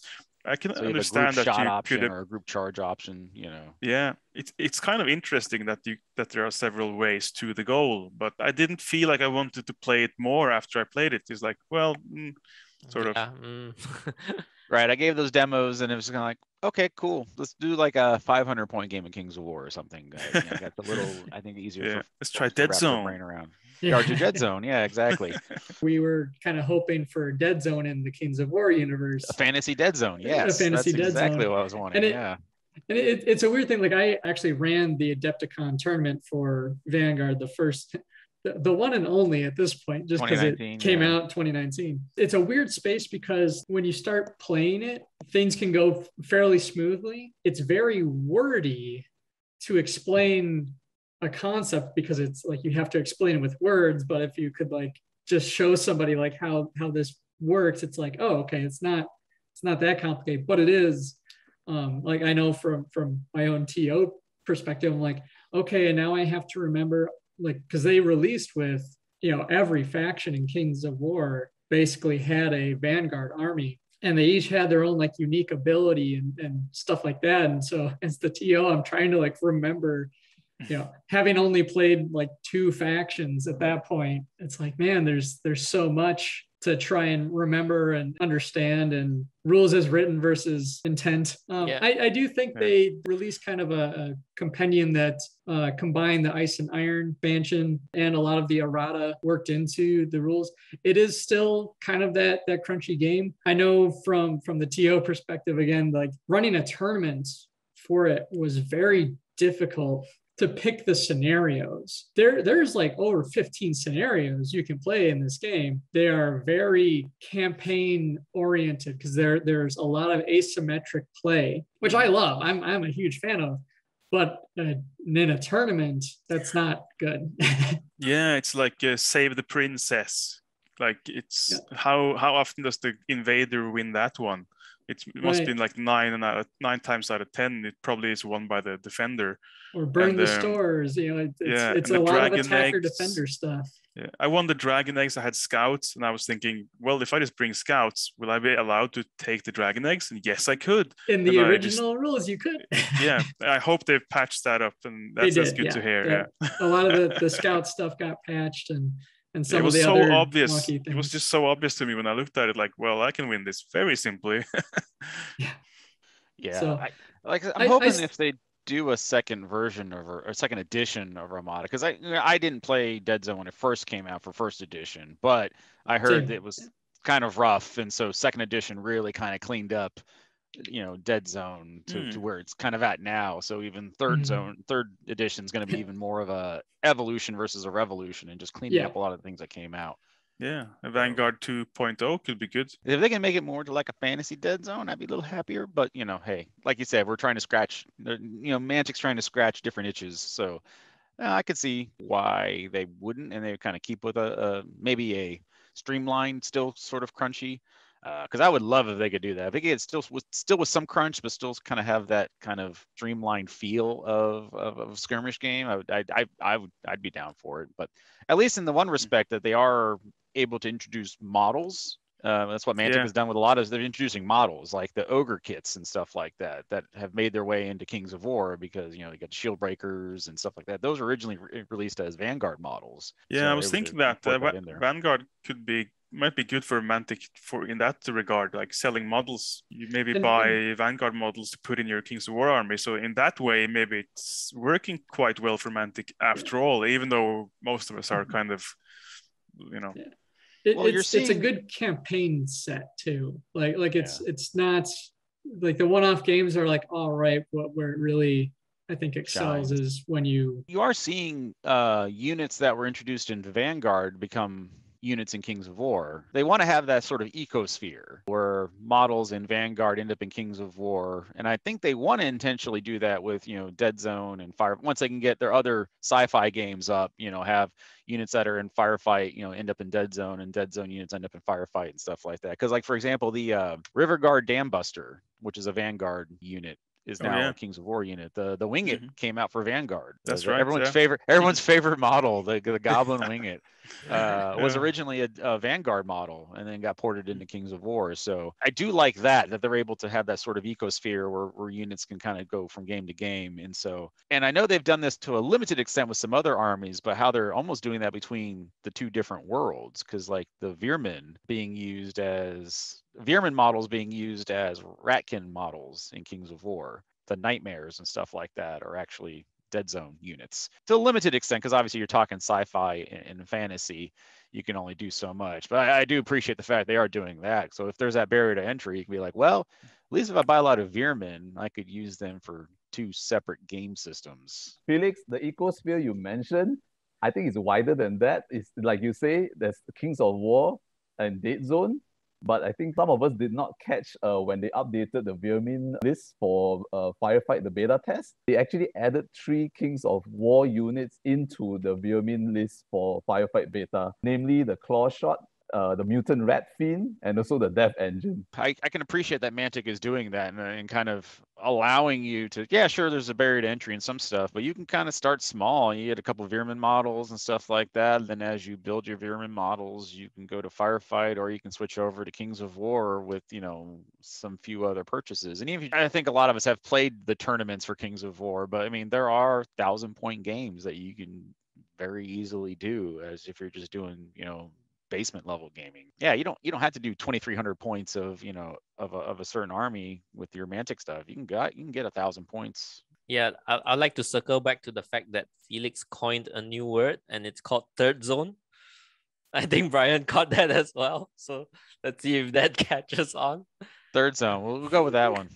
I can So you have a group understand that shot you option could or a group charge option, you know. yeah, it's kind of interesting that there are several ways to the goal, but I didn't feel like I wanted to play it more after I played it. It's like, well, sort of. Right. I gave those demos and it was kind of like, okay, cool. Let's do like a 500-point game of Kings of War or something. That's a little, I think, easier Yeah, for let's try folks to wrap their Deadzone. brain around. Yeah, or do Deadzone. Yeah, exactly. We were kind of hoping for Deadzone in the Kings of War universe. A fantasy Deadzone. Yes, a fantasy that's exactly Deadzone. what I was wanting. Yeah. And it's a weird thing. Like I actually ran the Adepticon tournament for Vanguard, the one and only at this point, just because it came out in 2019. It's a weird space because when you start playing it, things can go fairly smoothly. It's very wordy to explain a concept because it's like you have to explain it with words. But if you could like just show somebody like how this works, it's like, oh, okay, it's not that complicated, but it is. Like I know from my own TO perspective, I'm like, okay, and now I have to remember, like, because they released with, every faction in Kings of War basically had a Vanguard army, and they each had their own like unique ability and stuff like that. And so as the TO, I'm trying to like remember, having only played like 2 factions at that point, it's like, man, there's so much to try and remember and understand, and rules as written versus intent. I do think they released kind of a compendium that combined the Ice and Iron expansion and a lot of the errata worked into the rules. It is still kind of that crunchy game. I know from the TO perspective, again, like running a tournament for it was very difficult to pick the scenarios. There's like over 15 scenarios you can play in this game. They are very campaign oriented because there's a lot of asymmetric play, which I love. I'm a huge fan of, but in a tournament, that's not good. Yeah, it's like Save the Princess. Like it's how often does the invader win that one? It must be like 9 times out of 10. It probably is won by the defender. Or burn the stores. It's a lot of attacker defender stuff. Yeah, I won the dragon eggs. I had scouts, and I was thinking, well, if I just bring scouts, will I be allowed to take the dragon eggs? And yes, I could. In the original rules, you could. Yeah, I hope they've patched that up, and that's good to hear. A lot of the scout stuff got patched, and some it was of the so other obvious. It was just so obvious to me when I looked at it. Like, well, I can win this very simply. Yeah. So, I'm hoping if they do a second version or a second edition of Armada, because I didn't play Deadzone when it first came out for first edition, but I heard it was kind of rough, and so second edition really kind of cleaned up Deadzone to where it's kind of at now. So even third edition is going to be even more of a evolution versus a revolution, and just cleaning up a lot of the things that came out. Yeah, a Vanguard 2.0 could be good. If they can make it more to like a fantasy Deadzone, I'd be a little happier. But hey, like you said, we're trying to scratch. Mantic's trying to scratch different itches, so I could see why they wouldn't, and they kind of keep with maybe a streamlined, still sort of crunchy. Because I would love if they could do that. If they could still with some crunch, but still kind of have that kind of streamlined feel of a skirmish game, I'd be down for it. But at least in the one respect that they are able to introduce models. That's what Mantic has done with a lot of. They're introducing models like the ogre kits and stuff like that have made their way into Kings of War, because you got shield breakers and stuff like that. Those were originally released as Vanguard models. Yeah, so I was thinking that Vanguard might be good for Mantic in that regard, like selling models. You maybe buy Vanguard models to put in your Kings of War army. So in that way, maybe it's working quite well for Mantic after all, even though most of us are kind of, It's a good campaign set too. Like it's not like the one-off games are like, all right, where it really I think excels is when you are seeing units that were introduced into Vanguard become units in Kings of War. They want to have that sort of ecosphere where models in Vanguard end up in Kings of War, and I think they want to intentionally do that with Deadzone and Fire. Once they can get their other sci-fi games up, have units that are in Firefight, end up in Deadzone, and Deadzone units end up in Firefight and stuff like that. Because, like, for example, the River Guard Dam Buster, which is a Vanguard unit, is now a Kings of War unit. The Winged came out for Vanguard. That's right. Everyone's favorite model, the Goblin Winged, was originally a Vanguard model and then got ported into Kings of War. So I do like that they're able to have that sort of ecosphere where units can kind of go from game to game. And I know they've done this to a limited extent with some other armies, but how they're almost doing that between the two different worlds, because like the Veerman models being used as Ratkin models in Kings of War. The Nightmares and stuff like that are actually Deadzone units to a limited extent, because obviously you're talking sci-fi and fantasy. You can only do so much, but I do appreciate the fact they are doing that. So if there's that barrier to entry, you can be like, well, at least if I buy a lot of Veermen, I could use them for 2 separate game systems. Felix, the ecosphere you mentioned, I think it's wider than that. It's like you say, there's Kings of War and Deadzone. But I think some of us did not catch when they updated the Veermin list for Firefight, the beta test. They actually added 3 Kings of War units into the Veermin list for Firefight beta, namely the Claw Shot, the Mutant Rat Fiend, and also the Death Engine. I can appreciate that Mantic is doing that and kind of allowing you to, yeah, sure, there's a barrier to entry and some stuff, but you can kind of start small. You get a couple of Veerman models and stuff like that. Then as you build your Veerman models, you can go to Firefight, or you can switch over to Kings of War with, some few other purchases. And even, I think a lot of us have played the tournaments for Kings of War, but I mean, there are 1,000-point games that you can very easily do as if you're just doing, basement level gaming. Yeah, you don't have to do 2,300 points of a certain army with your Mantic stuff. You can get 1,000 points. Yeah, I'd like to circle back to the fact that Felix coined a new word, and it's called third zone. I think Bryan caught that as well. So let's see if that catches on. Third zone. We'll go with that one.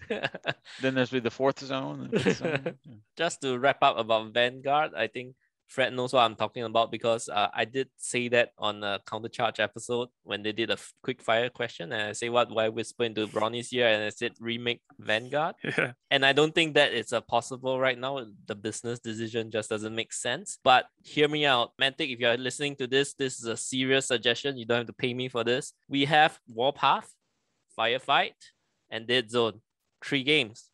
Then there's the fourth zone. The fifth zone. Just to wrap up about Vanguard, I think Fred knows what I'm talking about, because I did say that on a Countercharge episode when they did a quick fire question, and I say why whisper into Bronny's ear, and I said remake Vanguard. Yeah. And I don't think that it's possible right now. The business decision just doesn't make sense. But hear me out, Mantic, if you're listening to this is a serious suggestion. You don't have to pay me for this. We have Warpath, Firefight, and Deadzone. 3 games.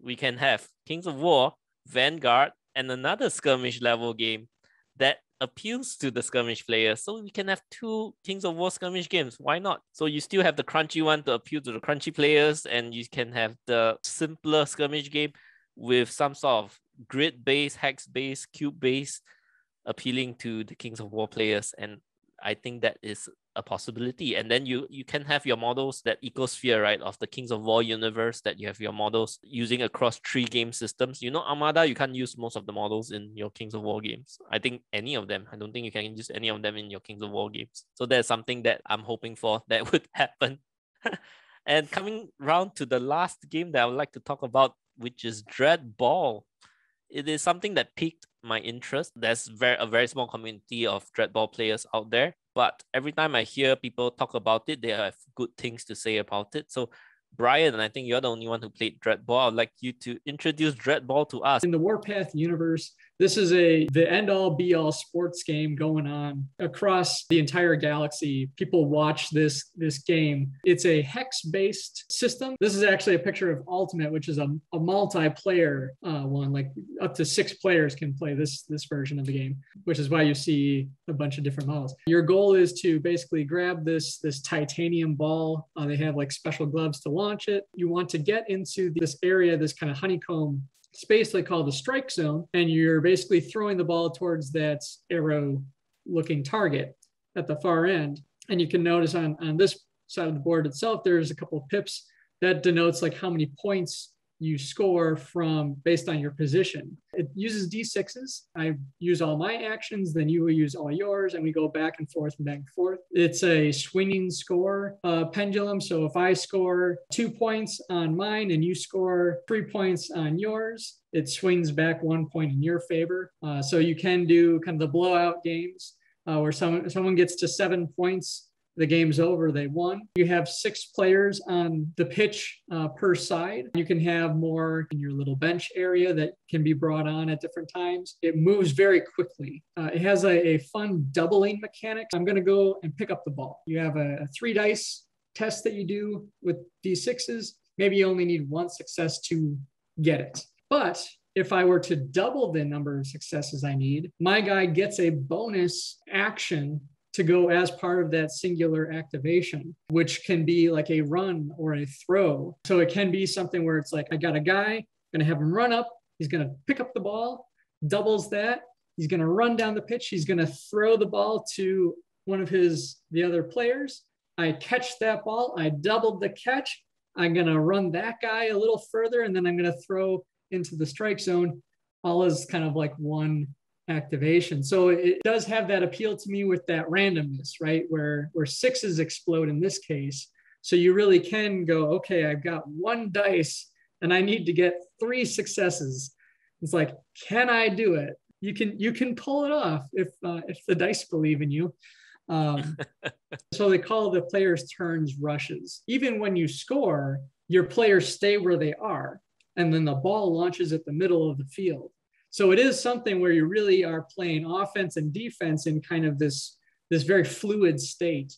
We can have Kings of War, Vanguard, and another skirmish level game that appeals to the skirmish players. So we can have 2 Kings of War skirmish games. Why not? So you still have the crunchy one to appeal to the crunchy players, and you can have the simpler skirmish game with some sort of grid-based, hex-based, cube-based, appealing to the Kings of War players. And I think that is a possibility. And then you can have your models, that ecosphere, right, of the Kings of War universe, that you have your models using across 3 game systems. Armada, you can't use most of the models in your Kings of War games. I think any of them. I don't think you can use any of them in your Kings of War games. So that's something that I'm hoping for that would happen. And coming round to the last game that I would like to talk about, which is Dreadball. It is something that piqued my interest. There's a very small community of Dreadball players out there, but every time I hear people talk about it, they have good things to say about it. So Bryan, and I think you're the only one who played Dreadball, I'd like you to introduce Dreadball to us. In the Warpath universe, this is the end-all be-all sports game going on across the entire galaxy. People watch this game. It's a hex-based system. This is actually a picture of Ultimate, which is a multiplayer one. Like up to 6 players can play this version of the game, which is why you see a bunch of different models. Your goal is to basically grab this titanium ball. They have like special gloves to launch it. You want to get into this area, this kind of honeycomb space they call the strike zone, and you're basically throwing the ball towards that arrow looking target at the far end. And you can notice on this side of the board itself, there's a couple of pips that denotes like how many points you score based on your position. It uses D6s. I use all my actions, then you will use all yours, and we go back and forth and back and forth. It's a swinging score pendulum. So if I score 2 points on mine and you score 3 points on yours, it swings back 1 point in your favor. So you can do kind of the blowout games where someone gets to 7 points. The game's over, they won. You have 6 players on the pitch per side. You can have more in your little bench area that can be brought on at different times. It moves very quickly. It has a fun doubling mechanic. I'm going to go and pick up the ball. You have a 3 dice test that you do with D6s. Maybe you only need 1 success to get it. But if I were to double the number of successes I need, my guy gets a bonus action to go as part of that singular activation, which can be like a run or a throw. So it can be something where it's like, I got a guy, going to have him run up. He's going to pick up the ball, doubles that. He's going to run down the pitch. He's going to throw the ball to one of the other players. I catch that ball. I doubled the catch. I'm going to run that guy a little further, and then I'm going to throw into the strike zone, all as kind of like one activation. So it does have that appeal to me with that randomness, right? Where sixes explode in this case. So you really can go, okay, I've got one dice and I need to get 3 successes. It's like, can I do it? You can pull it off if the dice believe in you. So they call the players' turns rushes. Even when you score, your players stay where they are, and then the ball launches at the middle of the field. So it is something where you really are playing offense and defense in kind of this very fluid state.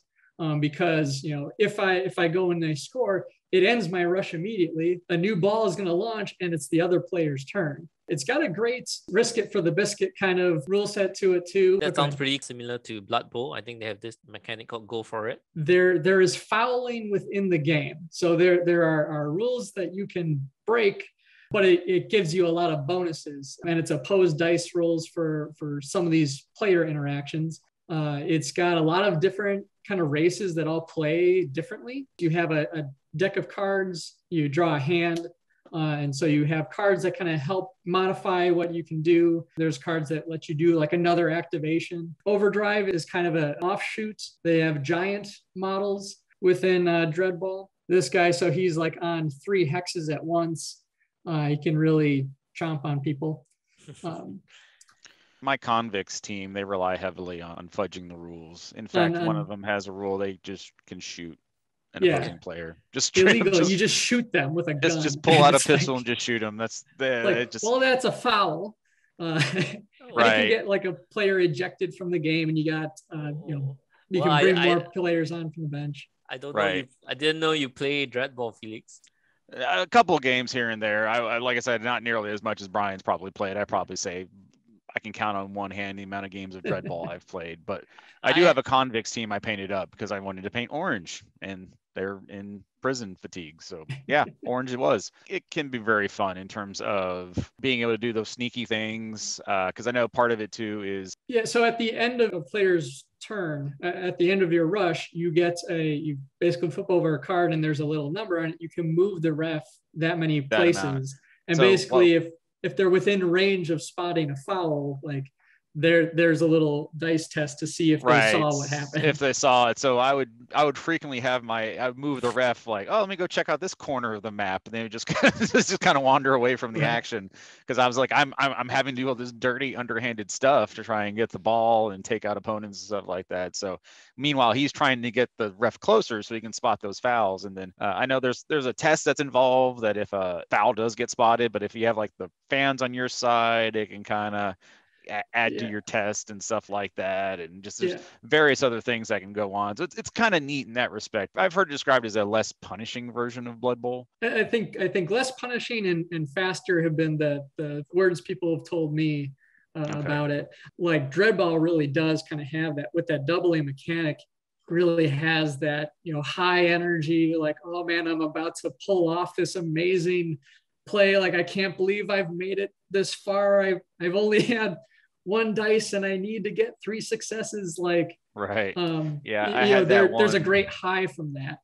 Because if I go and I score, it ends my rush immediately. A new ball is going to launch, and it's the other player's turn. It's got a great risk it for the biscuit kind of rule set to it too. That sounds pretty similar to Blood Bowl. I think they have this mechanic called go for it. There is fouling within the game. So there are rules that you can break, but it gives you a lot of bonuses. And it's opposed dice rolls for some of these player interactions. It's got a lot of different kind of races that all play differently. You have a deck of cards, you draw a hand, and so you have cards that kind of help modify what you can do. There's cards that let you do like another activation. Overdrive is kind of an offshoot. They have giant models within Dreadball. This guy, so he's like on 3 hexes at once. He can really chomp on people. My convicts team, they rely heavily on fudging the rules. In fact, one of them has a rule they just can shoot an opposing player. Just illegal. You just shoot them with a gun. Just pull out a pistol and just shoot them. That's well, that's a foul. Right. You can get like a player ejected from the game, and you got you can bring more players on from the bench. I don't know. I didn't know you play Dreadball, Felix. A couple of games here and there. I like I said, not nearly as much as Bryan's probably played. I probably say I can count on one hand the amount of games of Dreadball I've played, but I do have a convicts team I painted up because I wanted to paint orange, and they're in prison fatigue. So yeah, orange it was. It can be very fun in terms of being able to do those sneaky things. Because I know part of it too is so at the end of a player's turn, at the end of your rush, you basically flip over a card and there's a little number on it. You can move the ref that many places, and so, basically if they're within range of spotting a foul, like there's a little dice test to see if they saw what happened. If they saw it. So I would frequently have I would move the ref like, oh, let me go check out this corner of the map, and they would just kind of wander away from the action, because I was like, I'm having to do all this dirty underhanded stuff to try and get the ball and take out opponents and stuff like that. So meanwhile, he's trying to get the ref closer so he can spot those fouls. And then I know there's a test that's involved that if a foul does get spotted, but if you have like the fans on your side, it can kind of add to your test and stuff like that, and just there's various other things that can go on. So it's kind of neat in that respect. I've heard it described as a less punishing version of Blood Bowl. I think less punishing and faster have been the words people have told me about it. Like Dreadball really does kind of have that with that doubling mechanic. Really has that high energy, like, oh man, I'm about to pull off this amazing play. Like, I can't believe I've made it this far. I've only had 1 dice and I need to get 3 successes. Like, I had there's a great high from that.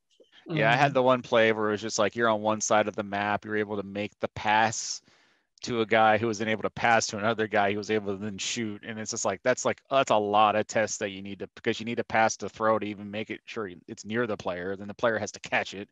I had the one play where it was just like, you're on one side of the map, you're able to make the pass to a guy who was then able to pass to another guy who was able to then shoot. And it's just like, that's a lot of tests that you need to, because you need to pass to throw to even make it sure it's near the player. Then the player has to catch it.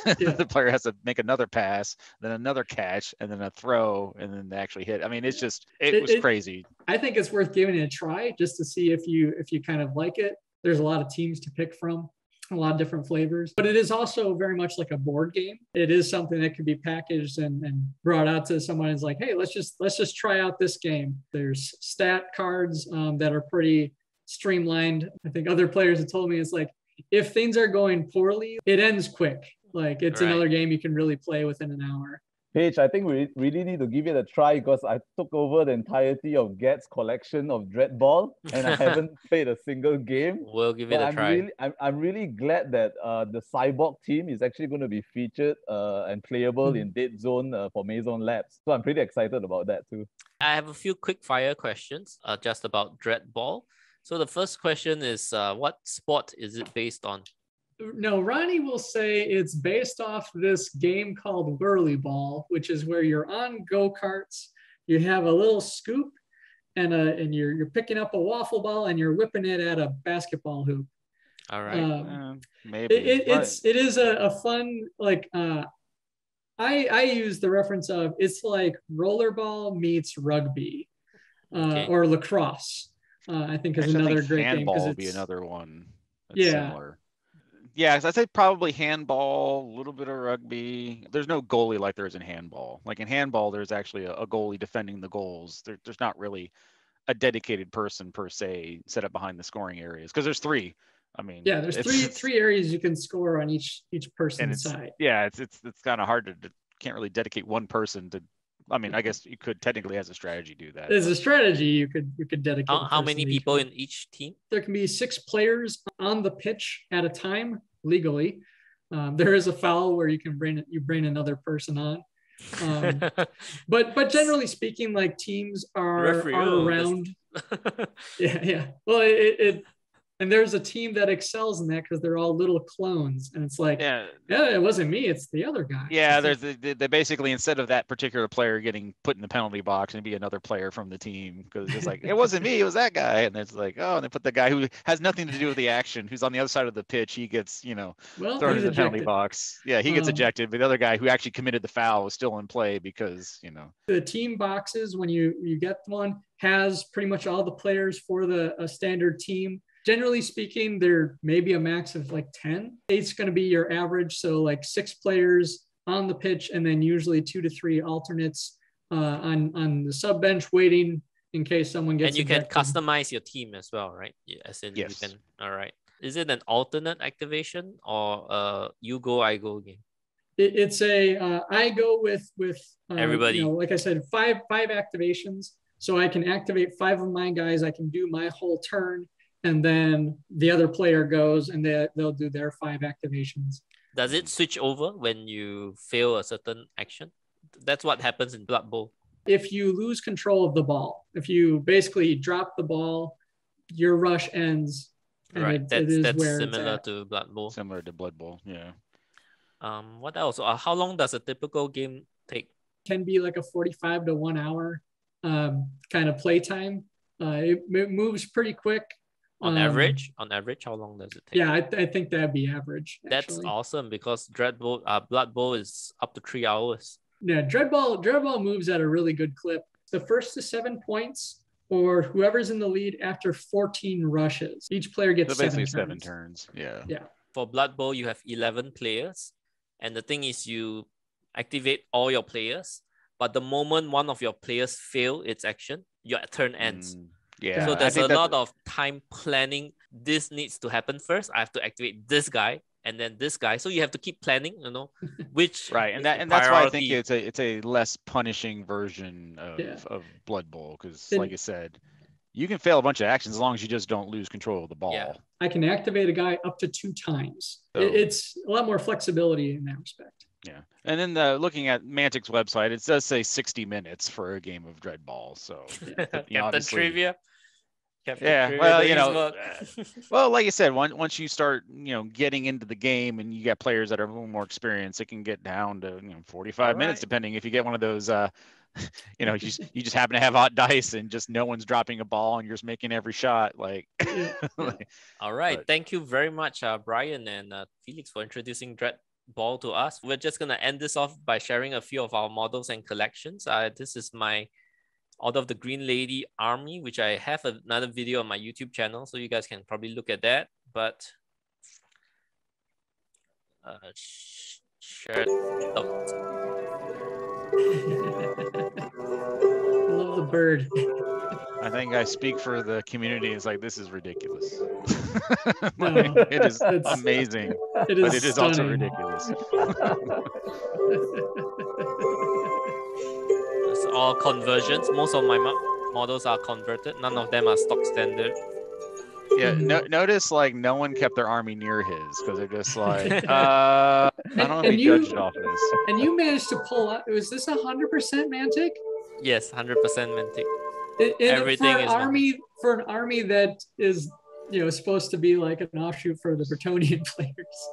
The player has to make another pass, then another catch, and then a throw, and then they actually hit. I mean, it's just, it was crazy. I think it's worth giving it a try just to see if you kind of like it. There's a lot of teams to pick from. A lot of different flavors, but it is also very much like a board game. It is something that could be packaged and brought out to someone. It's like, hey, let's just try out this game. There's stat cards that are pretty streamlined. I think other players have told me it's like, if things are going poorly, it ends quick. Like, it's another game you can really play within an hour. Paige, I think we really need to give it a try because I took over the entirety of Gad's collection of Dreadball and I haven't played a single game. We'll give it But a try. I'm really glad that the Cyborg team is actually going to be featured and playable in Deadzone for Maison Labs. So I'm pretty excited about that too. I have a few quick fire questions just about Dreadball. So the first question is, what sport is it based on? No, Ronnie will say it's based off this game called Whirly Ball, which is where you're on go-karts, you have a little scoop, and you're picking up a waffle ball and you're whipping it at a basketball hoop. All right. Maybe. It is a fun, like, I use the reference of it's like rollerball meets rugby or lacrosse. I think is Actually, another great game. Handball would be another one that's Yeah. similar. Yeah, I'd say probably handball, a little bit of rugby. There's no goalie like there is in handball. Like in handball, there's actually a goalie defending the goals. There's not really a dedicated person per se set up behind the scoring areas because there's three. I mean, yeah, there's three areas you can score on each person's side. Yeah, it's kind of hard to can't really dedicate one person to. I mean, I guess you could technically, as a strategy, do that. As a strategy, you could dedicate. How many people in each team? There can be 6 players on the pitch at a time legally. There is a foul where you can bring another person on. But generally speaking, like teams are around. Yeah. Well, and there's a team that excels in that because they're all little clones, and it's like, yeah, it wasn't me, it's the other guy. Yeah, there's they basically, instead of that particular player getting put in the penalty box, and be another player from the team because it's like it wasn't me, it was that guy, and it's like, oh, and they put the guy who has nothing to do with the action, who's on the other side of the pitch, he gets thrown in the penalty box. Yeah, he gets ejected, but the other guy who actually committed the foul is still in play because the team boxes when you get one has pretty much all the players for a standard team. Generally speaking, there may be a max of like 10. It's going to be your average. So like 6 players on the pitch and then usually 2 to 3 alternates on the sub bench waiting in case someone gets. And you can customize your team as well, right? As in yes. You can. All right. Is it an alternate activation or you go, I go game? It's a I go with everybody. Like I said, five activations. So I can activate 5 of my guys. I can do my whole turn. And then the other player goes and they'll do their 5 activations. Does it switch over when you fail a certain action? That's what happens in Blood Bowl. If you lose control of the ball, if you basically drop the ball, your rush ends. Right, that's similar to Blood Bowl. Similar to Blood Bowl, yeah. What else? How long does a typical game take? Can be like a 45 to 1 hour kind of play time. It moves pretty quick. On average, how long does it take? Yeah, I think that'd be average. That's awesome because Blood Bowl is up to 3 hours. Yeah, Dreadball moves at a really good clip. The first to 7 points, or whoever's in the lead after 14 rushes. Each player gets basically 7 turns. Yeah. Yeah. For Blood Bowl, you have 11 players, and the thing is, you activate all your players, but the moment one of your players fail its action, your turn ends. Yeah. So there's a lot of time planning. This needs to happen first. I have to activate this guy and then this guy. So you have to keep planning, which right. And that's why I think it's a less punishing version of Blood Bowl because, like I said, you can fail a bunch of actions as long as you just don't lose control of the ball. Yeah. I can activate a guy up to 2 times. So, it's a lot more flexibility in that respect. Yeah. And then looking at Mantic's website, it does say 60 minutes for a game of Dreadball. So Captain Trivia. Well, well, like I said, once you start, getting into the game and you got players that are a little more experienced, it can get down to 45 minutes, depending if you get one of those, you just happen to have hot dice and just no one's dropping a ball and you're just making every shot. All right, thank you very much, Bryan and Felix, for introducing Dreadball to us. We're just gonna end this off by sharing a few of our models and collections. This is my Order of the Green Lady army, which I have another video on my YouTube channel, so you guys can probably look at that. But share it out. I love the bird. I think I speak for the community. It's like, this is ridiculous. No, it is amazing, but it is also ridiculous. all conversions. Most of my models are converted. None of them are stock standard. Yeah, notice like no one kept their army near his because they're just like, I don't want to be judged off this. And you managed to pull out. Was this 100% Mantic? Yes, 100% Mantic. Everything for an army that is supposed to be like an offshoot for the Bretonnian players.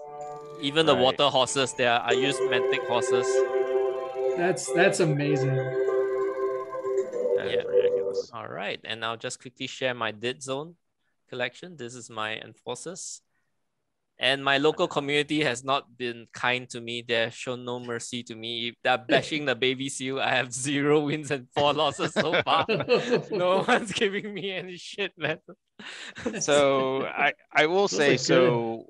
Even the water horses, I use Mantic horses. That's amazing. That's ridiculous. All right, and I'll just quickly share my Deadzone collection. This is my enforcers. And my local community has not been kind to me. They have shown no mercy to me. If they're bashing the baby seal, I have 0 wins and 4 losses so far. No one's giving me any shit, man. So I will say, so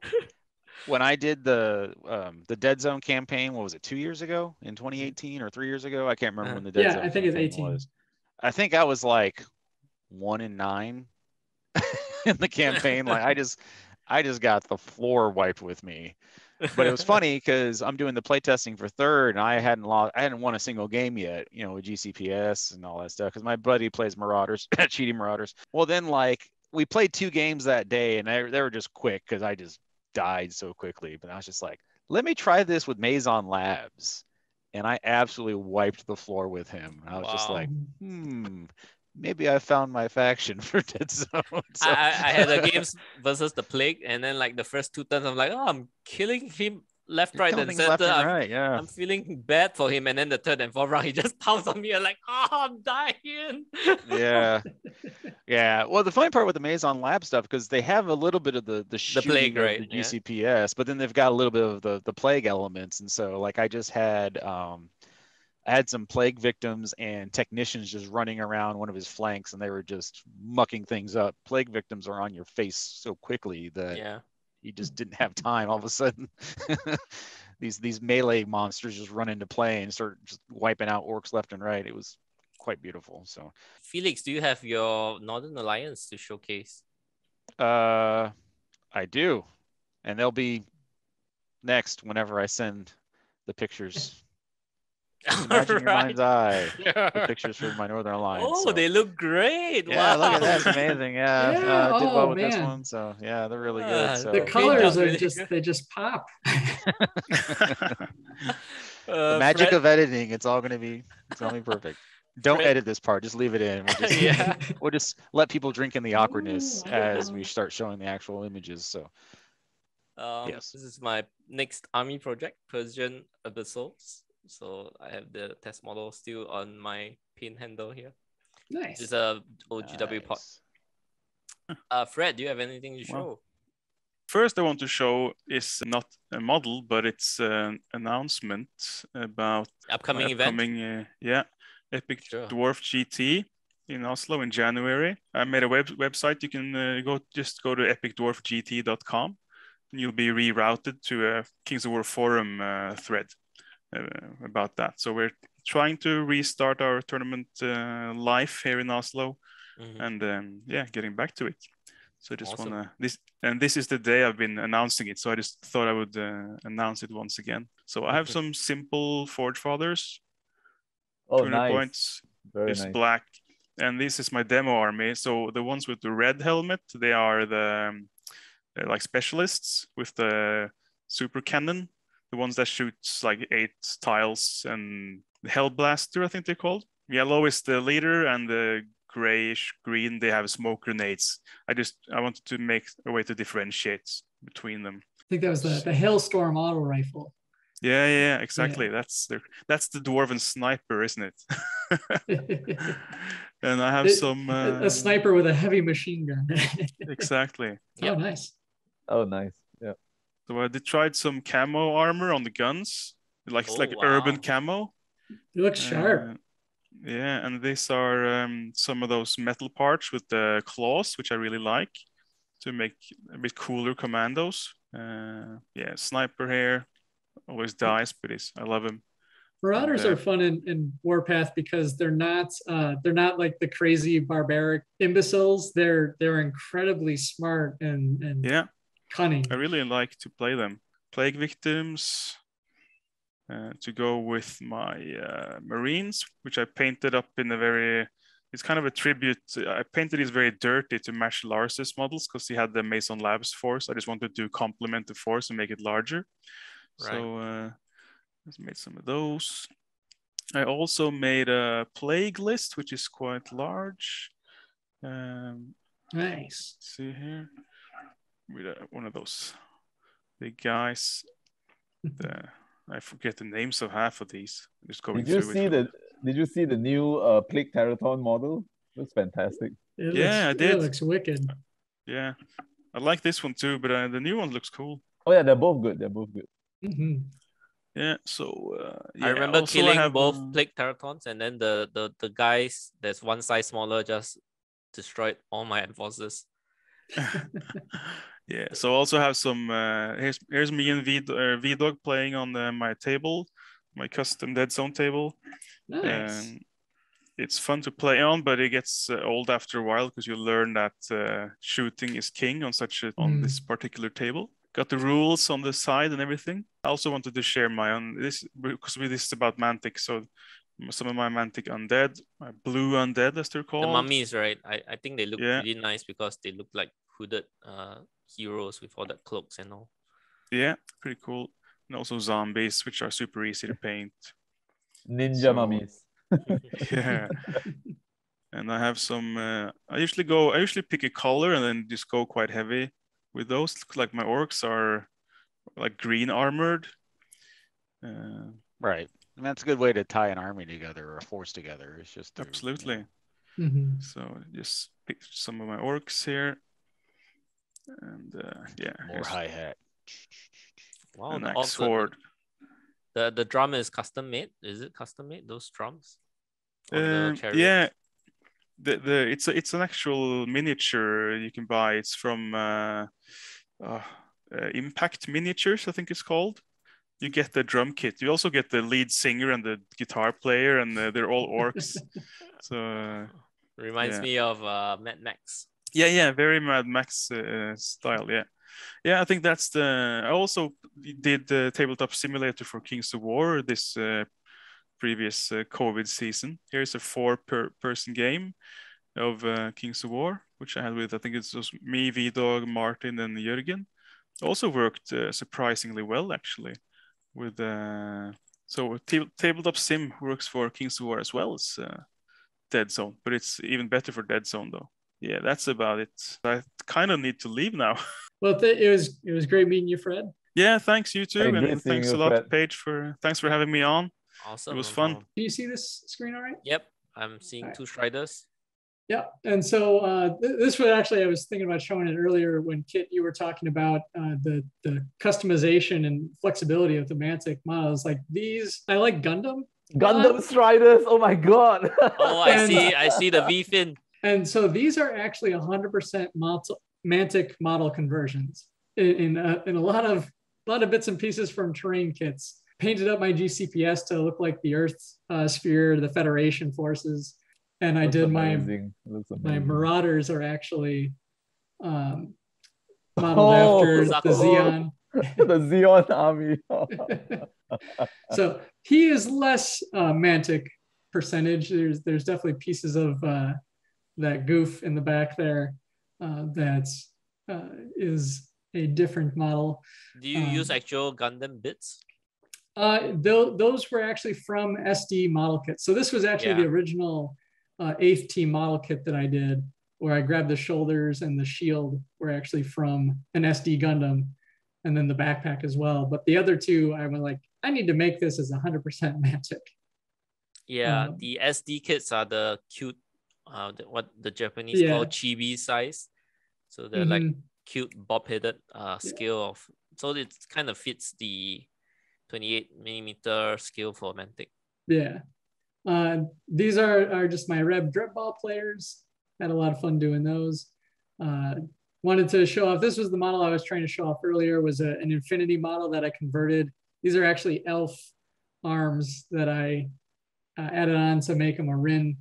when I did the Deadzone campaign, what was it, 2 years ago in 2018 or 3 years ago? I can't remember when the Deadzone I think it's 18. was. I think I was like 1-9 in the campaign. Like I just got the floor wiped with me. But it was funny because I'm doing the playtesting for third, and I hadn't won a single game yet, with GCPS and all that stuff. Because my buddy plays Marauders, cheating Marauders. Well, then like we played 2 games that day, and they were just quick because I just died so quickly. But I was just like, let me try this with Maison Labs, and I absolutely wiped the floor with him. I was just like, maybe I found my faction for Deadzone. So. I had the games versus the Plague, and then like the first 2 turns, I'm like, I'm killing him left, right, and center. Left and right, I'm feeling bad for him, and then the third and fourth round, he just pounced on me. I'm like, I'm dying. Yeah. Well, the funny part with the Maison Lab stuff, because they have a little bit of the Plague, right? The GCPS, but then they've got a little bit of the Plague elements, and so like I just had I had some Plague victims and technicians just running around one of his flanks, and they were just mucking things up. Plague victims are on your face so quickly that he just didn't have time. All of a sudden, these melee monsters just run into play and start just wiping out orcs left and right. It was quite beautiful. So, Felix, do you have your Northern Alliance to showcase? I do, and they'll be next whenever I send the pictures. Imagine your mind's eye. The pictures for my Northern Alliance. Oh, they look great. Yeah, wow. look at that. It's amazing. Yeah. Did well with this one. So yeah, they're really good. So the colors are just pop. The magic of editing, it's all gonna be perfect. Don't edit this part, just leave it in. We'll just let people drink in the awkwardness as we start showing the actual images. So this is my next army project, Persian Abyssals. So I have the test model still on my pin handle here. Nice. It's a OGW pod. Fred, do you have anything to show? Well, first I want to show is not a model, but it's an announcement about upcoming event. Epic Dwarf GT in Oslo in January. I made a website. You can go to epicdwarfgt.com, and you'll be rerouted to a Kings of War forum thread about that. So we're trying to restart our tournament life here in Oslo, and getting back to it. So I just wanna this is the day I've been announcing it. So I just thought I would announce it once again. So I have some simple Forge Fathers. 200 points. Very is nice. Black, and this is my demo army. So the ones with the red helmet, they are the like specialists with the super cannon. The ones that shoots like 8 tiles, and the Hellblaster, I think they're called. Yellow is the leader, and the grayish green, they have smoke grenades. I wanted to make a way to differentiate between them. I think that was the Hailstorm auto rifle. Yeah, exactly. Yeah. That's the dwarven sniper, isn't it? And I have a sniper with a heavy machine gun. Exactly. Oh, nice. Oh, nice. Yeah. So I tried some camo armor on the guns, like urban camo. It looks sharp. Yeah, and these are some of those metal parts with the claws, which I really like, to make a bit cooler commandos. Sniper here always dies, but I love him. Marauders are fun in Warpath because they're not like the crazy barbaric imbeciles. They're incredibly smart and cunning. I really like to play them. Plague victims. to go with my Marines, which I painted up in a very, it's kind of a tribute. I painted these very dirty to match Lars's models because he had the Mason Labs force. I just wanted to complement the force and make it larger. Right. So just made some of those. I also made a plague list, which is quite large. Nice. See here, with one of those big guys. I forget the names of half of these. Just going Did you through see it. Did you see the new Plague Teraton model? Looks fantastic. I did. It looks wicked. Yeah, I like this one too, but the new one looks cool. Oh yeah, they're both good. They're both good. Mm-hmm. Yeah, so I remember also killing both Plague Teratons, and then the guys that's one size smaller just destroyed all my enforcers. Yeah, so I also have some. Here's me and V-Dog playing on my table, my custom Deadzone table. Nice. It's fun to play on, but it gets old after a while because you learn that shooting is king on this particular table. Got the rules on the side and everything. I also wanted to share my own this because this is about Mantic. So some of my Mantic undead, my blue undead as they're called. The mummies, right? I think they look really nice because they look like hooded heroes with all the cloaks and all. Yeah, pretty cool. And also zombies, which are super easy to paint. Ninja mummies. Yeah. And I have some. I usually pick a color and then just go quite heavy with those. Like my orcs are like green armored. Right. And that's a good way to tie an army together or a force together. It's just absolutely. Mm-hmm. So just pick some of my orcs here. And more hi-hat. Wow, an the axe sword. The drum is custom made. Is it custom made? Those drums? Yeah. It's an actual miniature you can buy. It's from Impact Miniatures, I think it's called. You get the drum kit. You also get the lead singer and the guitar player, and they're all orcs. So reminds me of Mad Max. Yeah, very Mad Max style. Yeah. I think that's the. I also did the Tabletop Simulator for Kings of War this previous COVID season. Here's a 4-person game of Kings of War, which I had with, I think it's just me, V-Dog, Martin, and Jürgen. Also worked surprisingly well, actually. With so Tabletop Sim works for Kings of War as well as Deadzone, but it's even better for Deadzone though. Yeah, that's about it. I kind of need to leave now. Well, it was great meeting you, Fred. Yeah, thanks you too, Hey, and thanks a lot, Fred. Paige, thanks for having me on. Awesome. It was fun. Do you see this screen all right? Yep, I'm seeing 2 Striders. Yeah, and so this was actually, I was thinking about showing it earlier when Kit, you were talking about the customization and flexibility of the Mantic models. Like these, I like Gundam Striders. Oh my god. Oh, I see the V-fin. And so these are actually 100% Mantic model conversions in a lot of bits and pieces from terrain kits. Painted up my GCPS to look like the Earth sphere, the Federation forces. And I did my Marauders are actually modeled after the Zeon. The Zeon army. So he is less Mantic percentage. There's definitely pieces of that goof in the back there that is a different model. Do you use actual Gundam bits? Those were actually from SD model kits. So this was actually the original 8th team model kit that I did, where I grabbed the shoulders and the shield were actually from an SD Gundam, and then the backpack as well. But the other two, I was like, I need to make this as 100% Mantic. Yeah, the SD kits are the cute, what the Japanese call chibi size. So they're like cute bob-headed scale of, so it kind of fits the 28mm scale for Mantic. Yeah. These are just my Reb Dreadball players. Had a lot of fun doing those. Wanted to show off, this was the model I was trying to show off earlier, was an Infinity model that I converted. These are actually elf arms that I added on to make them a Rin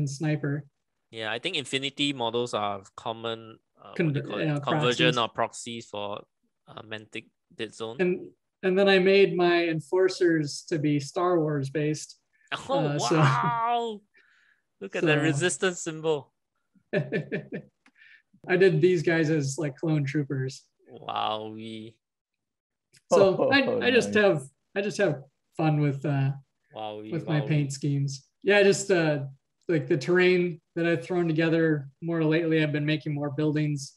sniper. Yeah, I think Infinity models are common conversion proxies. or proxies for Mantic Deadzone. And and then I made my enforcers to be Star Wars based. Oh, wow. Look at the resistance symbol. I did these guys as like clone troopers. Wow. So I just have fun with my paint schemes. Yeah, just like the terrain that I've thrown together more lately. I've been making more buildings.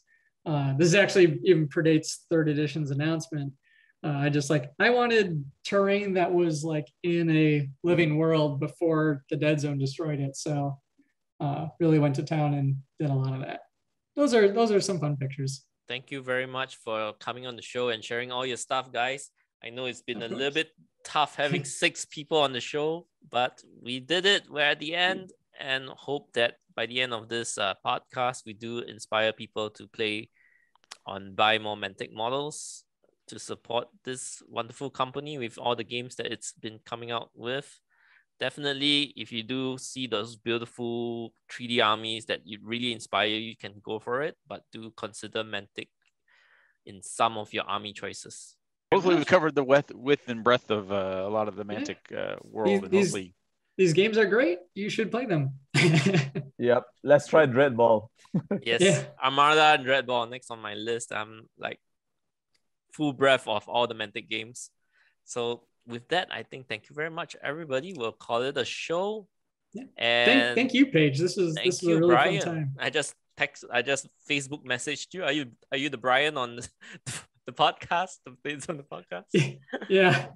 This actually even predates 3rd edition's announcement. I wanted terrain that was like in a living world before the Deadzone destroyed it. So really went to town and did a lot of that. Those are some fun pictures. Thank you very much for coming on the show and sharing all your stuff, guys. I know it's been a little bit tough having 6 people on the show, but we did it. We're at the end, and hope that by the end of this podcast, we do inspire people to buy more Mantic models to support this wonderful company with all the games that it's been coming out with. Definitely, if you do see those beautiful 3D armies that you really inspire you can go for it, but do consider Mantic in some of your army choices. Hopefully we covered the width and breadth of a lot of the Mantic world. These games are great. You should play them. Yep. Let's try Dreadball. Yes. Yeah. Armada and Dreadball next on my list. I'm like full breath of all the Mantic games. So with that, I think thank you very much, everybody. We'll call it a show. Yeah. And thank you, Paige. This was a really Bryan. fun time. I just Facebook messaged you. Are you the Bryan on the podcast? On the podcast? Yeah.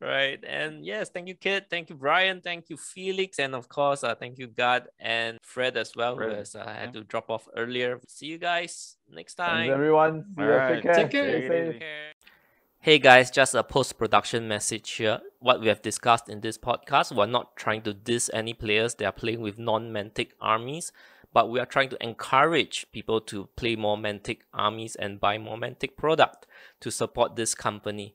Right. And yes, thank you, Kit. Thank you, Bryan. Thank you, Felix. And of course, thank you, God and Fred as well, who has had to drop off earlier. See you guys next time. Thanks, everyone. See you. Right. Take care. Stay safe. Hey guys, just a post-production message here. What we have discussed in this podcast, we're not trying to diss any players that are playing with non-Mantic armies, but we are trying to encourage people to play more Mantic armies and buy more Mantic product to support this company.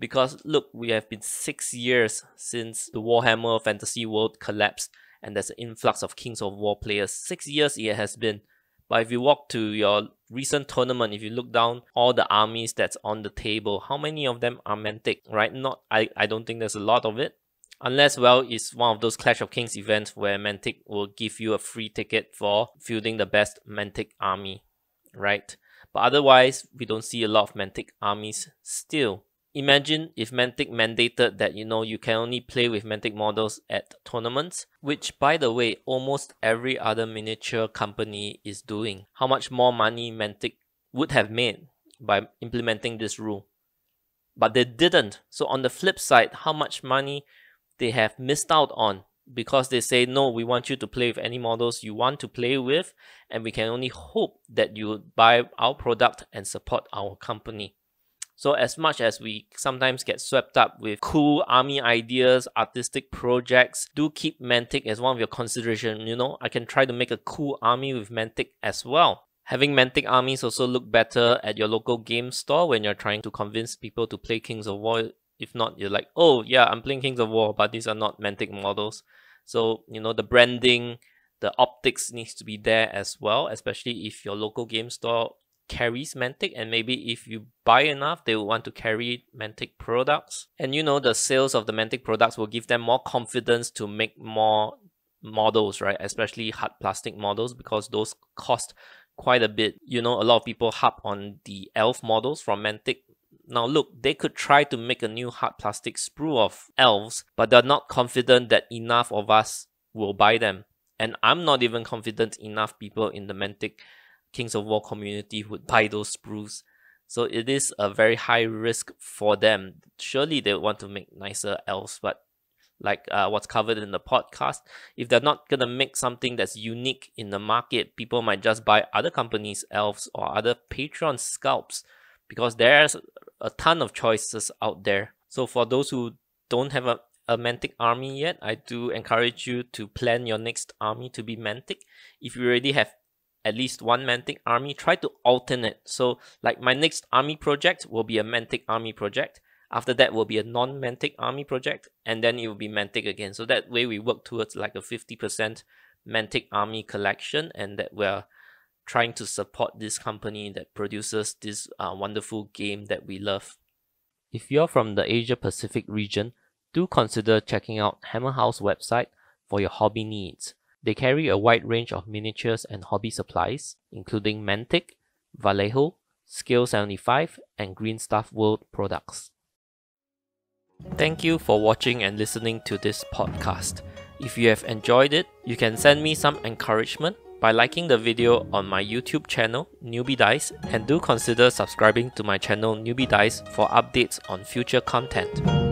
Because look, we have been 6 years since the Warhammer Fantasy World collapsed and there's an influx of Kings of War players. 6 years it has been. But if you walk to your recent tournament, if you look down all the armies that's on the table, how many of them are Mantic, right? I don't think there's a lot of it. Unless, well, it's one of those Clash of Kings events where Mantic will give you a free ticket for fielding the best Mantic army, right? But otherwise, we don't see a lot of Mantic armies still. Imagine if Mantic mandated that, you can only play with Mantic models at tournaments, which, by the way, almost every other miniature company is doing. How much more money Mantic would have made by implementing this rule. But they didn't. So on the flip side, how much money they have missed out on because they say, no, we want you to play with any models you want to play with, and we can only hope that you would buy our product and support our company. So as much as we sometimes get swept up with cool army ideas, artistic projects, do keep Mantic as one of your consideration. I can try to make a cool army with Mantic as well. Having Mantic armies also look better at your local game store when you're trying to convince people to play Kings of War. If not, you're like, oh yeah, I'm playing Kings of War, but these are not Mantic models. So, the branding, the optics needs to be there as well, especially if your local game store carries Mantic, and maybe if you buy enough, they will want to carry Mantic products. And the sales of the Mantic products will give them more confidence to make more models, right? Especially hard plastic models, because those cost quite a bit. A lot of people harp on the elf models from Mantic. Now look, they could try to make a new hard plastic sprue of elves, but they're not confident that enough of us will buy them. And I'm not even confident enough people in the Mantic Kings of War community would buy those sprues. So it is a very high risk for them. Surely they want to make nicer elves, but like what's covered in the podcast, if they're not going to make something that's unique in the market, people might just buy other companies' elves or other Patreon scalps, because there's a ton of choices out there. So for those who don't have a Mantic army yet, I do encourage you to plan your next army to be Mantic. If you already have at least one Mantic army, try to alternate. So like my next army project will be a Mantic army project. After that will be a non-Mantic army project, and then it will be Mantic again. So that way we work towards like a 50% Mantic army collection, and that we're trying to support this company that produces this wonderful game that we love. If you're from the Asia Pacific region, do consider checking out Hammer House website for your hobby needs. They carry a wide range of miniatures and hobby supplies, including Mantic, Vallejo, Scale 75, and Green Stuff World products. Thank you for watching and listening to this podcast. If you have enjoyed it, you can send me some encouragement by liking the video on my YouTube channel, Newbie Dice, and do consider subscribing to my channel, Newbie Dice, for updates on future content.